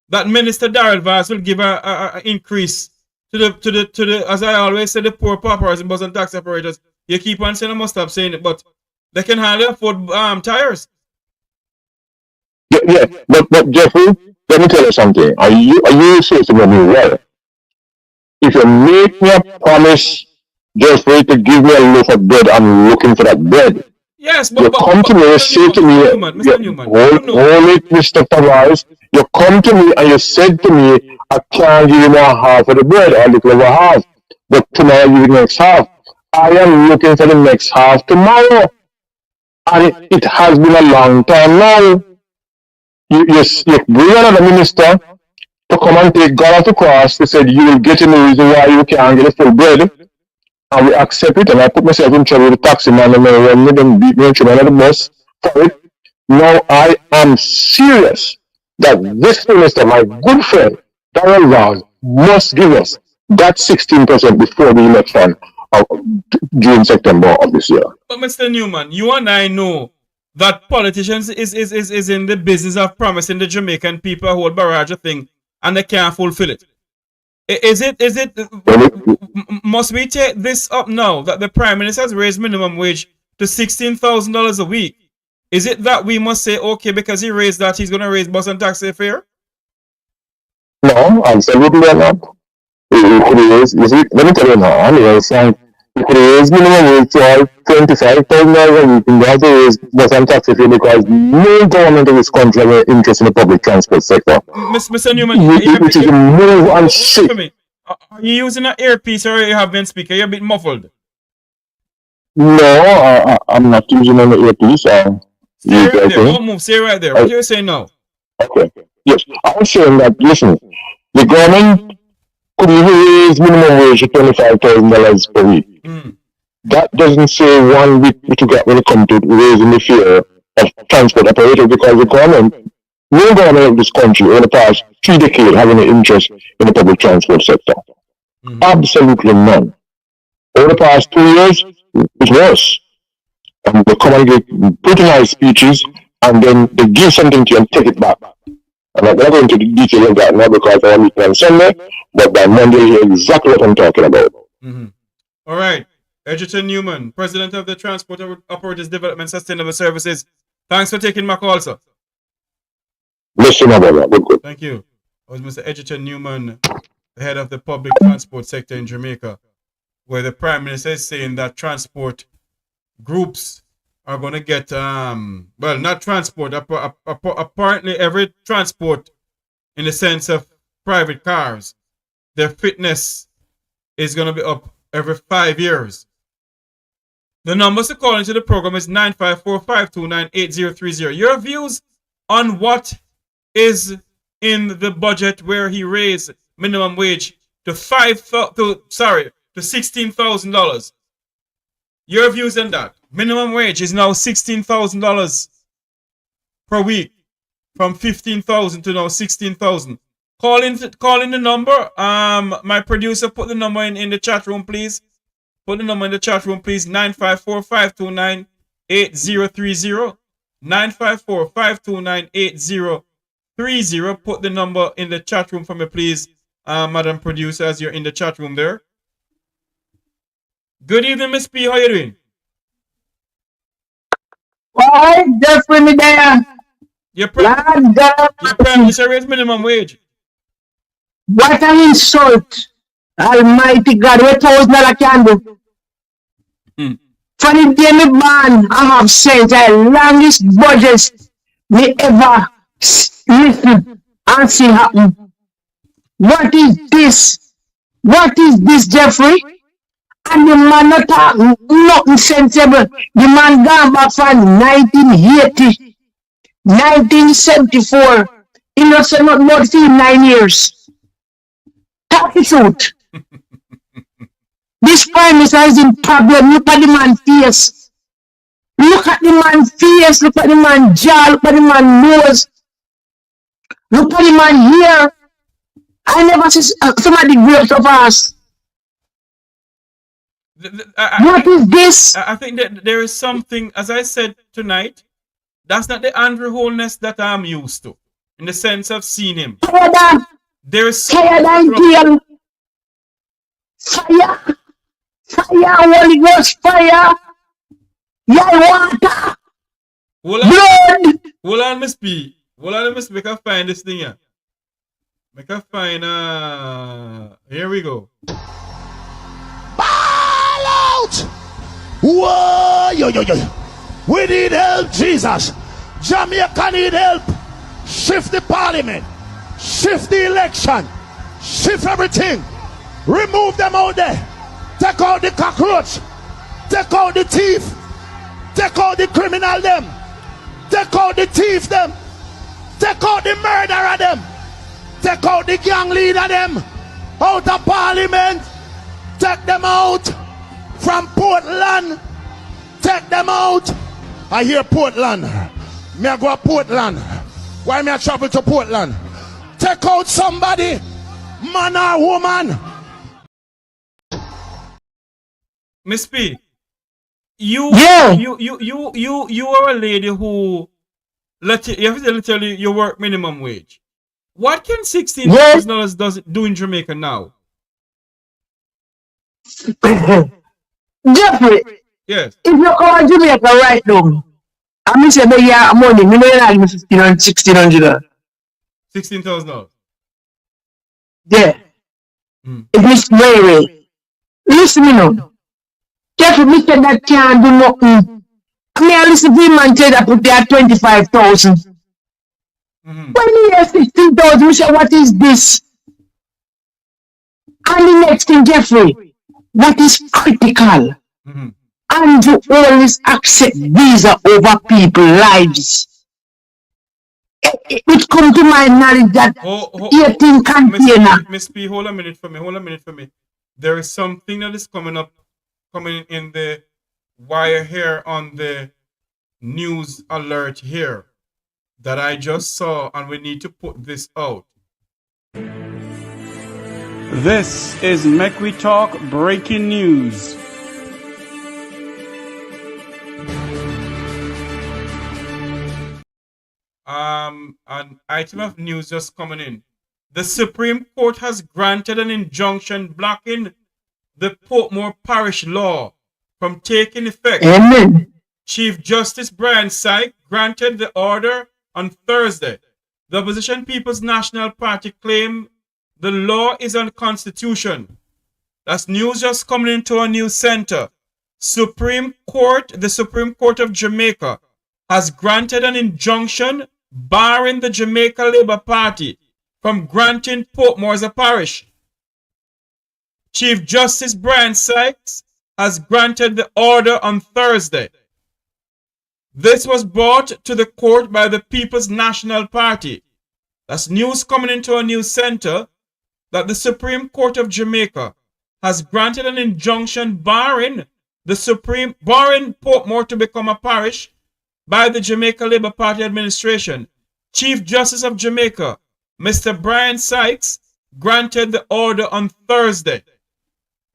that Minister Darrell Vaz will give a increase to the as I always say, the poor paupers and bus and taxi operators? You keep on saying I must stop saying it, but they can hardly afford tires. Yeah, but Jeffrey, let me tell you something. Are you supposed to know me well? If you make me a promise, Jeffrey, to give me a loaf of bread, I'm looking for that bread. Yes, you come to me and say to me, Mr. Newman, hold it, Mr. Tavares. You come to me and you said to me, I can't give you more half of the bread, or a little over half. But tomorrow you give the next half. I am looking for the next half tomorrow. And it has been a long time now. You bring another minister to to come and take God off the cross. They said, you will get in the reason why you can't get a full bread. And we accept it, and I put myself in trouble with the taxi man, and when them beat me and threw me on the bus for it. Now I am serious that this minister, my good friend, Darrell Ross, must give us that 16% before the election of June, September of this year. But Mr. Newman, you and I know that politicians is in the business of promising the Jamaican people a whole barrage of things, and they can't fulfill it. Must we take this up now that the Prime Minister has raised minimum wage to $16,000 a week? Is it that we must say, okay, because he raised that, he's going to raise bus and taxi fare? No, absolutely not. You could raise, you see, let me tell you now, you could raise minimum wage to $25,000 a week, and you have to raise bus and taxi fare because no government in this country has an interest in the public transport sector. Mr. Newman, which is a move and shit. Are you using an earpiece or you have been speaking? You're a bit muffled. No, I'm not using an earpiece. Stay right there. Don't move. Stay right there. What are you saying now? Okay. Yes, I'm saying that, listen, the government could even raise minimum wage to $25,000 per week. That doesn't say one bit what you got when it comes to raising the fare of transport operators, because the government, no government of this country over the past 3 decades having an interest in the public transport sector. Absolutely none. Over the past 2 years, it's worse. And they come and give pretty nice speeches, and then they give something to you and take it back. And I'm not going into the detail of that now because I want to on Sunday, but by Monday you hear exactly what I'm talking about. All right. Edgerton Newman, President of the Transport Operators Development Sustainable Services. Thanks for taking my call, sir. Listen, brother. Good. Thank you. That was Mr. Edgerton Newman, the head of the public transport sector in Jamaica, where the Prime Minister is saying that transport groups are going to get, well, not transport, apparently every transport in the sense of private cars, their fitness is going to be up every 5 years. The numbers to call into the program is 954-529-8030. Your views on what is in the budget where he raised minimum wage to $16,000. Your views on that? Minimum wage is now $16,000 per week, from $15,000 to now $16,000. Call in the number. My producer, put the number in the chat room, please. Put the number in the chat room, please. 954-529-8030. 954-529-8030. Put the number in the chat room for me, please, Madam Producer, as you're in the chat room there. Good evening, Miss P. How you doing? Why, just bring me there. Your Prime Minister raised minimum wage. What an insult. Almighty God, what $1,000 can do? For the day me born, I have sent the longest budget me ever listen and see happen. What is this? What is this, Jeffrey? And the man not talk nothing sensible. The man gone back from 1980, 1974. He not say nothing about 9 years. Talk the truth. This Prime Minister is in problem. Look at the man's face. Look at the man's face. Look at the man's jaw. Look at the man's nose. Look at the man's hair. I never see somebody great of us. What is this? I think that there is something, as I said tonight, that's not the Andrew Holness that I'm used to, in the sense of seeing him. There is fire. Fire, Holy Ghost, fire. Water. Blood. Hold on, Miss P. Make her find this thing here. Make her find, here we go. Ball out! Whoa, yo. We need help, Jesus. Jamaica need help. Shift the parliament. Shift the election. Shift everything. Remove them out there. Take out the cockroach. Take out the thief. Take out the criminal them. Take out the thief them. Take out the murderer them. take out the gang leader them out of parliament. Take them out from Portland. Take them out. I hear Portland. Me I go to Portland. Why me I travel to Portland? Take out somebody, man or woman. Miss P, you are a lady who you have to literally you work minimum wage. What can $16,000 do in Jamaica now? Jeffrey, yes. If you come to Jamaica right now, I'm say the year money, me know like $1,600. $16,000. Yeah. If it's way. Listen, you know. Jeffrey, me said that can't do nothing. I listen to him and say that put there 25,000. When he hear 16,000, we say, what is this? And the next thing, Jeffrey, what is critical? And you always accept visa over people's lives. It comes to my knowledge that 18 container. Miss P, hold a minute for me. There is something that is coming in the wire here on the news alert here that I just saw, and we need to put this out. This is Make We Talk breaking news. An item of news just coming in. The Supreme Court has granted an injunction blocking the Portmore Parish law from taking effect. Amen. Chief Justice Brian Syke granted the order on Thursday. The opposition People's National Party claimed the law is unconstitutional. That's news just coming into a news center. The Supreme Court of Jamaica has granted an injunction barring the Jamaica Labour Party from granting Portmore as a parish. Chief Justice Brian Sykes has granted the order on Thursday. This was brought to the court by the People's National Party. That's news coming into a news center that the Supreme Court of Jamaica has granted an injunction barring Portmore to become a parish by the Jamaica Labour Party administration. Chief Justice of Jamaica, Mr. Brian Sykes, granted the order on Thursday.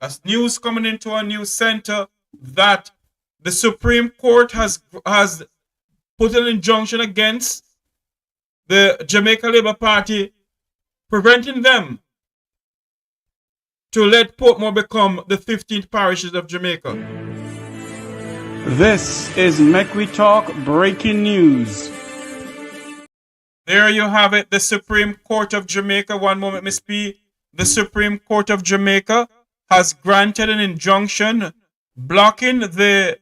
That's news coming into a news center that the Supreme Court has put an injunction against the Jamaica Labour Party, preventing them to let Portmore become the 15th parishes of Jamaica. This is Make We Talk breaking news. There you have it, the Supreme Court of Jamaica. One moment, Miss P. The Supreme Court of Jamaica has granted an injunction blocking the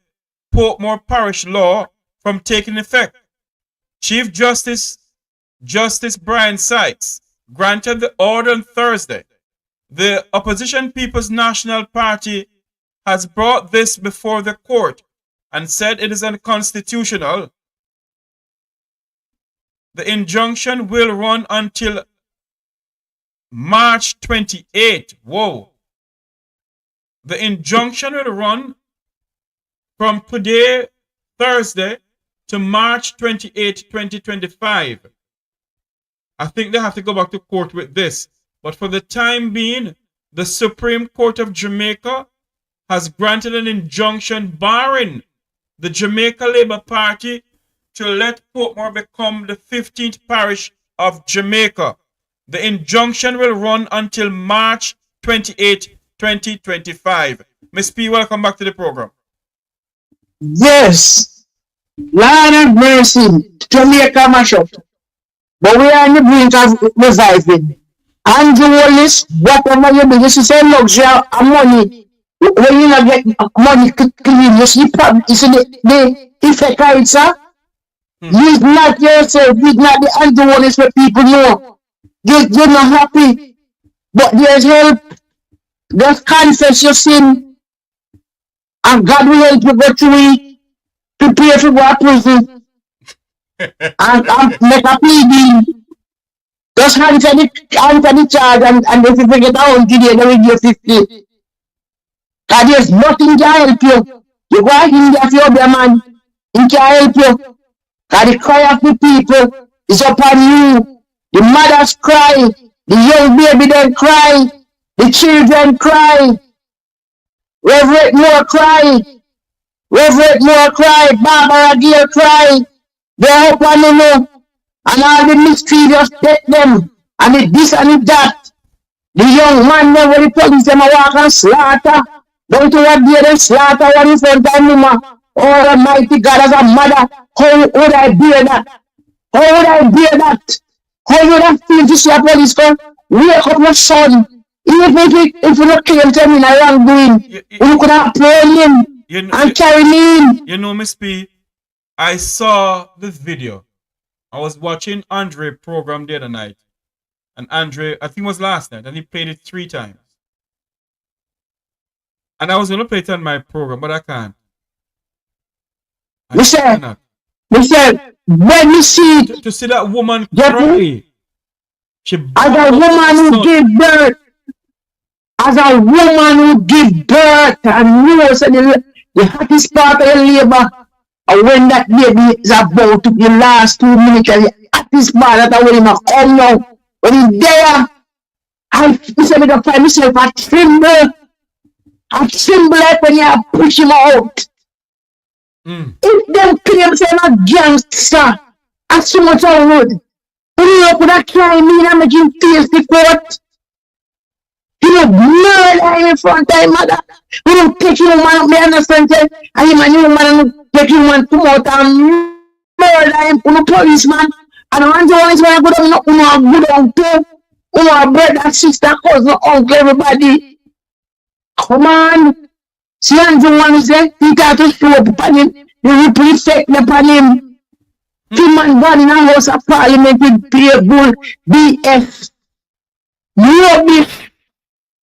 Portmore Parish law from taking effect. Chief Justice Brian Sykes granted the order on Thursday. The opposition People's National Party has brought this before the court and said it is unconstitutional. The injunction will run until March 28. Whoa. The injunction will run from today, Thursday, to March 28, 2025. I think they have to go back to court with this. But for the time being, the Supreme Court of Jamaica has granted an injunction barring the Jamaica Labour Party to let Portmore become the 15th parish of Jamaica. The injunction will run until March 28, 2025. Miss P, welcome back to the program. Yes. Lord have mercy. Jamaica mash up. But we are on the brink of reviving. And you always, whatever you do, this is a luxury of money. When you not get money clean, you see the effect of it, sir? Use not yourself, use not the anti-owners where people know. You're not happy, but there's help. Just confess your sin, and God will help you go through it. Prepare for go to prison, and make a plea deal. Just answer the charge and if you forget out today, they will give 50. Because there's nothing can help you. You go in India for your man, he can help you. Because the cry of the people is upon you. The mothers cry, the young baby then cry, the children cry, Reverend Moore cry, Reverend Moore cry, Barbara Gill cry. They're up on you, and all the mystery just take them, and it this and it that. The young man never the police them a walk and slaughter. Don't you what they slaughter one in front of mama. Oh Almighty God, as a mother, how would I bear that? How would I bear that? How would I feel to see a police come? Wake up my son. Even if you don't claim to me in a wrongdoing, you could have thrown him and carry me in. You know, Miss P, I saw the video. I was watching Andre program the other night. And Andre, I think it was last night, and he played it 3 times. And I was going to play it on my program, but I can't. Michelle, when you see to see that woman cry, as a woman who give birth, and knows the hottest part of your labor, and when that baby is about to be last 2 minutes, and the hottest part that when him come now, when he's there, I say me to find myself a tremble like when you push him out. If them claim say I'm a gangster, as so much I would. But you know, could I cry me and make him face the court? You know, murder him in front of him, mother. You know, take him man, me understand, say, and him and you man, take him man come out and murder him, you know, policeman. And the one is when I go down, you know, good uncle, you know, brother, sister, cousin, uncle, everybody. Come on. See, Andrew one is there, he got to show up upon him, the ripple effect upon him. Two man born in a house of parliament with people, BF. Rubbish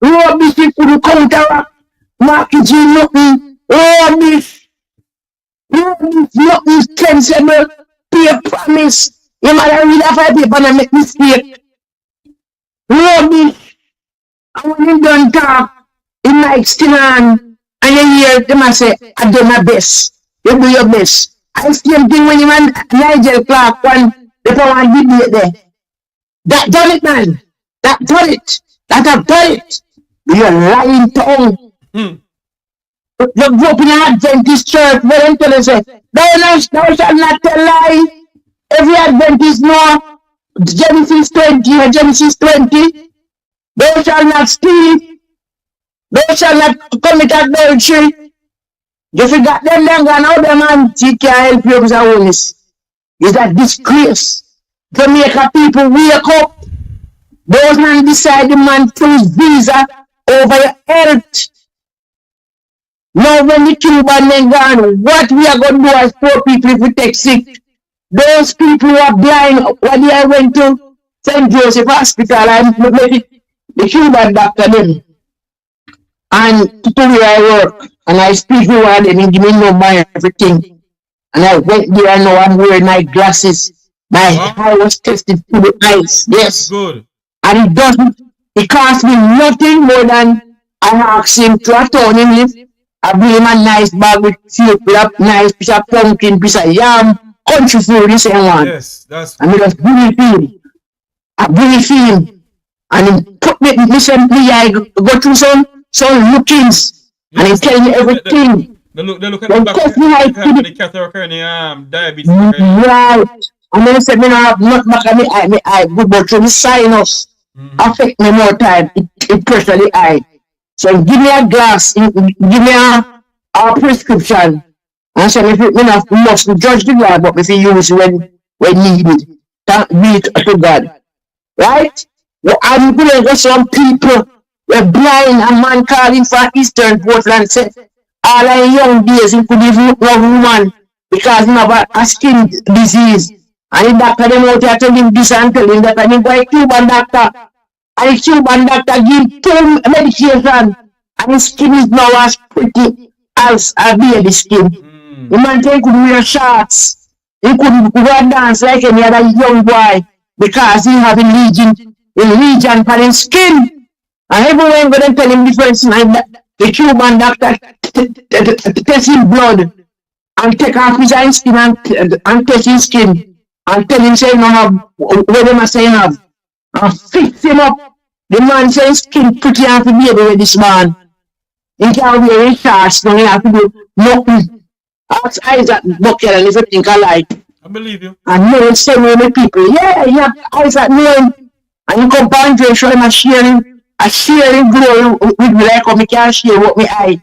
if you counteract, market you nothing, rubbish, nothing sensible, pay promise. You might read a 5 paper and make mistake. Rubbish. And when you don't talk, it might still on. And you hear them and say, I do my best. You do your best. I still think when you man Nigel Clark when they go and debate there. That done it, man. That done it. That have done it. You're lying tongue. You grew up in an Adventist church where them tell you say, thou shalt not tell lie. Every Adventist know Genesis 20 or Genesis 20. Thou shalt not steal. Thou shalt not commit adultery. You forgot them then and how them man she can't help you with a witness. It's a disgrace. Jamaica people wake up. Those men decide the man choose visa over your health. Now when the Cuban men gone, what we are going to do as poor people if we take sick? Those people who are blind, when I went to St. Joseph Hospital and the Cuban doctor them. And to where I work, and I speak to one of them and give me number and everything. And I went there and now I'm wearing my glasses. My eye was tested through the eyes. Yes. Good. And it cost me nothing more than I asked him to atone him with. I bring him a nice bag with a nice piece of pumpkin, piece of yam, country food, this and one. Yes, that's and I just bring it to him. I bring it to him. And he put me recently, I go through some lookings. And he tell me everything. They look at the back of the cataract and diabetes. Right. And then he said, me no have not back of me eye, good, but through the sinus affect me more time. It pressure the eye. So give me a glass, give me a prescription. And so if you must judge the God, but if you use when needed. Thank be to God. Right? Well, I'm going to get some people were blind and man calling for Eastern Portland said all our young days he could even look no woman because he have a skin disease. And the doctor them out here tell him this and tell him that, and he go a Cuban doctor. And the Cuban doctor give 2 medication and his skin is now as pretty as a baby skin. The man say he could wear shorts. He could go and dance like any other young boy. because he have a legion for his skin. And everywhere I'm going to tell him different like that. The Cuban doctor test his blood and take off his skin and test his skin and tell him say no have what them are saying have and fix him up. The man say his skin pretty and to be able with this man. He can't wear his shorts, no, he have to do nothing. Ask Isaac Bucket and if you think alike. I believe you. And no one say many people, yeah, you have Isaac knowing. And you come back and show him a sharing glory with me like how me can share what me eye.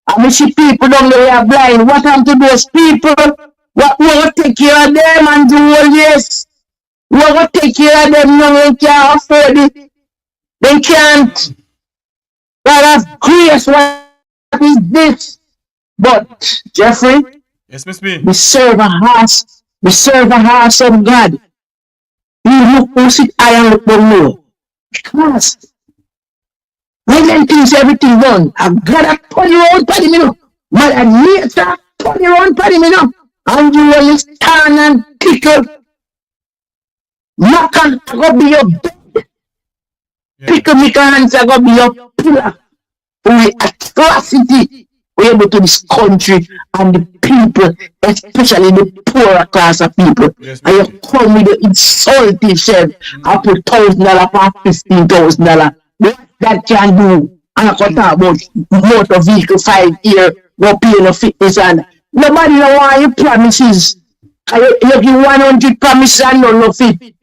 And we see people down the way are blind. What happened to those people? What we will take care of them and do all this? We will take care of them now they can't afford it. They can't. God have grace. What is this? But Jeffrey, yes, Miss B. we serve a house. We serve a house of God. We look who sit high and look down low. Because when them things everything done, I've got to turn around for me now. Mother nature turn around for me now. And you will stand and tickle. Knock on, I go be your bed. Pick up my hands, I go be your pillar. We atrocity. We're able to this country and the people, especially the poorer class of people. Yes, and you come with the insulting shit. I put $1,000 for $15,000. What that can do? And I can talk about motor vehicle 5 year, no pay no fitness and nobody know why you promises. You give 100 promises and no fit.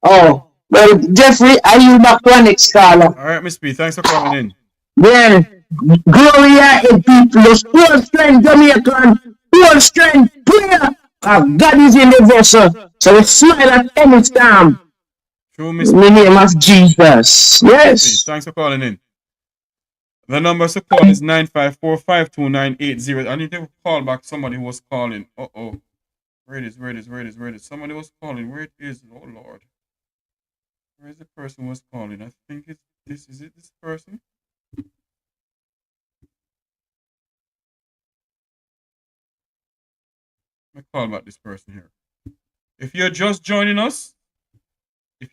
Oh, well, Jeffrey, are you back to our next caller? All right, Miss B, thanks for calling in. Well, Gloria and people, those full strength Jamaican, full strength prayer. God is in the vessel. So we smile at any time. True, Miss In the name of Jesus. Yes. Thanks for calling in. The number to call is 954-52980. I need to call back somebody who was calling. Uh-oh. Where it is? Somebody was calling. Where it is? Oh, Lord. Where is the person who was calling? I think it's this. Is it this person? Let me call back this person here. If you're just joining us, the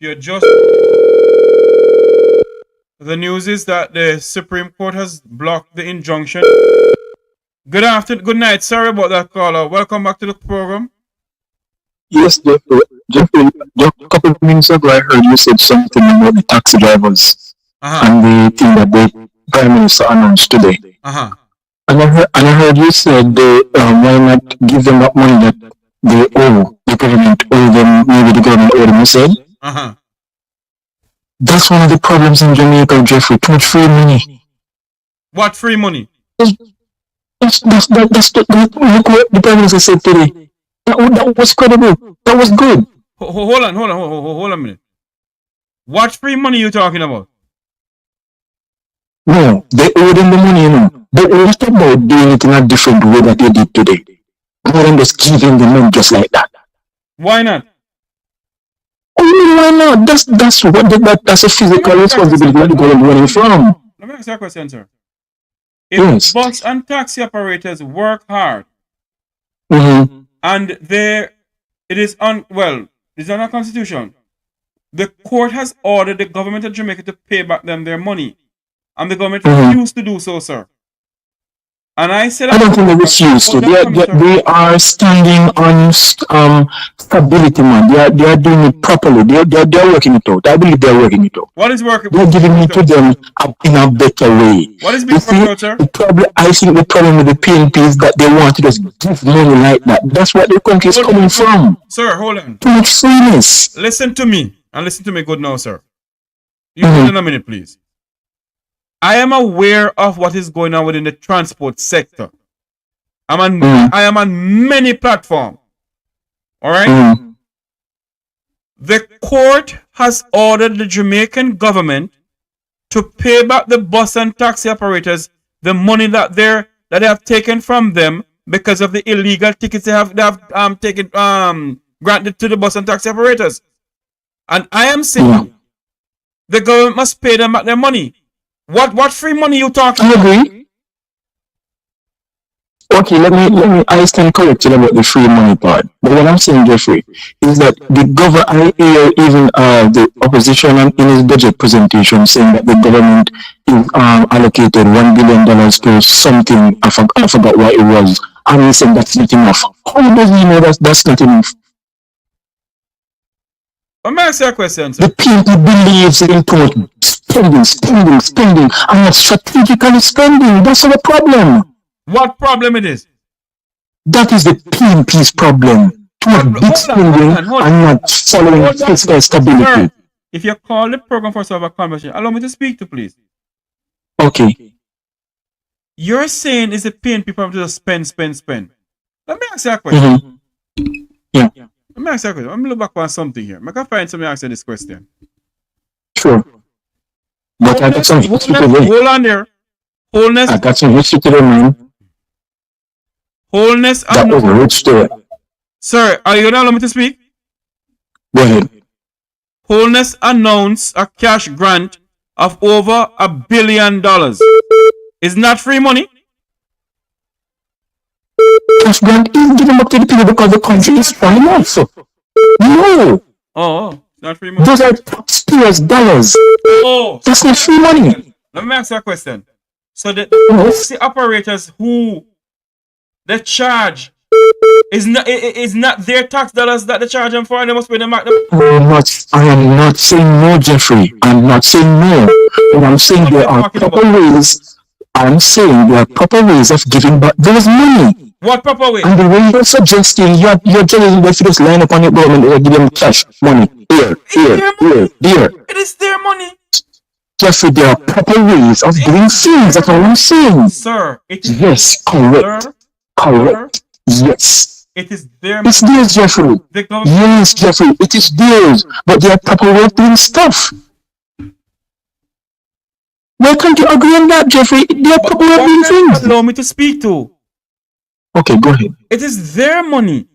news is that the Supreme Court has blocked the injunction. Good afternoon, good night. Sorry about that caller. Welcome back to the program. Yes, Jeffrey, just a couple of minutes ago, I heard you said something about the taxi drivers and the thing that the Prime Minister announced today. And I heard you said why not give them that money that they owe, the government owe them, maybe the government owe them, you said? That's one of the problems in Jamaica, Jeffrey, too much free money. What free money? That's look what the Prime Minister said today. That was credible. That was good. Hold on a minute. What free money you talking about? No, they owe them the money, you know. But what about doing it in a different way that they did today? More than just giving them money just like that. Why not? Why not? That's a physical responsibility that the government running from. Let me ask you a question, sir. If bus and taxi operators work hard, and it is on our constitution, the court has ordered the government of Jamaica to pay back them their money, and the government refused to do so, sir. And I said, I don't think they refuse to. They are standing on stability, man. They are doing it properly. They are working it out. I believe they are working it out. What is working? They're giving it to them in a better way. What is being worked out, sir? I think the problem with the PNP is that they want to just give money like that. That's what the country is coming from. Sir, hold on. Too much freeness. Listen to me, and listen to me good now, sir. You hold on a minute, please. I am aware of what is going on within the transport sector. I am on many platforms. All right? The court has ordered the Jamaican government to pay back the bus and taxi operators the money that they have taken from them because of the illegal tickets they have taken granted to the bus and taxi operators. And I am saying the government must pay them back their money. What free money you talking about? I agree. Okay, I stand corrected about the free money part. But what I'm saying, Jeffrey, is that I hear even the opposition in his budget presentation saying that the government is allocated $1 billion to something. I forgot what it was. And he said that's not enough. How does he know that's not enough? Let me ask you a question, sir. The people believes in spending, and not strategically spending. That's the problem. What problem it is? That is the PNP's problem. To have big spending and not following fiscal stability. Sir, if you call the program for a conversation, allow me to speak to, please. Okay. You're saying is the PNP problem to just spend. Let me ask you a question. Yeah. Let me ask you a question. I'm looking back on something here. I can find something to answer this question. Sure. But I got some history today. Hold on there. Wholeness. I got some history today, man. Wholeness. That was a rich story. Sir, are you going to allow me to speak? Go ahead. Wholeness announced a cash grant of over $1 billion. Isn't that free money? Cash grant is given back to the people because the country is falling off. No. Oh, not free money. Those are taxpayers' dollars. Oh. That's not free money. Let me ask you a question. So the operators who they charge is not their tax dollars that they charge them for, and they must pay them back. I am not saying no, Jeffrey. I'm not saying no. But I'm saying there are proper ways. I'm saying there are proper ways of giving back those money. What proper way? And the way you're suggesting, you're telling them if you just line up on your government, they'll give them cash money. Here. It is their money. Jeffrey, there are proper ways of doing things. That's all I'm saying. Sir, it is yes, correct. Sir, correct. Yes. It is their money. It's theirs, Jeffrey. Yes, Jeffrey, it is theirs. But there are proper ways of doing stuff. Why can't you agree on that, Jeffrey? There are proper ways of doing things. Allow me to speak to. Okay, go ahead. It is their money.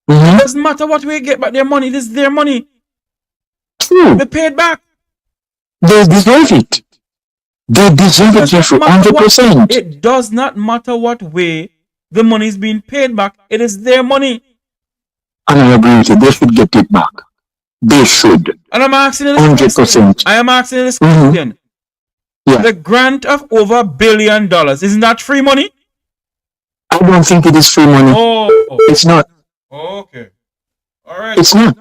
Mm-hmm. It doesn't matter what we get back their money. It is their money. True. They paid back. They deserve it. They deserve it, Jeffrey, 100%. It does not matter what way the money is being paid back. It is their money. And I agree with you. They should get it back. They should. And I'm asking you this 100%. I am asking you this question. Yeah. The grant of over $1 billion, isn't that free money? I don't think it is free money. Oh. It's not. Oh, okay. All right. It's not.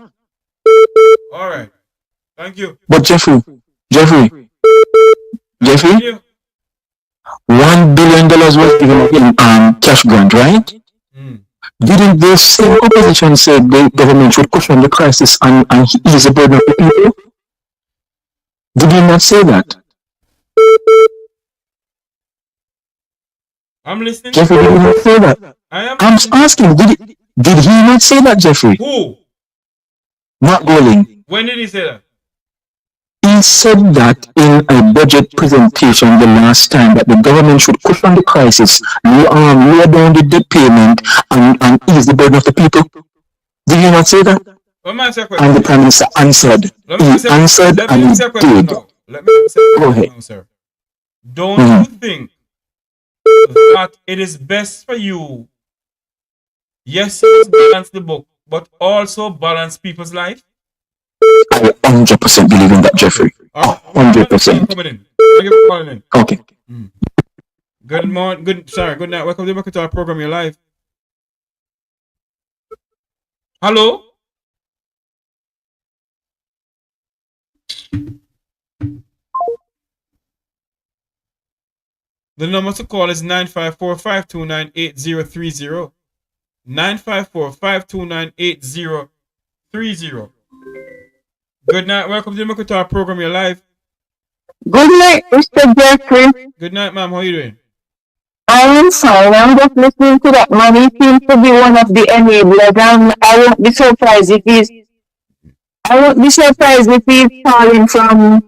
All right. Thank you. But Jeffrey, $1 billion was given in cash grant, right? Didn't the same opposition say the government should cushion the crisis and ease the burden of the people? Did he not say that? I'm listening. Jeffrey, did he not say that? I'm asking, did he not say that, Jeffrey? Who? Not Golding. When did he say that? He said that in a budget presentation the last time that the government should cushion the crisis, lower down the debt payment, and ease the burden of the people. Did he not say that? And the Prime Minister answered. He answered and he did. Let me say Go ahead. Now, sir. Don't you think that it is best for you, yes, to balance the book, but also balance people's life? I 100% believe in that, Jeffrey. 100%. Thank you for calling in. Okay. Good morning. Good night. Welcome to our program, Your Life. Hello? The number to call is 954-529-8030. 954-529-8030. Good night. Welcome to our program, Your Life. Good night, Mr. Jeffrey. Good night, ma'am. How are you doing? I am fine. I'm just listening to that man. He seems to be one of the enablers, and I won't be surprised if he's calling from.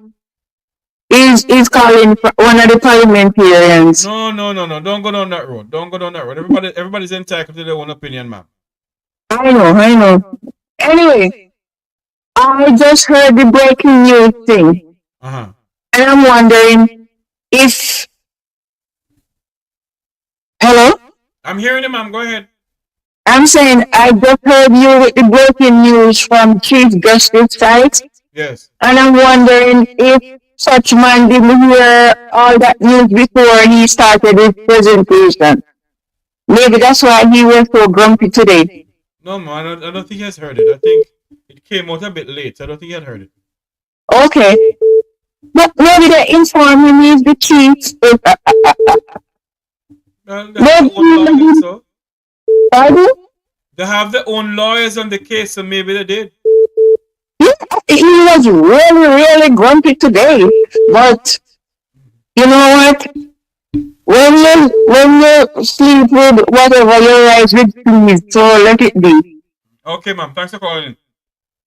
He's calling one of the parliamentarians. No. Don't go down that road. Everybody's entitled to their own opinion, ma'am. I know. Anyway, I just heard the breaking news thing. And I'm wondering if... Hello? I'm hearing him, ma'am. Go ahead. I'm saying I just heard you with the breaking news from Chief Justice side, Yes. and I'm wondering if such man didn't hear all that news before he started his presentation. Maybe that's why he was so grumpy today. No, man, I don't think he has heard it. I think it came out a bit late, so I don't think he had heard it. Okay. But maybe they inform him he's the chief. Pardon? They have their own lawyers on the case, so maybe they did. Yeah, he was really, really grumpy today. But you know what? When you sleep with whatever you rise with, please, so let it be. Okay, ma'am. Thanks for calling in.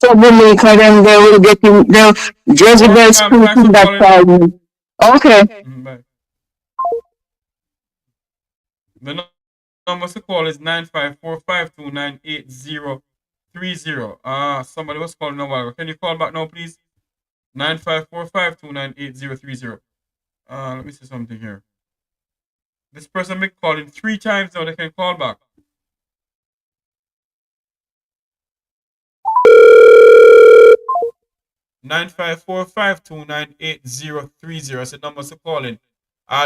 So Jamaica, then they will get him the Jezebel spirit in that time. Okay. Bye. The number to call is 954-529-8030. Somebody was calling a while ago. Can you call back now, please? 954-529-8030. Let me see something here. This person been calling 3 times now. They can call back. (954-529-8030). That's the number to call in.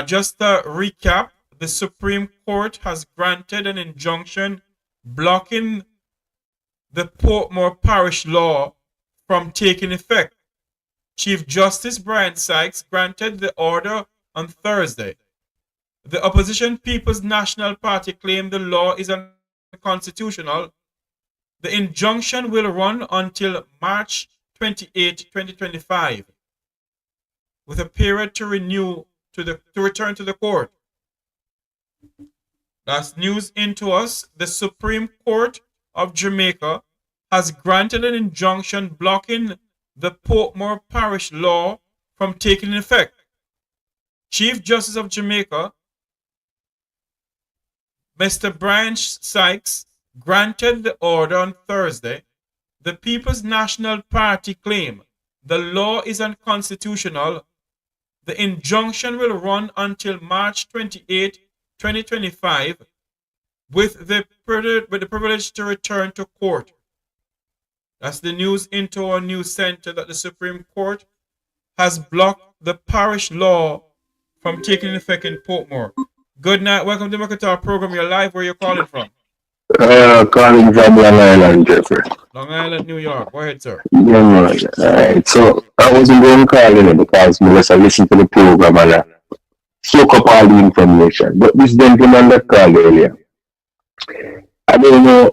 Just to recap, the Supreme Court has granted an injunction blocking the Portmore Parish law from taking effect. Chief Justice Brian Sykes granted the order on Thursday. The opposition People's National Party claimed the law is unconstitutional. The injunction will run until March 28, 2025, with a period to return to the court. That's news into us. The Supreme Court of Jamaica has granted an injunction blocking the Portmore Parish law from taking effect. Chief Justice of Jamaica, Mr. Brian Sykes, granted the order on Thursday. The People's National Party claim the law is unconstitutional. The injunction will run until March 28, 2025, with the privilege to return to court. That's the news into our news center, that the Supreme Court has blocked the parish law from taking effect in Portmore. Good night. Welcome to the Mercator program. You're live. Where are you calling from? Calling from Long Island, Jeffrey. Long Island, New York. Go ahead, sir. Yeah, man. Alright, so I wasn't going to call in because I listened to the program and I soak up all the information. But this gentleman that called earlier, I don't know,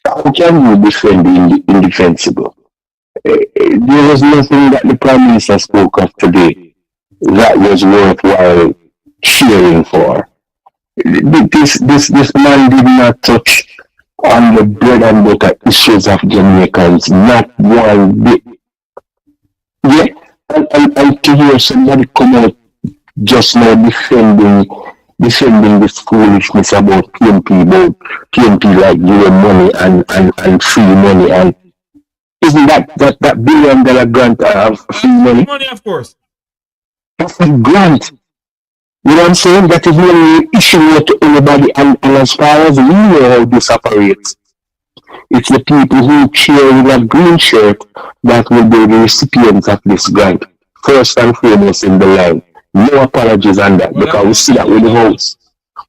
how can you defend the indefensible? There was nothing that the Prime Minister spoke of today that was worthwhile cheering for. This man did not touch on the bread and butter issues of Jamaicans, not one bit. Yeah, and to hear somebody come out just now defending this foolishness about PMP like giving money and free money, and isn't that $1 billion grant of free money? Money, of course. That's a grant. You know what I'm saying? That is not an issue to anybody, and as far as we know how this operates, it's the people who cheer with a green shirt that will be the recipients of this grant. First and foremost in the line. No apologies on that, because we see that with the host.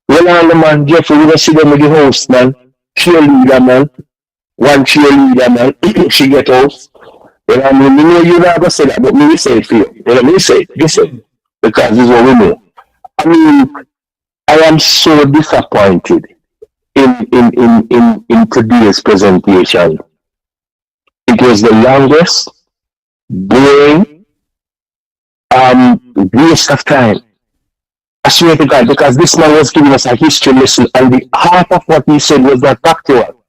Well, on the man, Jeffrey, we don't see them with the host, man. Cheerleader, man. One cheerleader, man. She get host. Well, I mean, we know you're not going to say that, but me say it for you. Let me say it. Listen, because this is what we know. I mean, I am so disappointed in today's presentation. It was the longest, boring, waste of time. I swear to God, because this man was giving us a history lesson, and the half of what he said was not factual.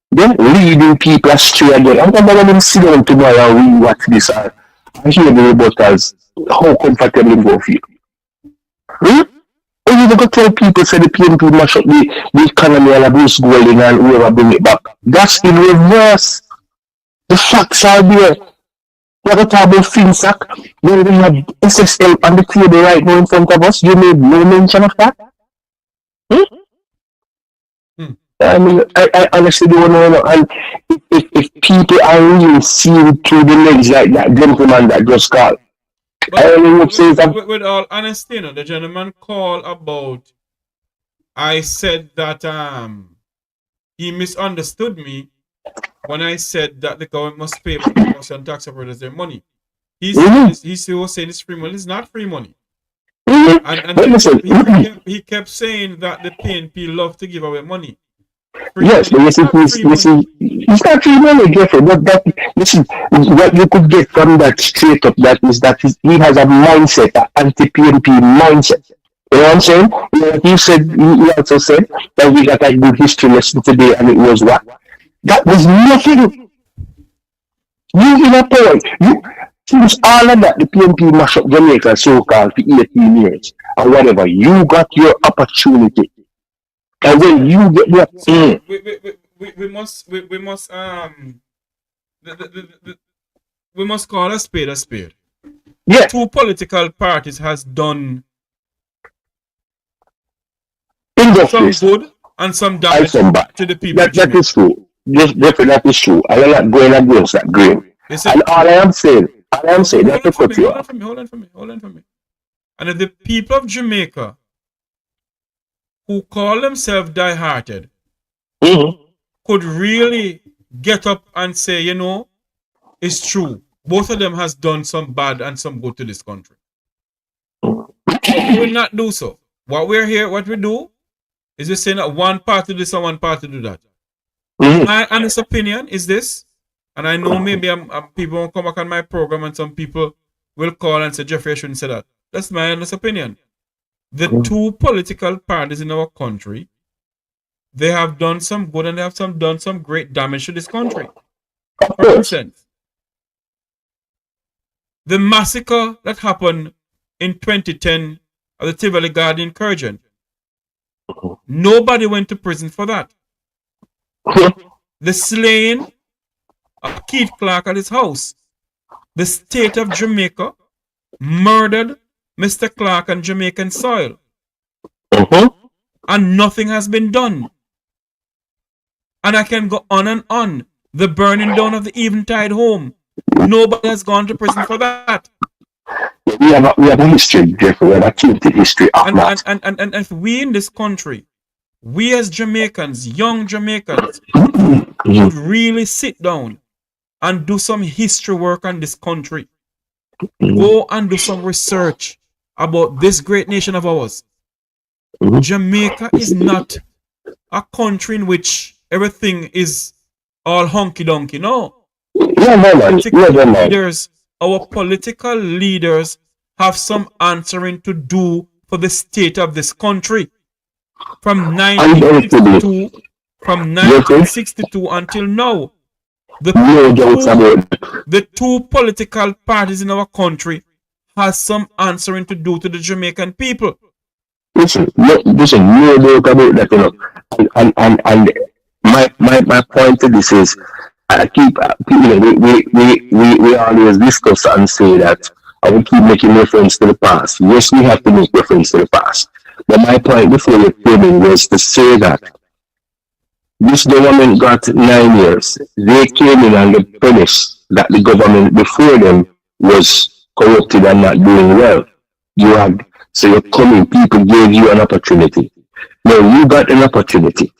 Then leading people astray again. I'm going to let them sit down tomorrow and re-watch this. I hear the rebuttals. How comfortable it goes for you. When you go tell people say the PNP mash up the economy and abuse Golding and whoever bring it back, that's in reverse. The facts are there. You have to talk about FinSac. When we have SSL on the table right now in front of us, you made no mention of that. I mean, I honestly don't know. And if people are really seeing through the legs like that gentleman that just called, I only would say that. With all honesty, the gentleman called about. I said that he misunderstood me when I said that the government must pay corruption tax operators their money. He was saying it's free money. It's not free money. And he kept saying that the PNP love to give away money. Yes, but it's not free money, Jeffrey. But this is what you could get from that straight up. That is that he has a mindset, an anti-PNP mindset. You know what I'm saying? He also said that we got a good history lesson today, and it was what? That was nothing. You in a point. Since all of that, the PNP mash up Jamaica so-called for 18 years or whatever, you got your opportunity. And when you get your we must call a spade a spade. Yeah. Two political parties has done some good and some damage to the people. That is true. That is true. I am not going against that grain. And all I am saying, that to cut you off. Hold on for me. And if the people of Jamaica who call themselves die-hearted could really get up and say, it's true. Both of them has done some bad and some good to this country. We will not do so. What we do is we say that one party do this and one party do that. My honest opinion is this, and I know maybe people won't come back on my program and some people will call and say, Jeffrey, I shouldn't say that. That's my honest opinion. The two political parties in our country, they have done some good and they have done some great damage to this country. For instance, the massacre that happened in 2010 at the Tivoli Garden incursion, nobody went to prison for that. The slaying of Keith Clark at his house, the state of Jamaica murdered Mr. Clark on Jamaican soil. And nothing has been done. And I can go on and on. The burning down of the Eventide home. Nobody has gone to prison for that. We have a history, Jeffrey. We have a tainted history of that. And if we in this country, we as Jamaicans, young Jamaicans, would really sit down and do some history work on this country. Go and do some research about this great nation of ours. Jamaica is not a country in which everything is all hunky-dunky. No. Our political leaders have some answering to do for the state of this country. From 1962 until now. The two political parties in our country has some answering to do to the Jamaican people. Listen, no doubt about that, And my point to this is, I keep, we always discuss and say that I will keep making reference to the past. Yes, we have to make reference to the past. But my point before you came in was to say that this government got 9 years. They came in on the premise that the government before them was corrupted and not doing well. So you're coming, people gave you an opportunity. Now you got an opportunity.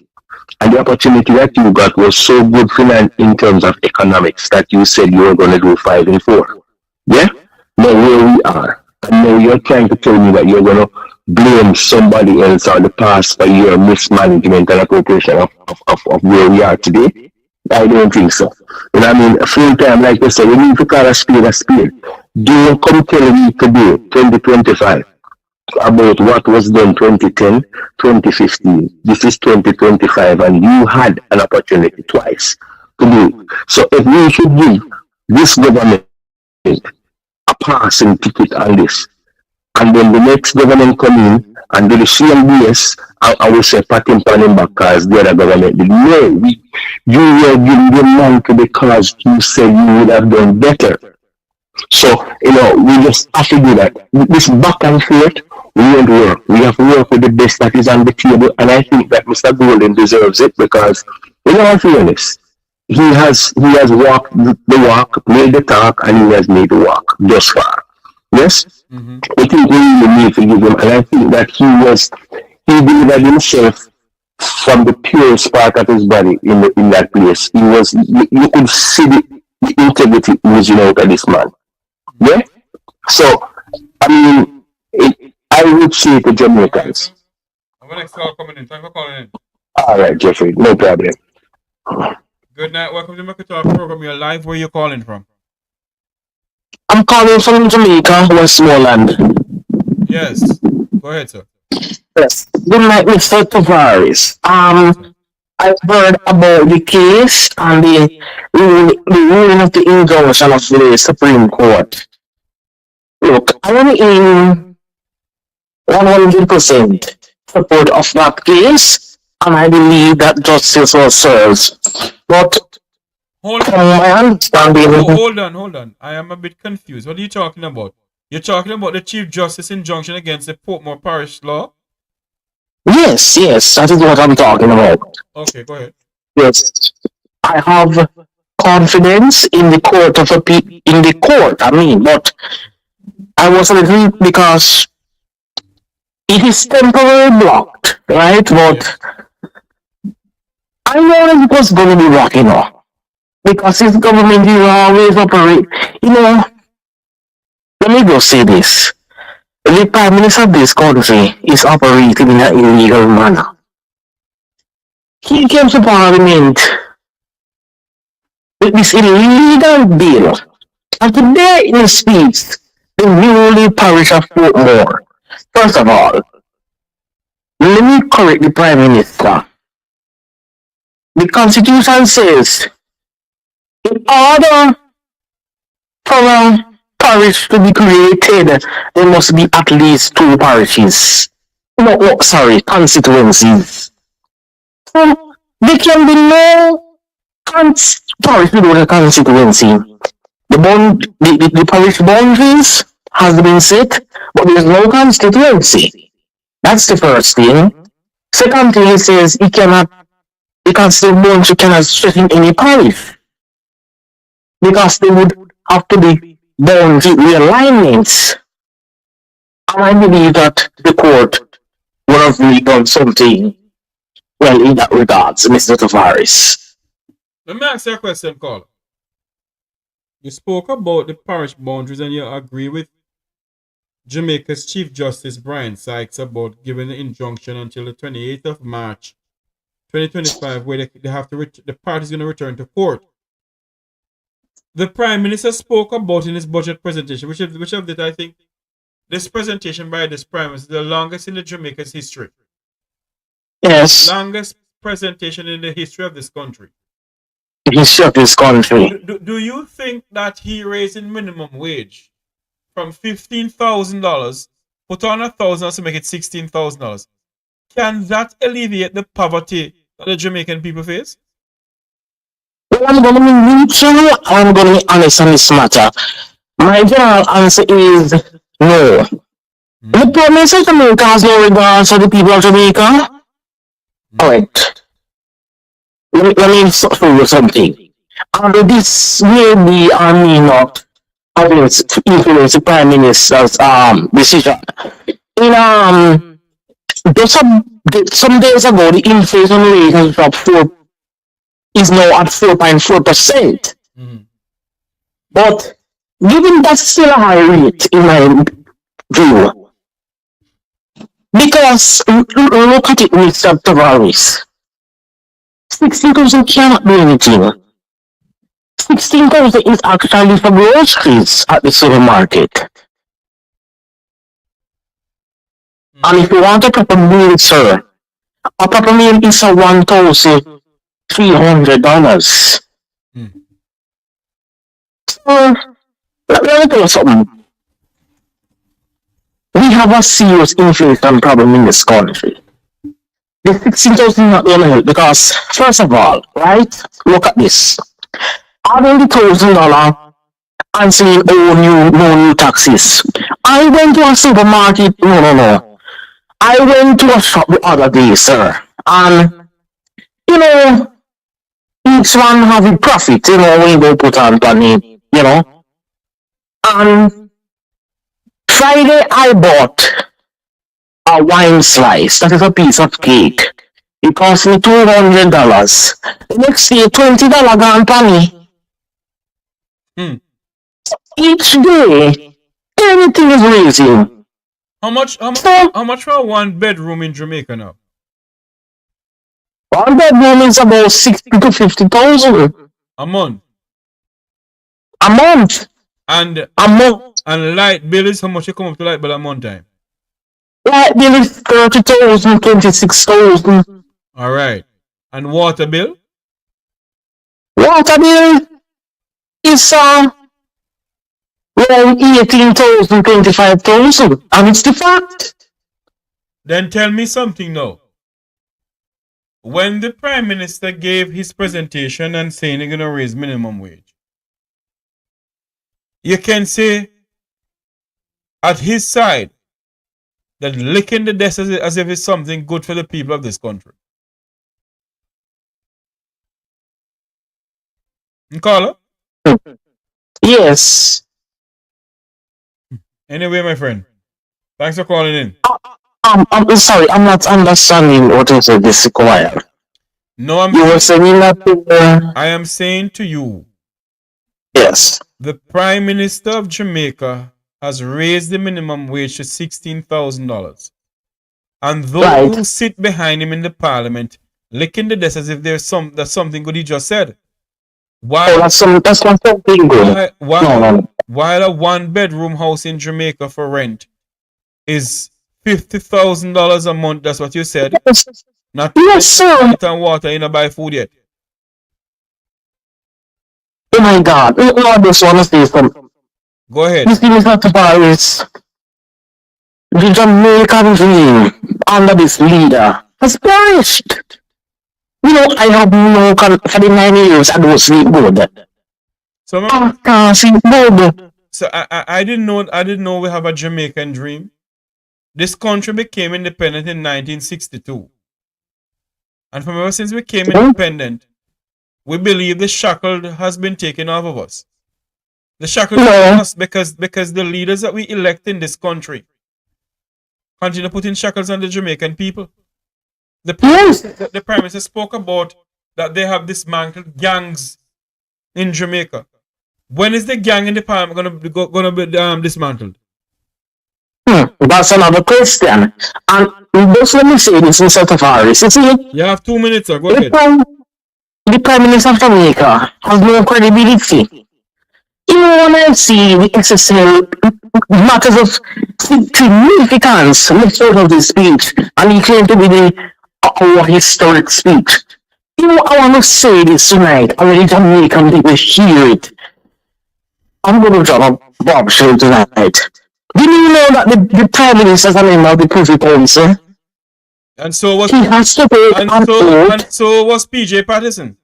And the opportunity that you got was so good in terms of economics that you said you were going to do 5 and 4. Yeah? Now where we are. And now you're trying to tell me that you're going to blame somebody else or the past for your mismanagement and appropriation of where we are today. I don't think so. And I mean, full time, like I said, we need to call a spade a spade. Don't come tell me today, 2025, about what was done 2010, 2015. This is 2025, and you had an opportunity twice to do. So if we should give this government a passing ticket on this, and then the next government come in and do the same BS, I will say pat him on him back because the other government did. No, you were giving the monkey because you said you would have done better. So, we just have to do that. This back and forth, We won't work. We have to work with the best that is on the table, and I think that Mr. Golden deserves it because, in all fairness, he has walked the walk, made the talk, and he has made the walk thus far. Yes, I think we really need to give him, and I think that he delivered himself from the purest part of his body in that place. You could see the integrity oozing out of this man. Yeah. So I mean, I would say to Jamaicans. I'm going to call coming in. Thank you for calling in. All right, Jeffrey, no problem. Good night. Welcome to the Talk program. You're live. Where are you calling from? I'm calling from Jamaica, Westmoreland. Yes. Go ahead, sir. Yes. Good night, Mr. Tavares. I've heard about the case and the ruling of the injunction of the Supreme Court. Look, I am in 100% support of that case, and I believe that justice was served. But my understanding. Hold on. I am a bit confused. What are you talking about? You're talking about the Chief Justice injunction against the Portmore Parish law? Yes, that is what I'm talking about. Okay, go ahead. Yes, I have confidence in the court of but I was a little because it is temporarily blocked, right? But I know that it was going to be rocking up because this government is always operate. Let me go say this. The Prime Minister of this country is operating in an illegal manner. He came to Parliament with this illegal bill, and today in his speech, the newly Parish of Portmore. First of all, let me correct the Prime Minister. The Constitution says, in order for a parish to be created, there must be at least 2 parishes. Constituencies. So, there can be no parish without a constituency. The parish boundaries has been set, but there's no constituency. That's the first thing. Second thing, it says the constituency boundary cannot threaten any parish because they would have to be boundary realignments. And I believe that the court would have really done something well in that regards, Mr. Tavares. Let me ask you a question, Carl. You spoke about the parish boundaries and you agree with Jamaica's Chief Justice Brian Sykes about giving the injunction until the 28th of March 2025 where they have to the party is going to return to court. The Prime Minister spoke about in his budget presentation, which of it I think this presentation by this Prime Minister is the longest in the Jamaica's history. Yes. Longest presentation in the history of this country. History of this country. Do you think that he raising minimum wage from $15,000, put on $1,000 to make it $16,000, can that alleviate the poverty that the Jamaican people face? Well, I'm going to be neutral. I'm going to be honest on this matter. My general answer is no. The promise of Jamaica has no regard for the people of Jamaica. Correct. Let me show you something. And this may be, not influence the Prime Minister's decision. Just some days ago, the inflation rate has dropped is now at 4.4%. But given that's still a high rate in my view, because look at it, Mr. Tavares, 16,000 cannot be anything. 16,000 is actually for groceries at the supermarket. And if you want a proper meal, sir, a proper meal is $1,300. So, let me tell you something. We have a serious inflation problem in this country. The 16,000 is not going to help because, first of all, right, look at this. Adding the $1,000 and saying, no new taxes. I went to a supermarket. No. I went to a shop the other day, sir. And, you know, each one have a profit, you know, when you go put on it, you know. And Friday I bought a wine slice. That is a piece of cake. It cost me $200. The next day, $20 gone penny. Each day, everything is raising. How much for a one bedroom in Jamaica now? One bedroom is about 60 to 50,000 a month. A month. And a month. And light bill is how much you come up to light bill a month time? Light bill is 30,000, 26,000. All right. And water bill? Water bill is around 18,000, 25,000. And it's the fact. Then tell me something now. When the Prime Minister gave his presentation and saying they're going to raise minimum wage, you can say at his side that licking the desk as if it's something good for the people of this country. Carla? Yes. Anyway, my friend, thanks for calling in. I'm sorry, I'm not understanding what you said this choir. No, you were saying that. I am saying to you. Yes. The Prime Minister of Jamaica has raised the minimum wage to $16,000. And those who sit behind him in the parliament licking the desk as if that's something good he just said. While, that's not something good. While a one bedroom house in Jamaica for rent is $50,000 a month, that's what you said. Yes. Not yes, sir. And water, you don't buy food yet. Oh my God! I just want to say something. Go ahead. This thing is not the Paris. The Jamaican dream under this leader has perished. You know, I have no for the 9 years I don't sleep good. So I can't sleep good. So I didn't know we have a Jamaican dream. This country became independent in 1962. And from ever since we became independent, we believe the shackle has been taken off of us. The shackle is on us because the leaders that we elect in this country continue putting shackles on the Jamaican people. The Prime Minister spoke about that they have dismantled gangs in Jamaica. When is the gang in the parliament going to be dismantled? That's another question. And just let me say this in South Paris. You see, you have 2 minutes, sir. Go ahead. The Prime Minister of Jamaica has no credibility. You know, when I see the SSL matters of significance left out of the speech, and he claimed to be our historic speech. You know, I want to say this tonight, and the Jamaican people hear it. I'm going to drop a bombshell tonight. Did you know that the Prime Minister is a member of the Privy Council? And so was he has to pay and so was PJ Patterson.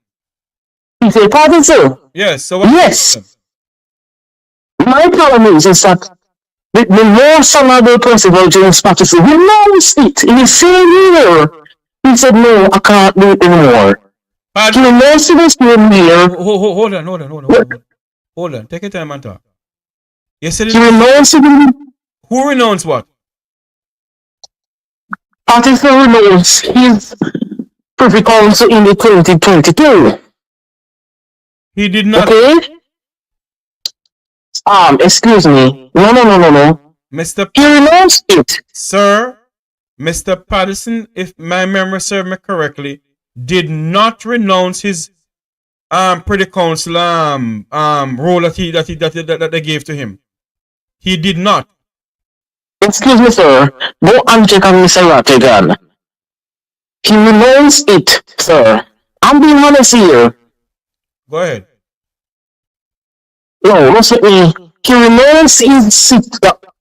PJ Patterson? Yes. So yes. My problem is that the most honorable principal James Patterson renounced it in the same year. He said, "No, I can't do it anymore." He renounced it in the same year. Hold on. Take your time and talk. You said he renounced it. Who renounced what? Patterson renounced his Privy Council in the 2022. He did not. Okay. Excuse me. No. Mr. He renounced it. Sir, Mr. Patterson, if my memory serves me correctly, did not renounce his Privy Council role that they gave to him. He did not. Excuse me, sir. Go and check on Mr. Rattigan. He renounced it, sir. I'm being honest here. Go ahead. No, listen to me. He renounced his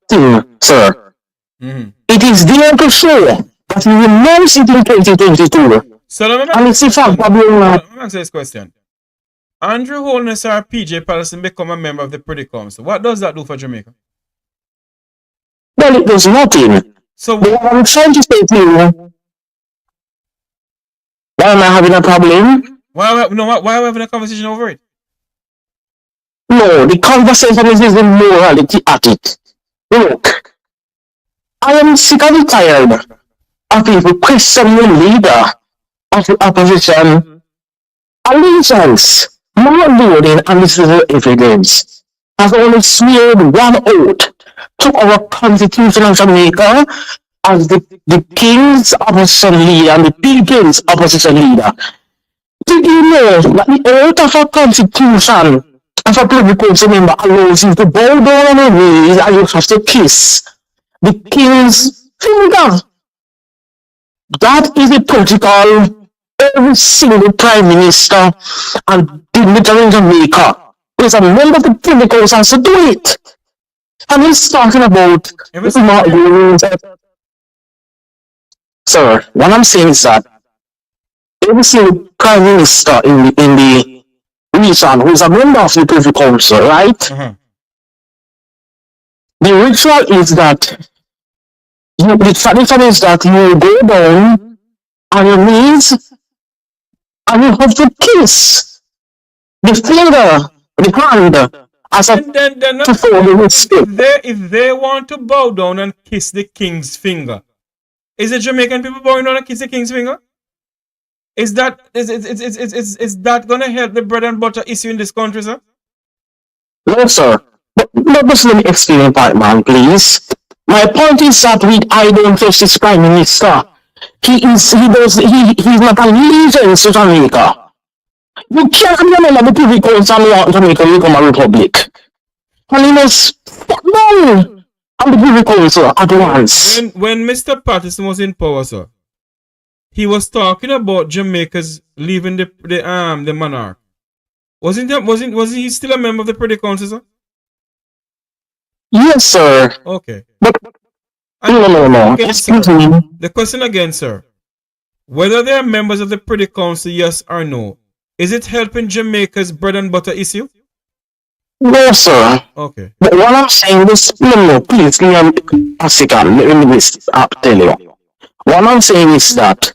thing, sir. Mm-hmm. It is there to show that he renounced it in 2022. So let me answer this question. Andrew Holness or PJ Patterson become a member of the Privy Council. What does that do for Jamaica? Well, it does nothing. So what I'm trying to say to you, why am I having a problem? Why are we having a conversation over it? No, the conversation is the morality at it. Look, I am sick and tired of people questioning the leader of the opposition allegiance. More loading and this is the evidence. Has only smeared one oath to our constitution of Jamaica as the king's opposition leader and the people's opposition leader. Did you know that the oath of our constitution of a public council member allows you to bow down on your knees and you have to kiss the king's finger? That is the protocol every single prime minister and dignitary in Jamaica who is a member of the public council has to do it. And he's talking about Sir, what I'm saying is that every single prime minister in the region who is a member of the Privy Council, right? The ritual is that the tradition is that you go down on your knees and you have to kiss the finger, the hand, as a to show the respect. If they want to bow down and kiss the king's finger, is the Jamaican people bowing down and kiss the king's finger? Is that gonna help the bread and butter issue in this country, sir? No, sir. But just let me explain the point, man, please. My point is that I don't trust this prime minister. He's not an allegiance to Jamaica. You can't be a member of the Privy Council and Jamaica become a republic. And he must step down on the Privy Council at once. When Mr. Patterson was in power, sir, he was talking about Jamaica's leaving the monarch. Was he still a member of the Privy Council, sir? Yes, sir. Okay. But no. Excuse me. The question again, sir. Whether they are members of the Privy Council, yes or no, is it helping Jamaica's bread and butter issue? No, sir. Okay. But what I'm saying is, no, please give me a second. Let me tell you. What I'm saying is that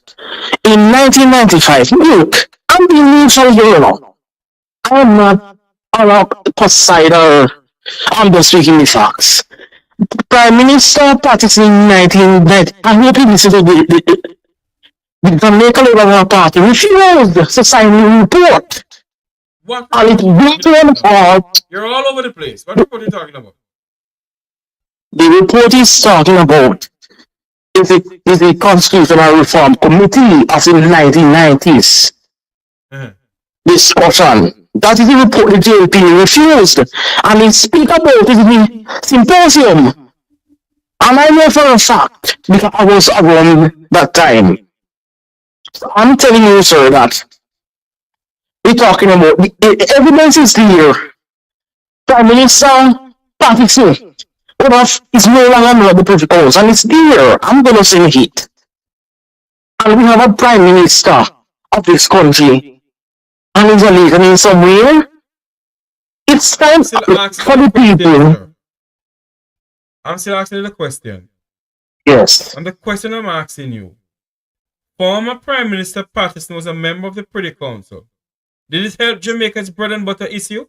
in 1995, look, I'm being neutral here, you know. I'm not on a side or I'm just speaking the facts. Prime Minister Patterson in 1990, I hope he listened to the Jamaica Labour Party refused to sign the report. What? And it went on out. You're all over the place. What report are you talking about? The report is talking about is a constitutional reform committee as in the 1990s. Discussion. That is the report the JLP refused. And they speak about it in the symposium. And I know for a fact, because I was around that time. So I'm telling you, sir, that we're talking about the evidence is there. Prime Minister Patterson is no longer under the Privy Council, and it's there. I'm going to say it. And we have a Prime Minister of this country, and he's a leader in somewhere. It's time for the people. I'm still asking you the question. Yes. And the question I'm asking you, former Prime Minister Patterson was a member of the Privy Council. Did it help Jamaica's bread and butter issue?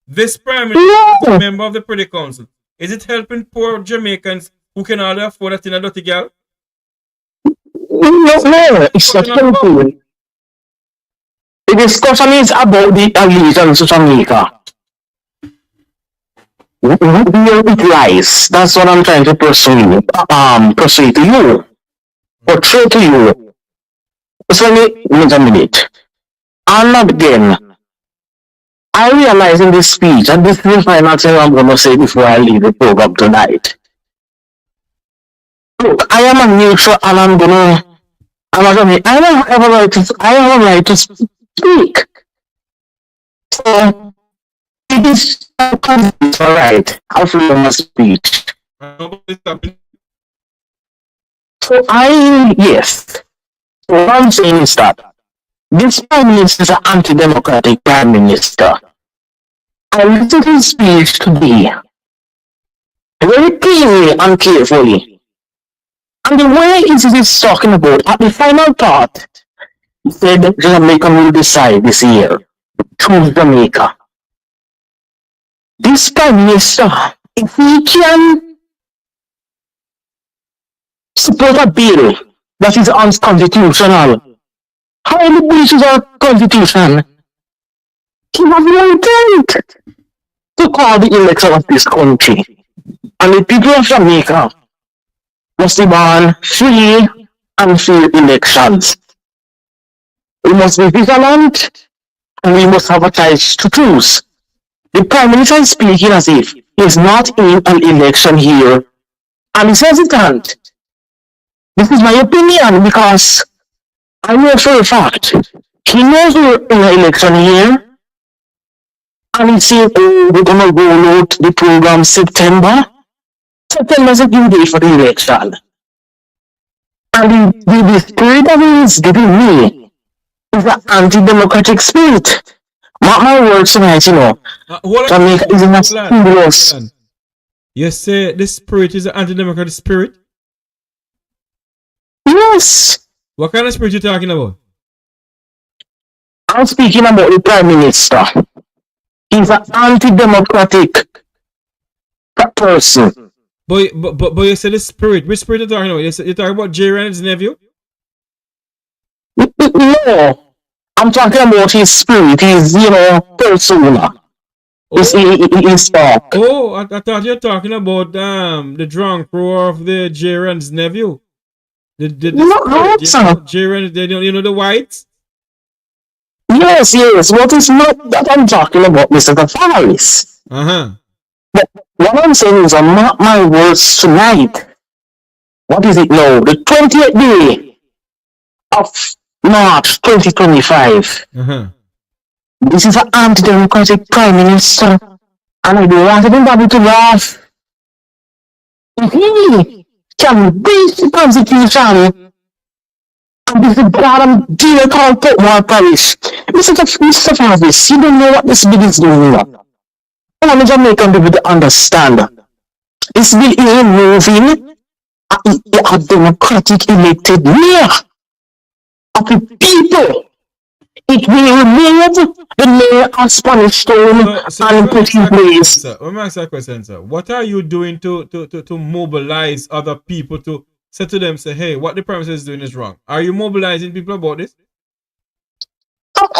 This Prime Minister is a member of the Privy Council. Is it helping poor Jamaicans who can hardly afford a tin of dirty girl? No, it's not helping. The discussion is about the allegiance to Jamaica. Where it lies. That's what I'm trying to persuade to you. Portray to you. So wait a minute. And again, I realize in this speech, and this is the final thing I'm going to say before I leave the program tonight. Look, I am a neutral and I have a right to speak. So, it is a right of freedom of speech. So yes. So what I'm saying is that this Prime Minister is an anti-democratic Prime Minister. I listened to his speech today. Very keenly and carefully. And the way it is talking about at the final part, he said Jamaica will decide this year. Choose Jamaica. This Prime Minister, if he can support a bill that is unconstitutional, how many breaches of constitution? He has no intent to call the election of this country. And the people of Jamaica must demand free and fair elections. We must be vigilant and we must have a choice to choose. The Prime Minister is speaking as if he is not in an election here and he's hesitant. This is my opinion because I know for a fact he knows we're in an election here and he's saying, oh, we're gonna roll out the program September. September is a due date for the election. And the spirit that he is giving me is an anti-democratic spirit. Mark my words tonight, you know. Jamaica is in a stimulus. You say the spirit is an anti-democratic spirit? Yes. What kind of spirit you talking about? I'm speaking about the Prime Minister. He's an anti-democratic person. But you said the spirit. Which spirit you talking about? You're talking about J. Ren's nephew? No. I'm talking about his spirit, his, persona. His talk. Oh, I thought you were talking about the drunk roar of the J. Ren's nephew. No, sir. J. Ren, you know the whites? Yes. What is not that I'm talking about, Mr. Parish? But what I'm saying is, I'm not my words tonight. What is it now? The 20th day of March 2025. This is an anti-democratic Prime Minister, and I don't want anybody to laugh. If he can breach the Constitution, and this is bottom deal called Portmore Parish, Mr. Travis, you don't know what this bill is doing now. I want the Jamaican people to understand. This bill is removing a democratic elected mayor of the people. It will remove the mayor of Spanish Stone and put in place. Let me ask you a question, sir. What are you doing to mobilize other people to say to them, say, hey, what the Prime Minister is doing is wrong? Are you mobilizing people about this?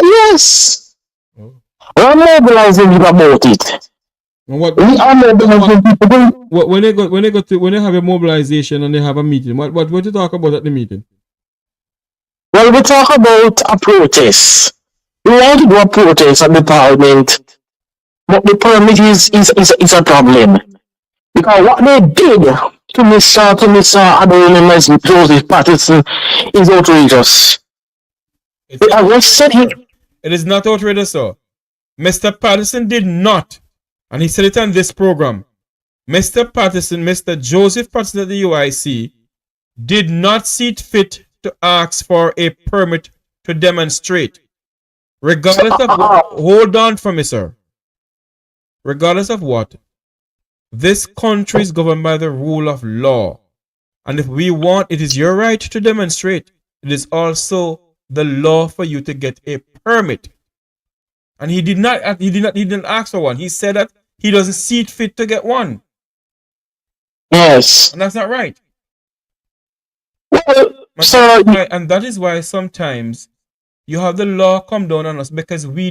Yes. We're mobilizing people about it. We are mobilizing people. When they have a mobilization and they have a meeting, what do you talk about at the meeting? Well, we talk about a protest. We want to do a protest at the parliament, but the permit is a problem. Because what they did to Mr. I don't remember his Joseph Patterson is outrageous. It is not outrageous, sir. Mr. Patterson did not, and he said it on this program, Mr. Joseph Patterson at the UIC did not see it fit to ask for a permit to demonstrate. Regardless of what, hold on for me, sir. Regardless of what, this country is governed by the rule of law. And if we want, it is your right to demonstrate. It is also the law for you to get a permit. And he didn't ask for one. He said that he doesn't see it fit to get one. Yes. And that's not right. Well, and that is why sometimes you have the law come down on us, because we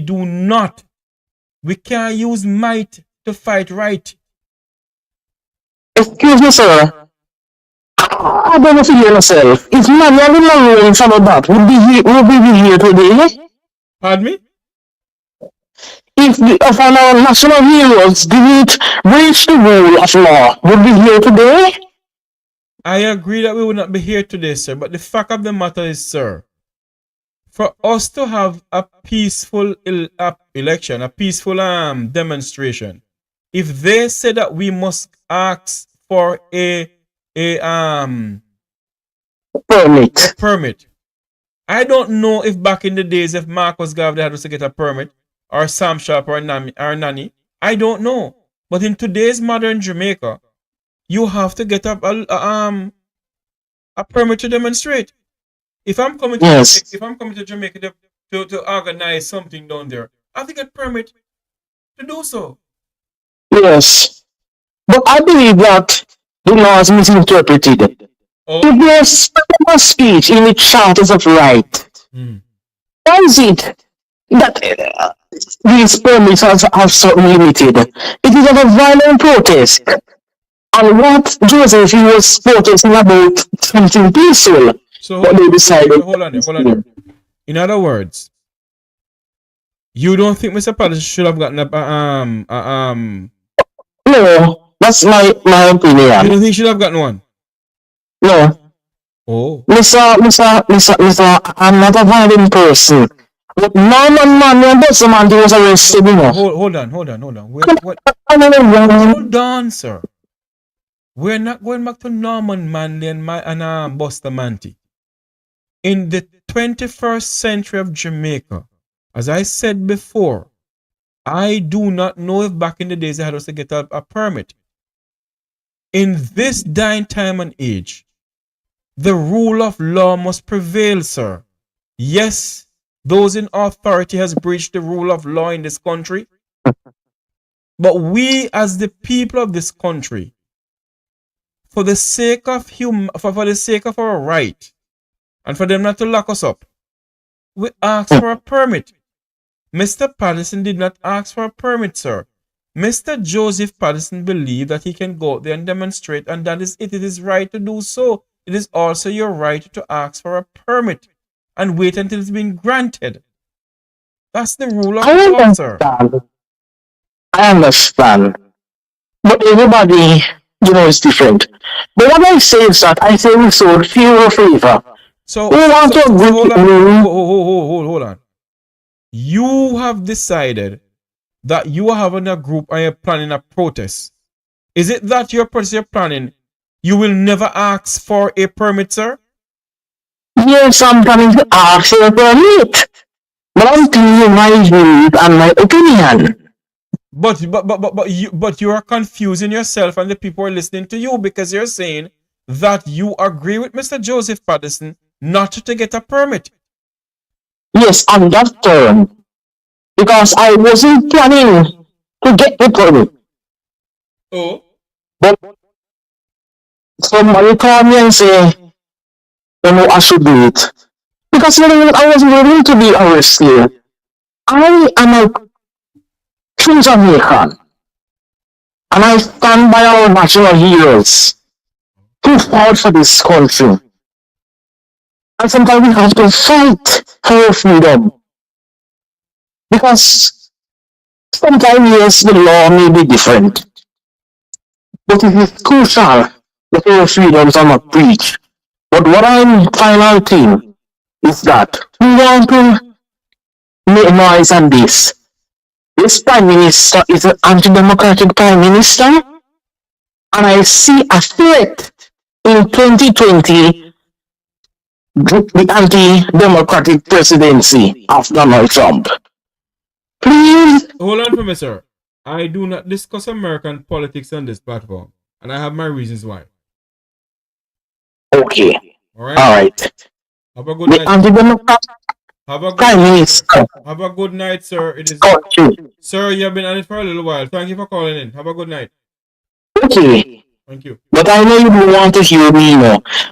can't use might to fight right. Excuse me, sir. I don't know if you hear yourself. If Manuel Malone some of that would be here today. Pardon me? If our national heroes didn't breach the rule of law, would be here today? I agree that we would not be here today, sir. But the fact of the matter is, sir, for us to have a peaceful election, a peaceful demonstration, if they say that we must ask for a permit, I don't know if back in the days if Marcus Garvey had to get a permit, or Sam Sharp or Nani, I don't know. But in today's modern Jamaica, you have to get a permit to demonstrate. If I'm coming to Jamaica to organize something down there, I have to get permit to do so. Yes. But I believe that the law is misinterpreted. Oh. If there's freedom of speech in the Charters of Right, why is it that these permits are so limited? It is a violent protest. And what Joseph, he was protesting about something peaceful. So but they decided. hold on there. In other words, you don't think Mr. Parish should have gotten No, that's my opinion. You don't think he should have gotten one? No. Oh. Mr. I'm not a violent person. But Norman Man, that's the man who was arrested, you know. Hold on. Hold on, sir. We're not going back to Norman Manley and Buster Manty. In the 21st century of Jamaica, as I said before, I do not know if back in the days they had us to get a permit. In this dying time and age, the rule of law must prevail, sir. Yes, those in authority has breached the rule of law in this country. But we as the people of this country, for the sake of for the sake of our right, and for them not to lock us up, we ask for a permit. Mr. Patterson did not ask for a permit, sir. Mr. Joseph Patterson believed that he can go out there and demonstrate, and that is it. It is right to do so. It is also your right to ask for a permit and wait until it's been granted. That's the rule of law, sir. I understand. But everybody, is different. But what I say is that I say we sold fewer favor. So, hold on. You have decided that you are having a group and you're planning a protest. Is it that your protest you're planning, you will never ask for a permit, sir? Yes, I'm planning to ask for a permit. But I'm telling you my views and my opinion. But you are confusing yourself and the people who are listening to you, because you're saying that you agree with Mr. Joseph Patterson not to get a permit. Yes, on that term. Because I wasn't planning to get the permit. Oh. But somebody called me and say, I should do it. Because I was willing to be arrested. I am a true Jamaican. And I stand by our national heroes who fought for this country. And sometimes we have to fight for our freedom. Because sometimes, yes, the law may be different. But it is crucial that our freedoms are not breached. But what I'm final thing is that we want to make noise on this. This Prime Minister is an anti-democratic Prime Minister, and I see a threat in 2020, the anti-democratic presidency of Donald Trump. Please. Hold on for me, sir. I do not discuss American politics on this platform, and I have my reasons why. Okay. All right. Have a good night. Have a good night, sir. It is. Sir, you have been on it for a little while. Thank you for calling in. Have a good night. Okay. Thank you. But I know you don't want to hear me,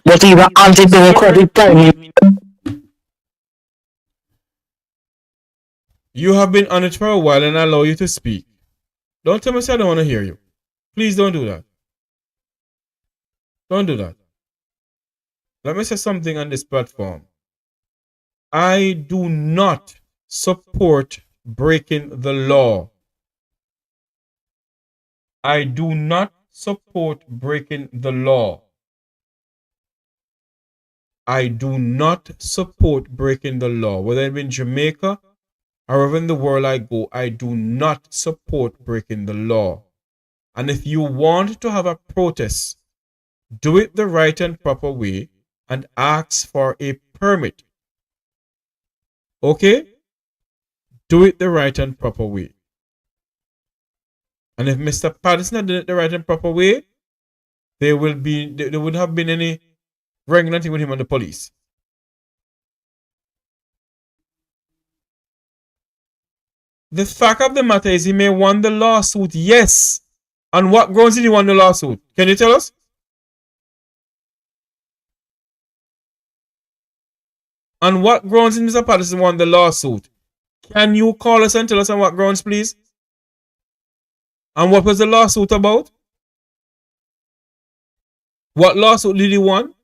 But even anti-democratic Prime. You have been on it for a while, and I allow you to speak. Don't tell me I don't want to hear you. Please don't do that. Don't do that. Let me say something on this platform. I do not support breaking the law. I do not support breaking the law. I do not support breaking the law. Whether I'm in Jamaica or wherever in the world I go, I do not support breaking the law. And if you want to have a protest, do it the right and proper way and ask for a permit. Okay? Do it the right and proper way. And if Mr. Patterson did it the right and proper way, there would have been any regular thing with him and the police. The fact of the matter is he may won the lawsuit, yes. On what grounds did he won the lawsuit? Can you tell us? On what grounds did Mr. Patterson won the lawsuit? Can you call us and tell us on what grounds, please? And what was the lawsuit about? What lawsuit did he won?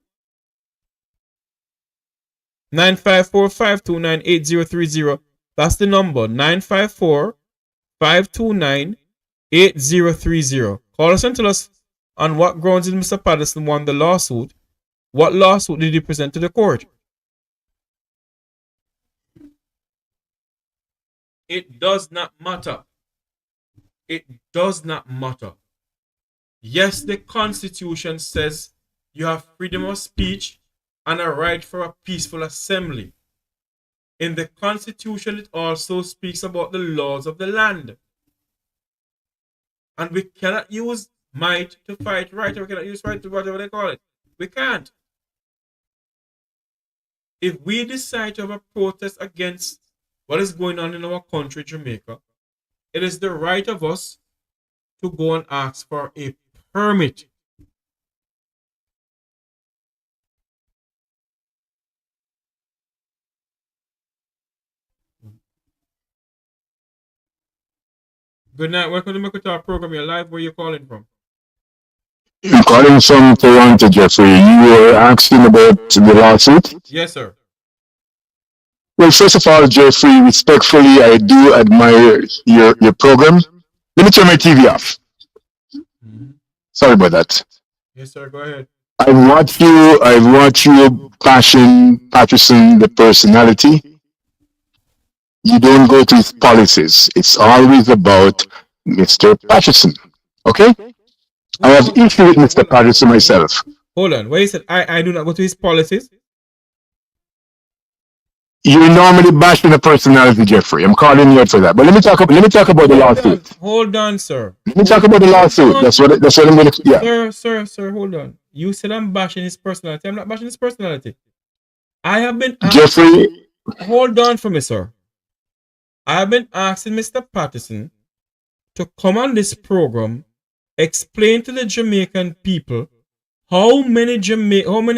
954-529-8030. That's the number. 954-529-8030. Call us and tell us on what grounds did Mr. Patterson won the lawsuit. What lawsuit did he present to the court? It does not matter. It does not matter. Yes, the Constitution says you have freedom of speech and a right for a peaceful assembly. In the Constitution, it also speaks about the laws of the land. And we cannot use might to fight right, or we cannot use right to whatever they call it. We can't. If we decide to have a protest against what is going on in our country, Jamaica, it is the right of us to go and ask for a permit. Good night. Welcome to the Talk program. You're live. Where are you calling from? I'm calling from Toronto, Jeffrey. You were asking about the lawsuit? Yes, sir. Well, first of all, Jeffrey, respectfully, I do admire your program. Let me turn my TV off. Sorry about that. Yes, sir. Go ahead. I've watched you bashing Patterson, the personality. You don't go to his policies. It's always about Mr. Patterson. Okay? I have issue with Mr. Patterson myself. Hold on. Where you said I do not go to his policies? You normally bashing the personality, Jeffrey. I'm calling you out for that. But let me talk about the lawsuit. Hold on, sir. Let me talk about the lawsuit. That's what I'm gonna. Yeah. Sir, hold on. You said I'm bashing his personality. I'm not bashing his personality. I have been Jeffrey. Hold on for me, sir. I have been asking Mr. Patterson to come on this program, explain to the Jamaican people how many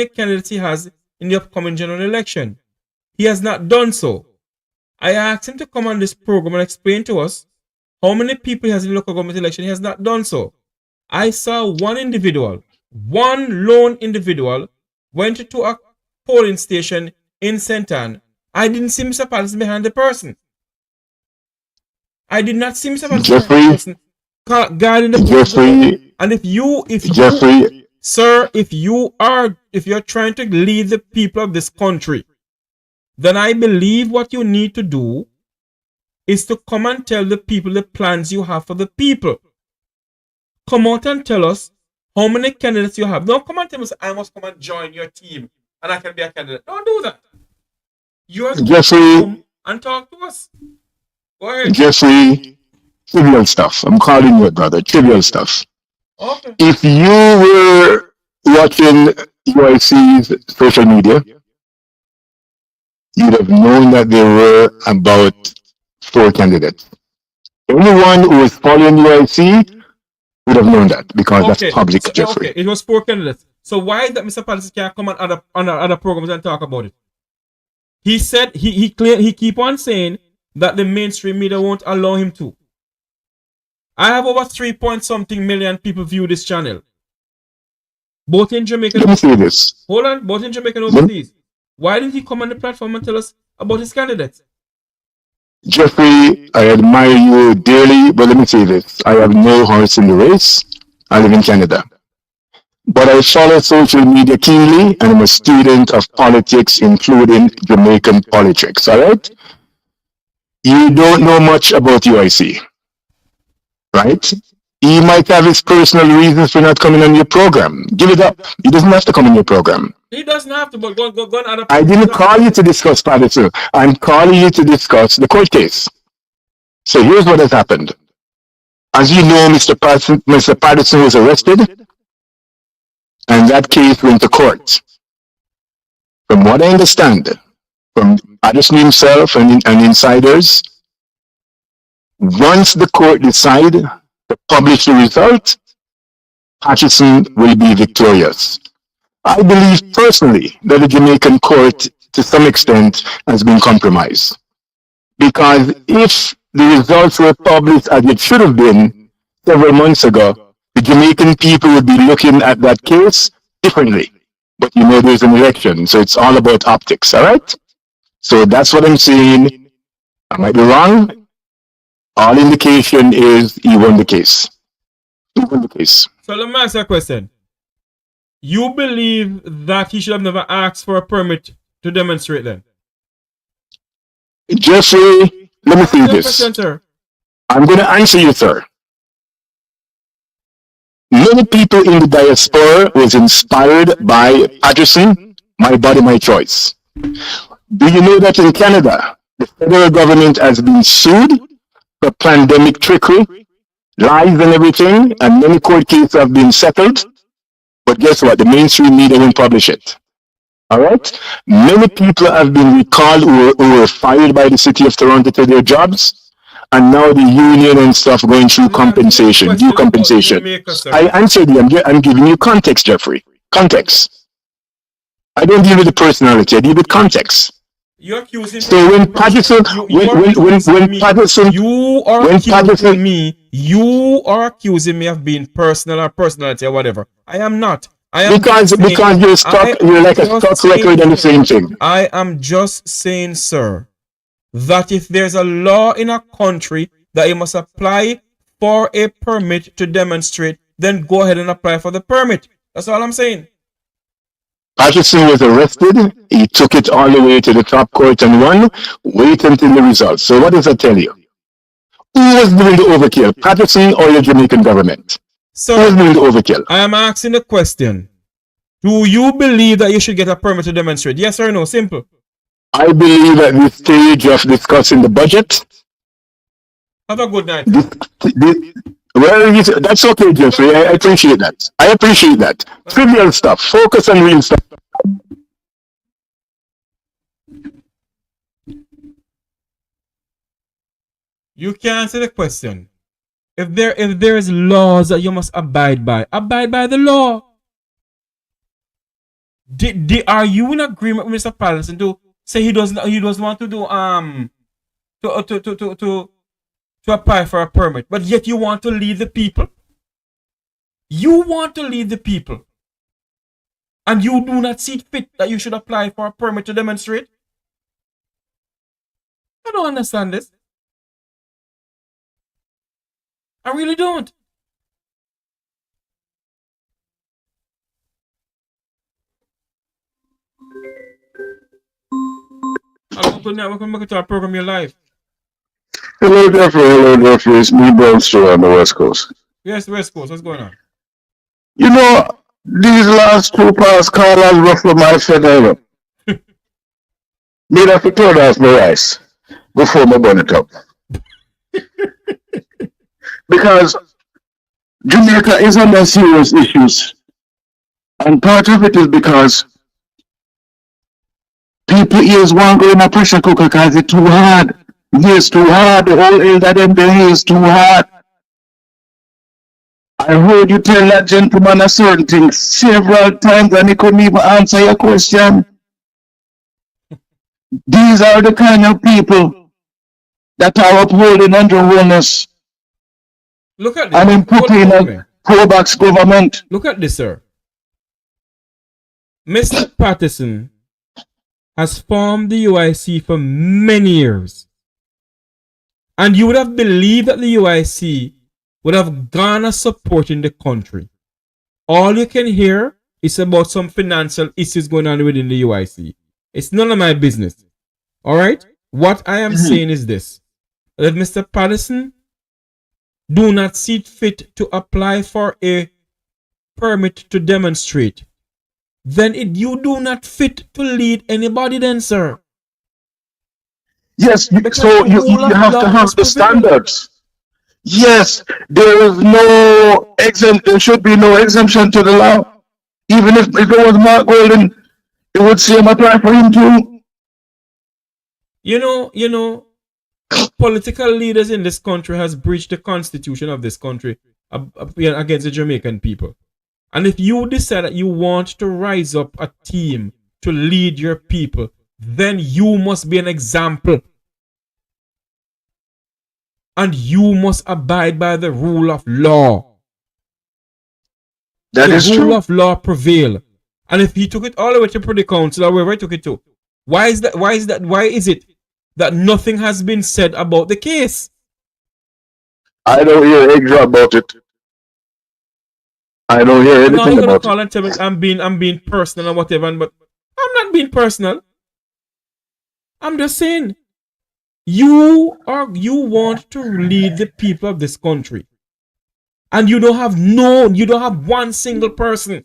candidates he has in the upcoming general election. He has not done so. I asked him to come on this program and explain to us how many people he has in the local government election. He has not done so. I saw one lone individual, went to a polling station in St. Ann. I didn't see Mr. Patterson behind the person. I did not see Mr. Patterson behind the person. Guarding the Jeffrey. And if you're trying to lead the people of this country, then I believe what you need to do is to come and tell the people the plans you have for the people. Come out and tell us how many candidates you have. Don't come and tell us I must come and join your team and I can be a candidate. Don't do that. You have to come and talk to us. Go ahead. Jeffrey, trivial stuff. I'm calling you, brother. Trivial stuff. Okay. If you were watching UIC's social media, you'd have known that there were about 4 candidates. Anyone who is following UIC would have known that because that's public, Jeffrey. Okay, it was 4 candidates. So why is that Mr. Patterson can't come on other programs and talk about it? He said he keep on saying that the mainstream media won't allow him to. I have over 3-point-something million people view this channel. Both in Jamaica. Let me say this. Hold on, both in Jamaica and overseas. Why didn't he come on the platform and tell us about his candidates? Jeffrey, I admire you dearly, but let me say this. I have no horse in the race. I live in Canada. But I follow social media keenly, and I'm a student of politics, including Jamaican politics, all right? You don't know much about UIC, right? He might have his personal reasons for not coming on your program. Give it up. He doesn't have to come on your program. He doesn't have to, but go on other. I didn't call you to discuss Patterson. I'm calling you to discuss the court case. So here's what has happened. As you know, Mr. Patterson was arrested and that case went to court. From what I understand, from Addison himself and insiders, once the court decide to publish the result, Patterson will be victorious. I believe personally that the Jamaican court, to some extent, has been compromised. Because if the results were published as it should have been several months ago, the Jamaican people would be looking at that case differently. But you know, there's an election, so it's all about optics, all right? So that's what I'm saying. I might be wrong. All indication is he won the case. He won the case. So let me ask you a question. You believe that he should have never asked for a permit to demonstrate then? Jeffrey, let me say this. Question, sir. I'm going to answer you, sir. Many people in the diaspora was inspired by Patterson, My Body, My Choice. Do you know that in Canada, the federal government has been sued for pandemic trickery, lies and everything, and many court cases have been settled? But guess what? The mainstream media won't publish it. All right? Many people have been recalled who were fired by the city of Toronto to their jobs. And now the union and stuff going through compensation, due compensation. I answered you. I'm giving you context, Jeffrey. Context. I don't deal with the personality. I deal with context. You're accusing so me. When Patterson, when Patterson, you are accusing me. You are accusing me of being personal or personality or whatever. I am not. I am because you're stuck. You're like a stuck record on the same thing. I am just saying, sir, that if there's a law in a country that you must apply for a permit to demonstrate, then go ahead and apply for the permit. That's all I'm saying. Patterson was arrested. He took it all the way to the top court and won. Wait until the results. So what does that tell you? Who was doing the overkill, Patterson or the Jamaican government? So who was doing the overkill? I am asking the question. Do you believe that you should get a permit to demonstrate? Yes or no? Simple. I believe at this stage of discussing the budget. Have a good night. Well, that's okay, Jeffrey. I appreciate that. I appreciate that. Trivial stuff. Focus on real stuff. You can answer the question. If there is laws that you must abide by the law. Are you in agreement with Mr. Patterson to say he doesn't want to do to apply for a permit, but yet you want to lead the people? You want to lead the people, and you do not see fit that you should apply for a permit to demonstrate? I don't understand this. I really don't. Welcome back to our program, Your Life. Hello, Jeffrey. It's me, Brown Show on the West Coast. Yes, the West Coast. What's going on? You know, these last two past callers ruffle my feather. Made up to turn off my rice before my burn it up. Because Jamaica is under serious issues. And part of it is because people here want to go in a pressure cooker because it's too hard. It's too hard. The whole elder them there is too hard. I heard you tell that gentleman a certain thing several times and he couldn't even answer your question. These are the kind of people that are upholding underworldness. Look at this. And in putting a pro-box government. Look at this, sir. Mr. Patterson has formed the UIC for many years. And you would have believed that the UIC would have garnered support in the country. All you can hear is about some financial issues going on within the UIC. It's none of my business. All right? What I am saying is this. That Mr. Patterson do not see fit to apply for a permit to demonstrate. Then you do not fit to lead anybody then, sir. Yes, so you have to have the standards. Yes, there is no exemption. There should be no exemption to the law. Even if it was Mark Golden, it would same apply for him too. You know, political leaders in this country has breached the constitution of this country against the Jamaican people. And if you decide that you want to rise up a team to lead your people, then you must be an example. And you must abide by the rule of law. That is true. The rule of law prevail. And if he took it all the way to Privy Council or wherever he took it to, why is it that nothing has been said about the case? I don't hear extra about it. I don't hear anything about call and tell me I'm being personal or whatever, but I'm not being personal. I'm just saying, you want to lead the people of this country, and you don't have one single person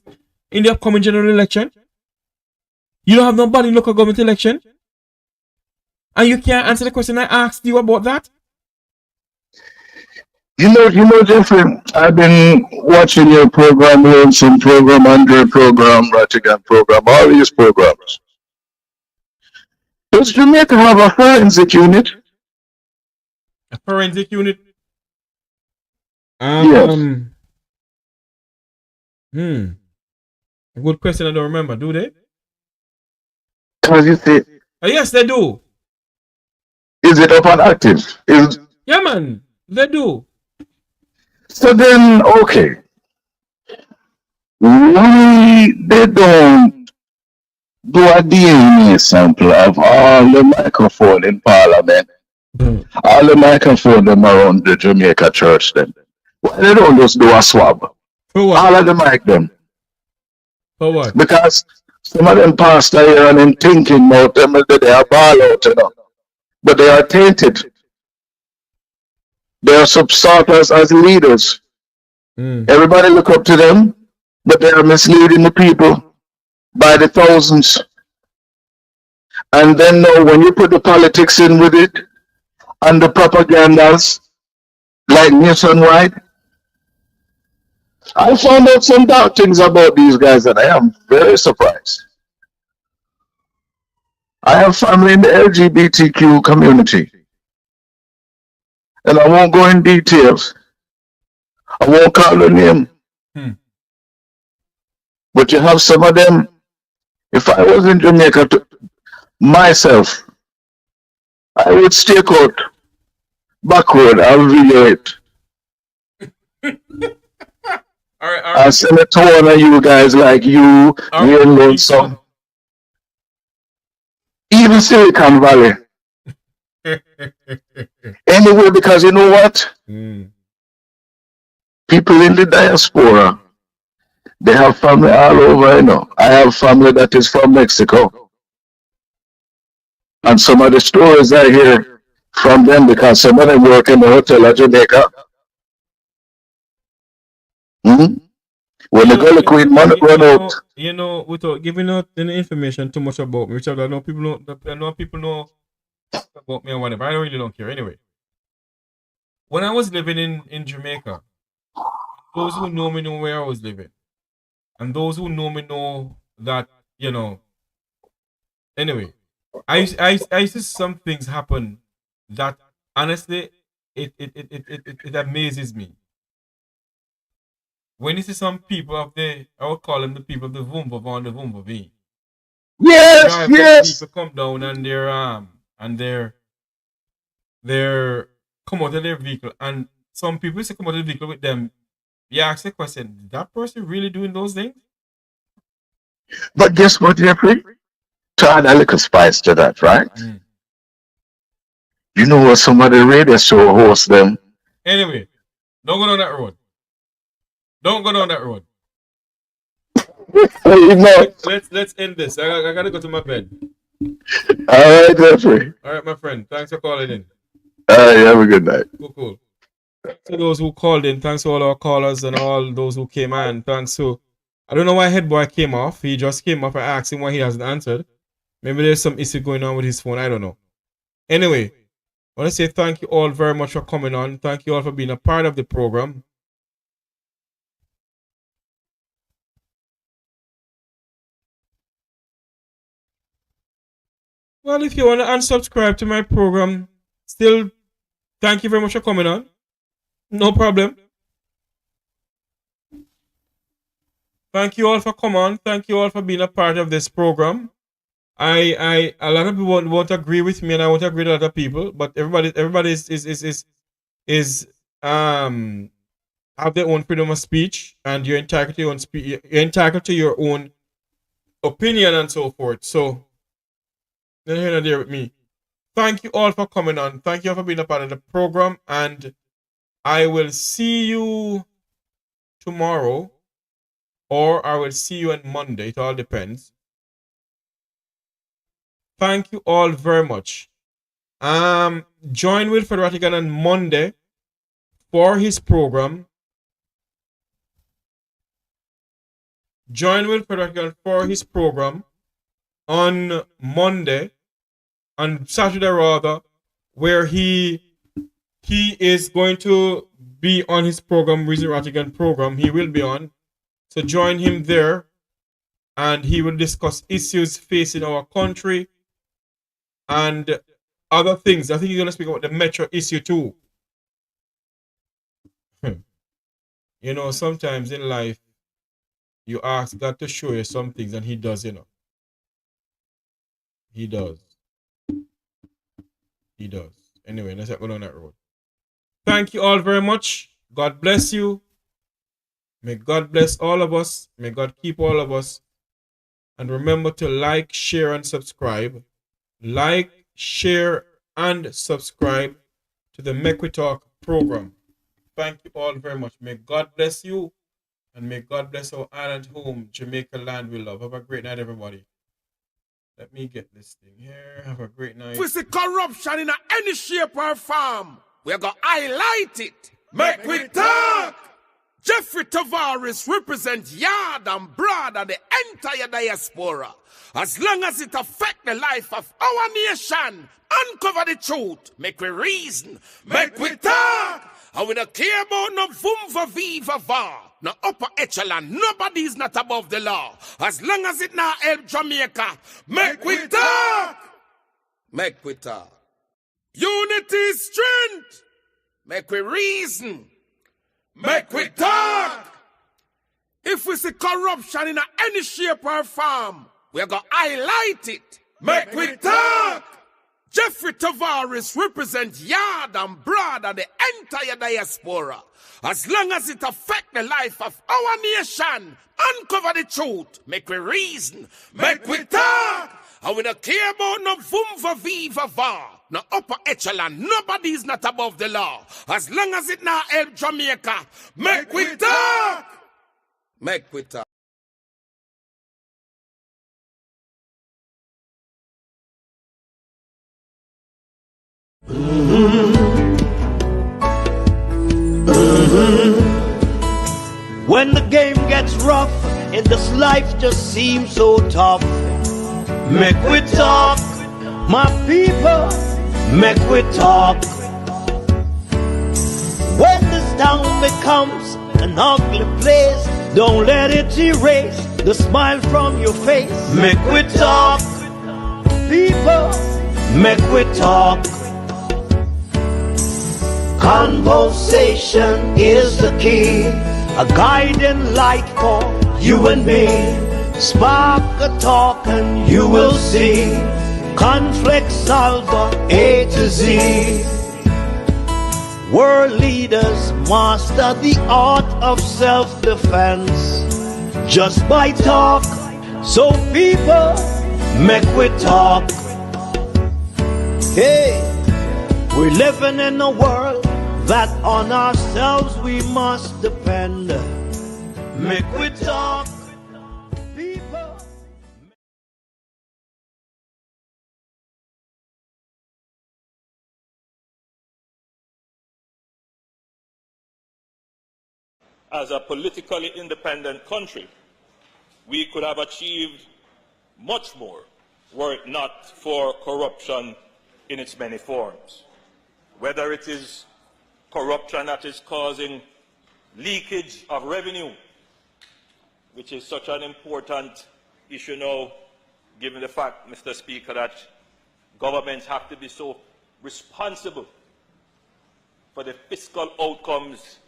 in the upcoming general election. You don't have nobody in local government election, and you can't answer the question I asked you about that. You know, Jeffrey, I've been watching your program, Wilson program, Andre program, Ratigan program, all these programs. Does Jamaica have a forensic unit? A forensic unit? Yes. A good question. I don't remember. Do they? Because you see, yes, they do. Is it up and active? Yeah, man, they do. So then, okay. Why they don't do a DNA sample of all the microphone in Parliament? All the microphone them around the Jamaica church then. Why they don't just do a swab? For what? All of the mic them. For what? Because some of them pastor here and them thinking about them that they are ball out, you know. But they are tainted. They are substarters as leaders. Everybody look up to them, but they are misleading the people by the thousands. And then now when you put the politics in with it and the propagandas like nationwide, I found out some dark things about these guys and I am very surprised. I have family in the LGBTQ community. And I won't go in details. I won't call the name. But you have some of them. If I was in Jamaica myself, I would stake out backward. I'll video it. All right. I'll send it to one of you guys like you, Ian Lonesome. Even Silicon Valley. Anyway, because you know what? People in the diaspora, they have family all over, you know. I have family that is from Mexico. And some of the stories I hear from them, because some of them work in the hotel at Jamaica. When the Gully Queen money run out. You know, without giving out any information too much about me, which I know people know about me or whatever. I don't care anyway. When I was living in Jamaica, those who know me know where I was living. And those who know me know that, you know. Anyway, I used to see some things happen that honestly it amazes me. When you see some people up there, I would call them the people of the Vumba on the Vumba V. Yes. People come down and they're come out of their vehicle, and some people used to come out of the vehicle with them. You ask the question, did that person really doing those things? But guess what, Jeffrey? To add a little spice to that, right? You know what, some of the radio show hosts them. Anyway, don't go down that road. Don't go down that road. Let's end this. I gotta go to my bed. All right, Jeffrey. All right, my friend. Thanks for calling in. All right, have a good night. Cool. Thanks to those who called in. Thanks to all our callers and all those who came on. Thanks to, I don't know why Headboy came off. He just came off. I asked him why he hasn't answered. Maybe there's some issue going on with his phone. I don't know. Anyway, I want to say thank you all very much for coming on. Thank you all for being a part of the program. Well, if you want to unsubscribe to my program, still, thank you very much for coming on. No problem. Thank you all for coming on. Thank you all for being a part of this program. A lot of people won't agree with me, and I won't agree with a lot of people. But everybody is have their own freedom of speech, and you're entitled to your own you're entitled to your own opinion and so forth. So, you're here there with me. Thank you all for coming on. Thank you all for being a part of the program, and I will see you tomorrow, or I will see you on Monday. It all depends. Thank you all very much. Join with Federatigan on Monday for his program. Join with Federatigan for his program on Monday, on Saturday rather, where he is going to be on his program, Federatigan program. He will be on. So join him there, and he will discuss issues facing our country and other things. I think he's going to speak about the metro issue too. You know, sometimes in life, you ask God to show you some things, and he does, you know. He does. He does. Anyway, let's not go down that road. Thank you all very much. God bless you. May God bless all of us. May God keep all of us. And remember to like, share, and subscribe. Like, share, and subscribe to the Make We Talk program. Thank you all very much. May God bless you. And may God bless our island home, Jamaica land we love. Have a great night, everybody. Let me get this thing here. Have a great night. If we see corruption in any shape or form, we're going to highlight it. Make we talk. Jeffrey Tavares represents yard and broad and the entire diaspora. As long as it affects the life of our nation, uncover the truth, make we reason, make we talk. And we don't care about no vumva viva va, no upper echelon, nobody is not above the law. As long as it now help Jamaica, make we talk. Make we talk. Unity is strength. Make we reason. Make we talk. If we see corruption in any shape or form, we're going to highlight it. Make we talk. Jeffrey Tavares represents yard and broad and the entire diaspora. As long as it affects the life of our nation, uncover the truth, make we reason, make we talk. And we don't care about no vumva viva va, no upper echelon, nobody is not above the law. As long as it now help Jamaica, make we talk. Make we talk. When the game gets rough and this life just seems so tough, make we talk, my people, make we talk. When this town becomes an ugly place, don't let it erase the smile from your face. Make we talk, people, make we talk. Conversation is the key, a guiding light for you and me. Spark a talk and you will see. Conflict solver A to Z. World leaders master the art of self-defense just by talk. So people, make we talk. Hey, we're living in a world that on ourselves we must depend. Make we talk, people. As a politically independent country, we could have achieved much more were it not for corruption in its many forms. Whether it is corruption that is causing leakage of revenue, which is such an important issue now, given the fact, Mr. Speaker, that governments have to be so responsible for the fiscal outcomes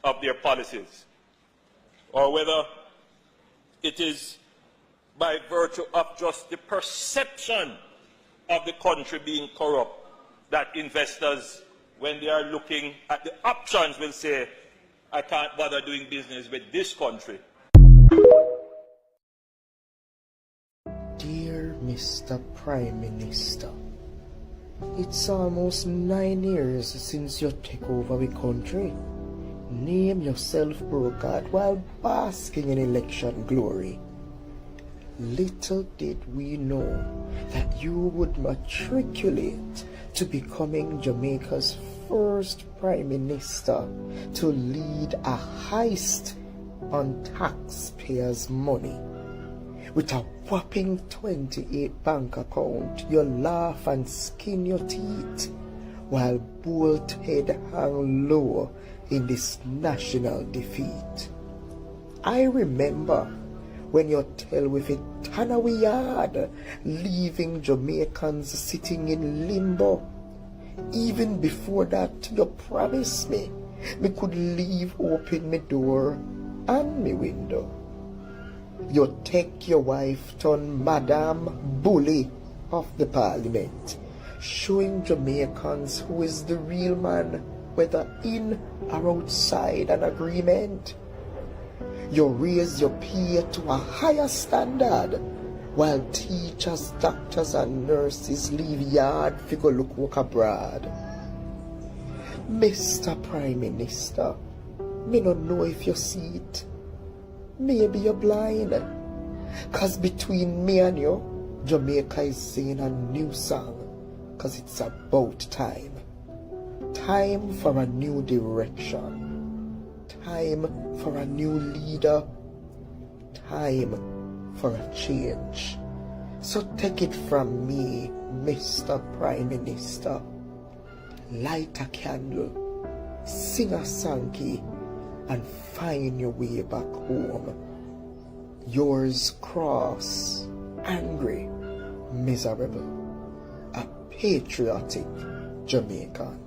of their policies, or whether it is by virtue of just the perception of the country being corrupt that investors, when they are looking at the options, will say, I can't bother doing business with this country. Dear Mr. Prime Minister, it's almost 9 years since you took over the country. Name yourself brokered while basking in election glory. Little did we know that you would matriculate to becoming Jamaica's first Prime Minister to lead a heist on taxpayers' money. With a whopping 28 bank account, you laugh and skin your teeth while bolt head hang low in this national defeat. I remember when you tell with a Tanawi yard, leaving Jamaicans sitting in limbo. Even before that, you promised me could leave open my door and my window. You take your wife turn Madam Bully of the Parliament, showing Jamaicans who is the real man, whether in or outside an agreement. You raise your pay to a higher standard, while teachers, doctors and nurses leave yard to go look work abroad. Mr. Prime Minister, me not know if you see it. Maybe you're blind. Cause between me and you, Jamaica is singing a new song. Cause it's about time. Time for a new direction. Time for a new leader. Time for a change. So take it from me, Mr. Prime Minister. Light a candle, sing a song, and find your way back home. Yours cross, angry, miserable, a patriotic Jamaican.